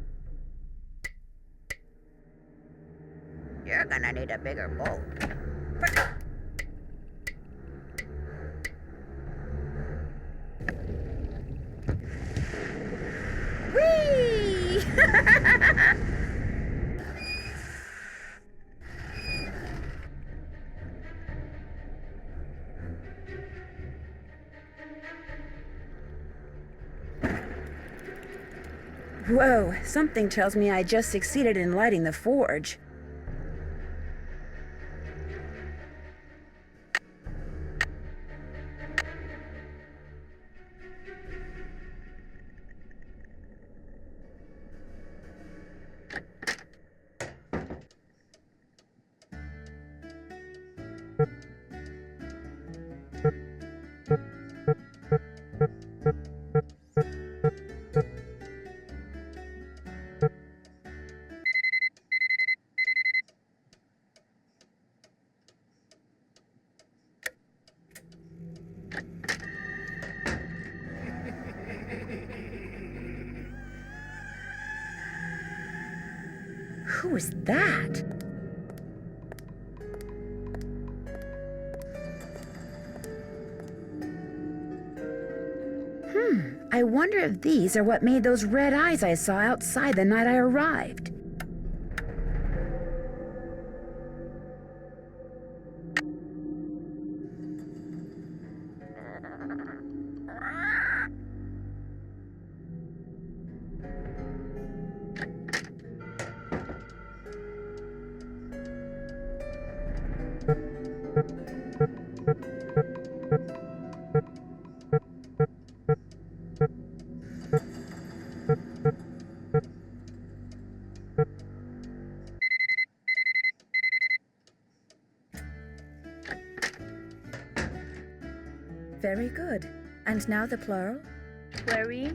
You're gonna need a bigger boat. Whee! Whoa, something tells me I just succeeded in lighting the forge. Who is that? I wonder if these are what made those red eyes I saw outside the night I arrived. Very good. And now the plural? Pueri,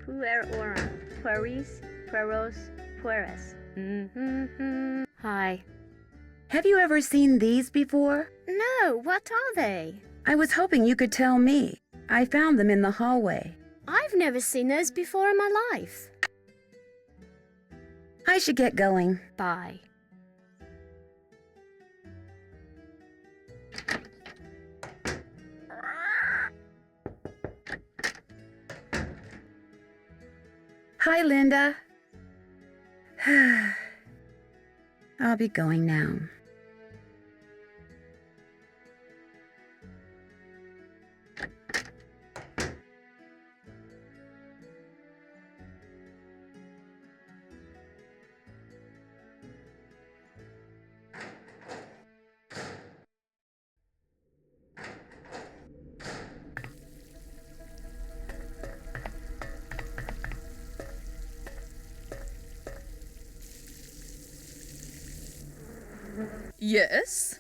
puerorum, pueris, pueros, pueres. Hi. Have you ever seen these before? No, what are they? I was hoping you could tell me. I found them in the hallway. I've never seen those before in my life. I should get going. Bye. Hi, Linda. I'll be going now. Yes?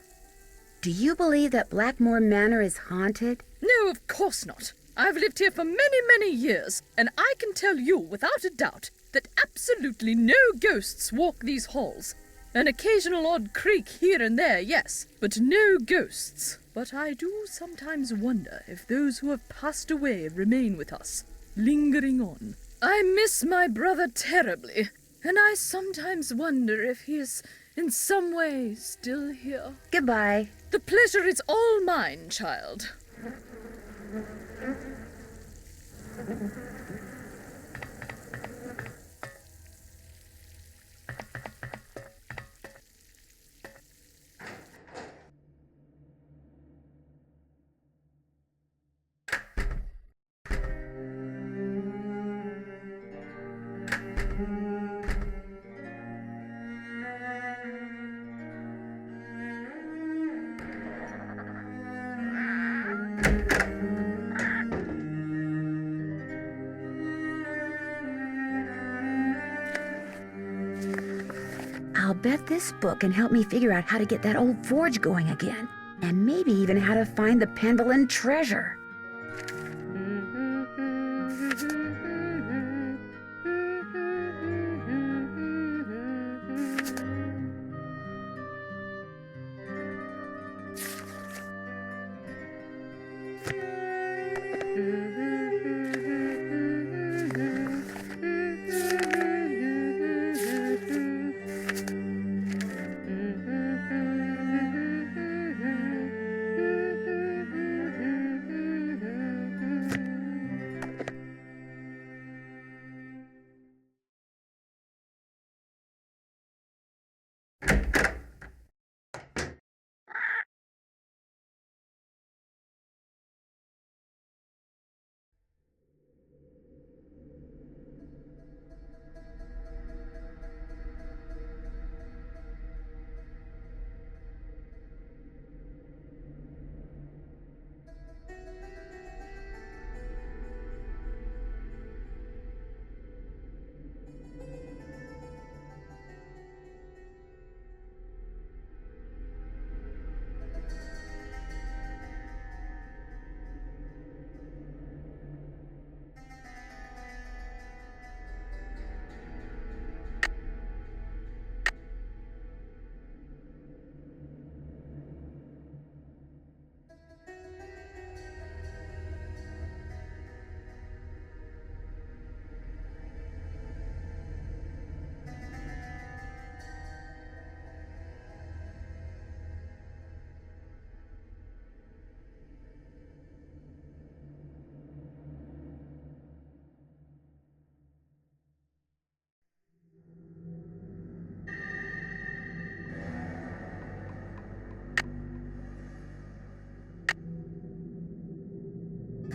Do you believe that Blackmoor Manor is haunted? No, of course not. I've lived here for many, many years, and I can tell you without a doubt that absolutely no ghosts walk these halls. An occasional odd creak here and there, yes, but no ghosts. But I do sometimes wonder if those who have passed away remain with us, lingering on. I miss my brother terribly, and I sometimes wonder if he is in some way still here. Goodbye. The pleasure is all mine, child. I'll bet this book can help me figure out how to get that old forge going again. And maybe even how to find the Penvellyn treasure.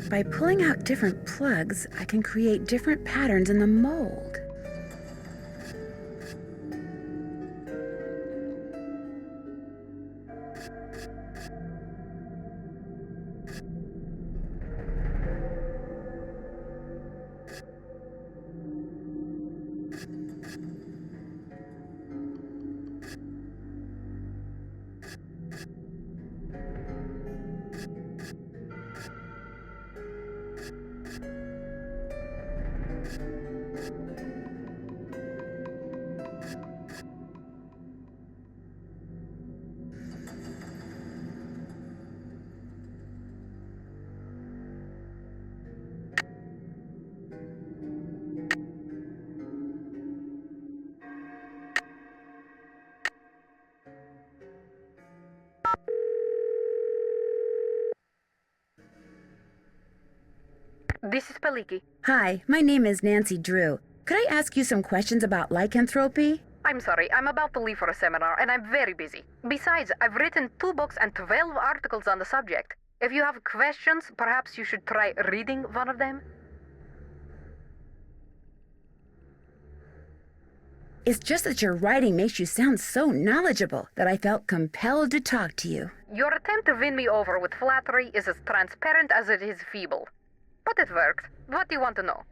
By pulling out different plugs, I can create different patterns in the mold. This is Paliki. Hi, my name is Nancy Drew. Could I ask you some questions about lycanthropy? I'm sorry, I'm about to leave for a seminar and I'm very busy. Besides, I've written 2 books and 12 articles on the subject. If you have questions, perhaps you should try reading one of them. It's just that your writing makes you sound so knowledgeable that I felt compelled to talk to you. Your attempt to win me over with flattery is as transparent as it is feeble. But it worked. What do you want to know?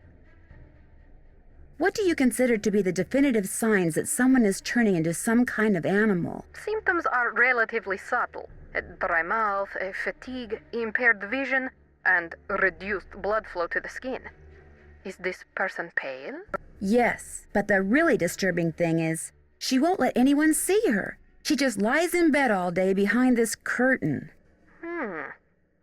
What do you consider to be the definitive signs that someone is turning into some kind of animal? Symptoms are relatively subtle. A dry mouth, fatigue, impaired vision, and reduced blood flow to the skin. Is this person pale? Yes, but the really disturbing thing is, she won't let anyone see her. She just lies in bed all day behind this curtain.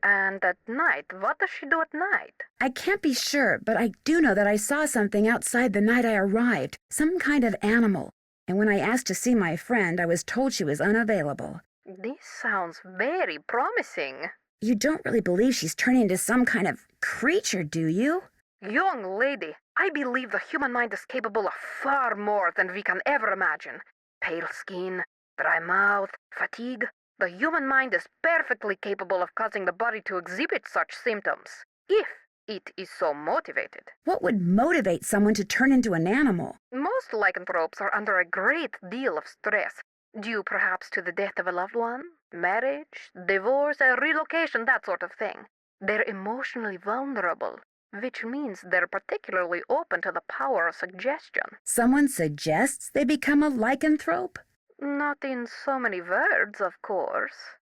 And at night, what does she do at night? I can't be sure, but I do know that I saw something outside the night I arrived, some kind of animal. And when I asked to see my friend, I was told she was unavailable. This sounds very promising. You don't really believe she's turning into some kind of creature, do you? Young lady, I believe the human mind is capable of far more than we can ever imagine. Pale skin, dry mouth, fatigue. The human mind is perfectly capable of causing the body to exhibit such symptoms, if it is so motivated. What would motivate someone to turn into an animal? Most lycanthropes are under a great deal of stress, due perhaps to the death of a loved one, marriage, divorce, a relocation, that sort of thing. They're emotionally vulnerable, which means they're particularly open to the power of suggestion. Someone suggests they become a lycanthrope? Not in so many words, of course.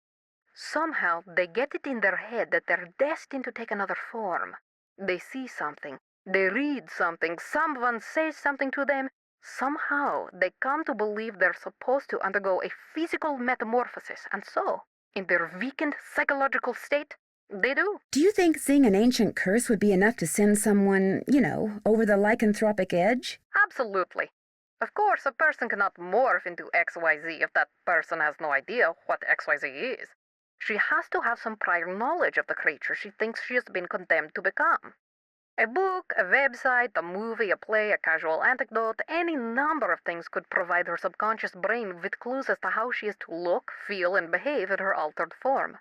Somehow they get it in their head that they're destined to take another form. They see something, they read something, someone says something to them. Somehow they come to believe they're supposed to undergo a physical metamorphosis, and so, in their weakened psychological state, they do. Do you think seeing an ancient curse would be enough to send someone, over the lycanthropic edge? Absolutely. Of course, a person cannot morph into XYZ if that person has no idea what XYZ is. She has to have some prior knowledge of the creature she thinks she has been condemned to become. A book, a website, a movie, a play, a casual anecdote, any number of things could provide her subconscious brain with clues as to how she is to look, feel, and behave in her altered form.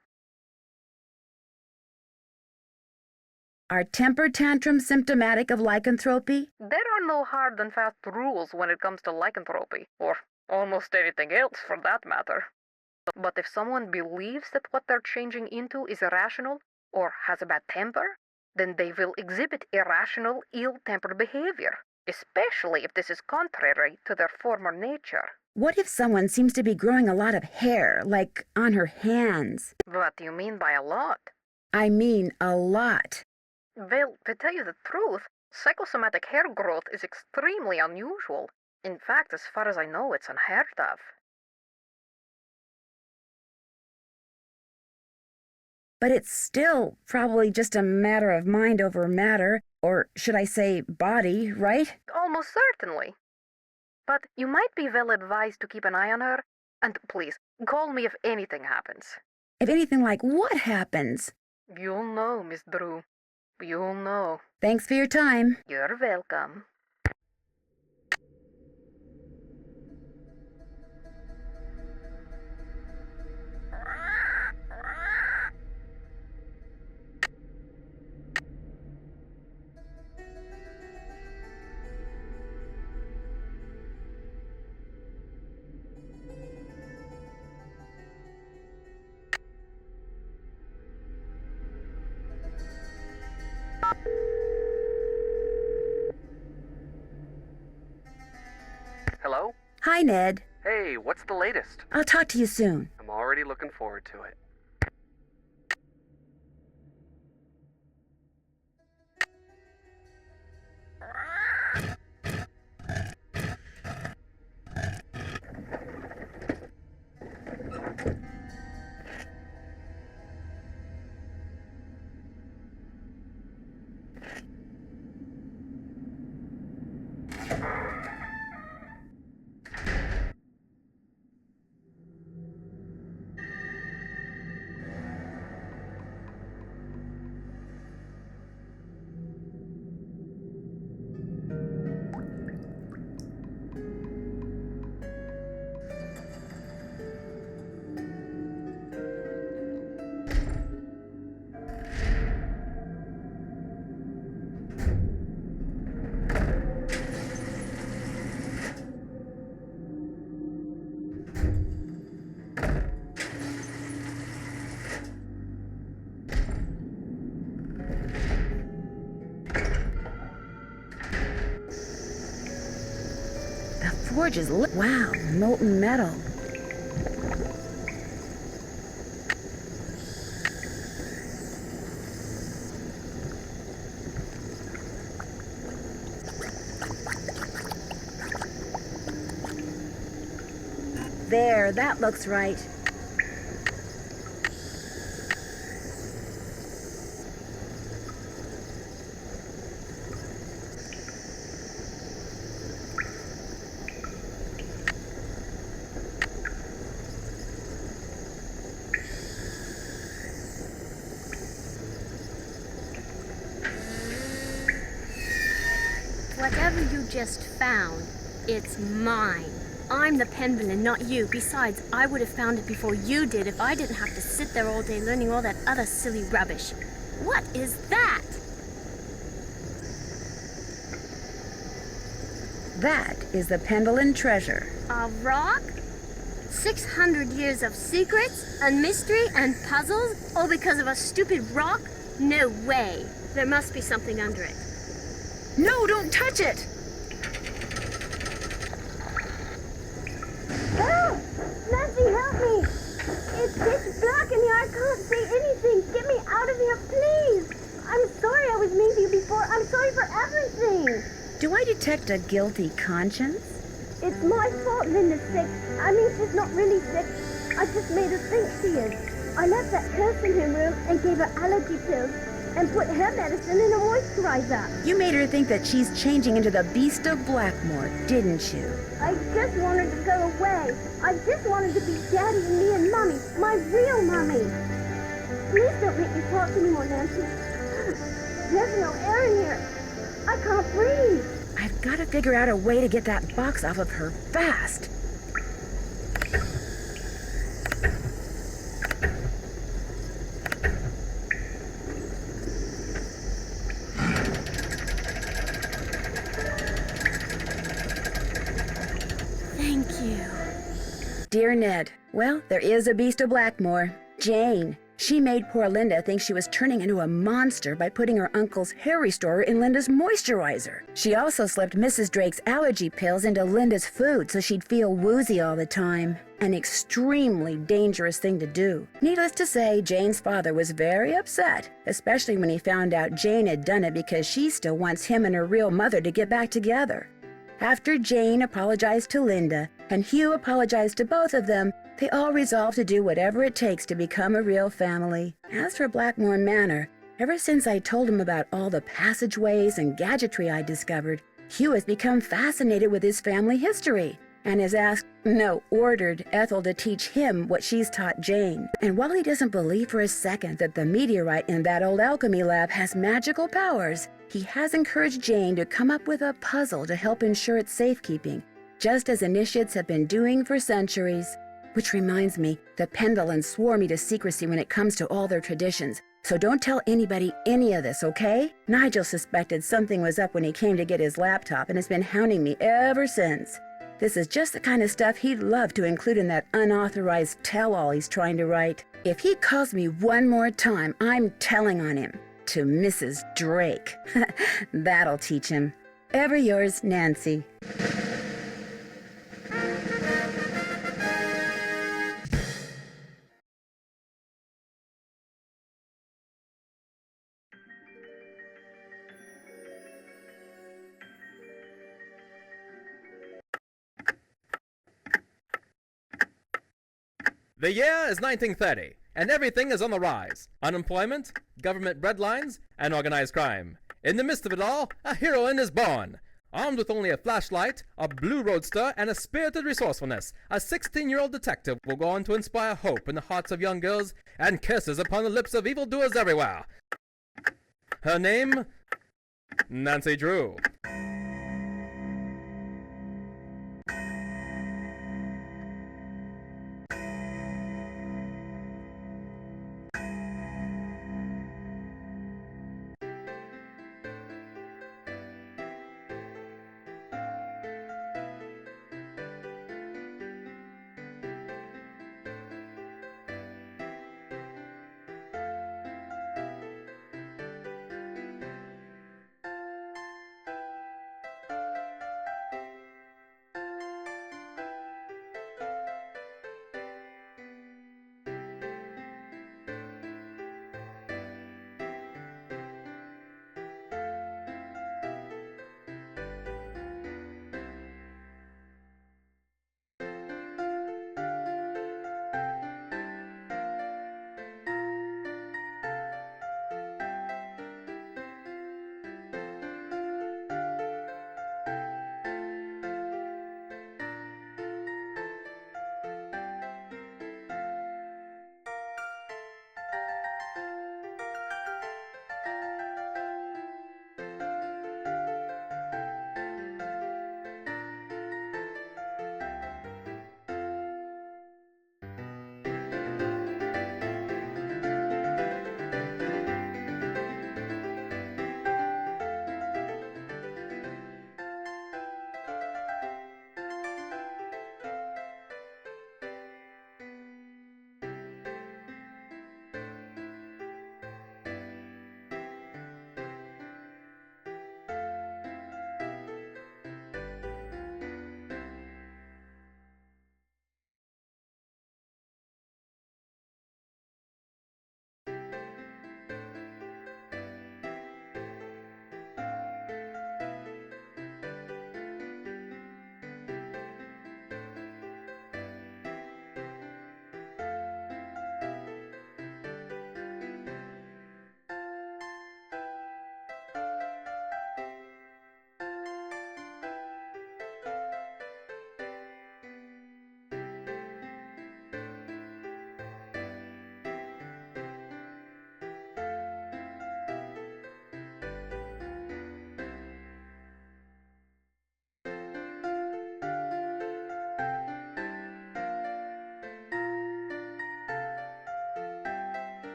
Are temper tantrums symptomatic of lycanthropy? There are no hard and fast rules when it comes to lycanthropy, or almost anything else for that matter. But if someone believes that what they're changing into is irrational, or has a bad temper, then they will exhibit irrational, ill-tempered behavior, especially if this is contrary to their former nature. What if someone seems to be growing a lot of hair, like on her hands? What do you mean by a lot? I mean a lot. Well, to tell you the truth, psychosomatic hair growth is extremely unusual. In fact, as far as I know, it's unheard of. But it's still probably just a matter of mind over matter, or should I say body, right? Almost certainly. But you might be well advised to keep an eye on her, and please, call me if anything happens. If anything like what happens? You'll know, Miss Drew. You'll know. Thanks for your time. You're welcome. Hello? Hi, Ned. Hey, what's the latest? I'll talk to you soon. I'm already looking forward to it. forge is lit. Wow, molten metal. There, that looks right. Whatever you just found, it's mine. I'm the Penvellyn, not you. Besides, I would have found it before you did if I didn't have to sit there all day learning all that other silly rubbish. What is that? That is the Penvellyn treasure. A rock? 600 years of secrets and mystery and puzzles, all because of a stupid rock? No way. There must be something under it. No, don't touch it! Help! Nancy, help me! It's pitch black in here. I can't see anything. Get me out of here, please! I'm sorry I was mean to you before. I'm sorry for everything. Do I detect a guilty conscience? It's my fault Linda's sick. I mean, she's not really sick. I just made her think she is. I left that curse in her room and gave her allergy pills and put her medicine in a moisturizer. You made her think that she's changing into the beast of Blackmoor, didn't you? I just wanted to go away. I just wanted to be Daddy and me and Mommy, my real Mommy. Please don't make me talk anymore, Nancy. There's no air in here. I can't breathe. I've got to figure out a way to get that box off of her fast. Thank you. Dear Ned, well, there is a beast of Blackmoor. Jane. She made poor Linda think she was turning into a monster by putting her uncle's hair restorer in Linda's moisturizer. She also slipped Mrs. Drake's allergy pills into Linda's food so she'd feel woozy all the time. An extremely dangerous thing to do. Needless to say, Jane's father was very upset, especially when he found out Jane had done it because she still wants him and her real mother to get back together. After Jane apologized to Linda and Hugh apologized to both of them, they all resolved to do whatever it takes to become a real family. As for Blackmoor Manor, ever since I told him about all the passageways and gadgetry I discovered, Hugh has become fascinated with his family history and has asked, no, ordered Ethel to teach him what she's taught Jane. And while he doesn't believe for a second that the meteorite in that old alchemy lab has magical powers, he has encouraged Jane to come up with a puzzle to help ensure its safekeeping, just as initiates have been doing for centuries. Which reminds me, the Penvellyn swore me to secrecy when it comes to all their traditions, so don't tell anybody any of this, okay? Nigel suspected something was up when he came to get his laptop and has been hounding me ever since. This is just the kind of stuff he'd love to include in that unauthorized tell-all he's trying to write. If he calls me one more time, I'm telling on him. To Mrs. Drake. That'll teach him. Ever yours, Nancy. The year is 1930, and everything is on the rise. Unemployment, government breadlines, and organized crime. In the midst of it all, a heroine is born. Armed with only a flashlight, a blue roadster, and a spirited resourcefulness, a 16-year-old detective will go on to inspire hope in the hearts of young girls and kisses upon the lips of evildoers everywhere. Her name? Nancy Drew.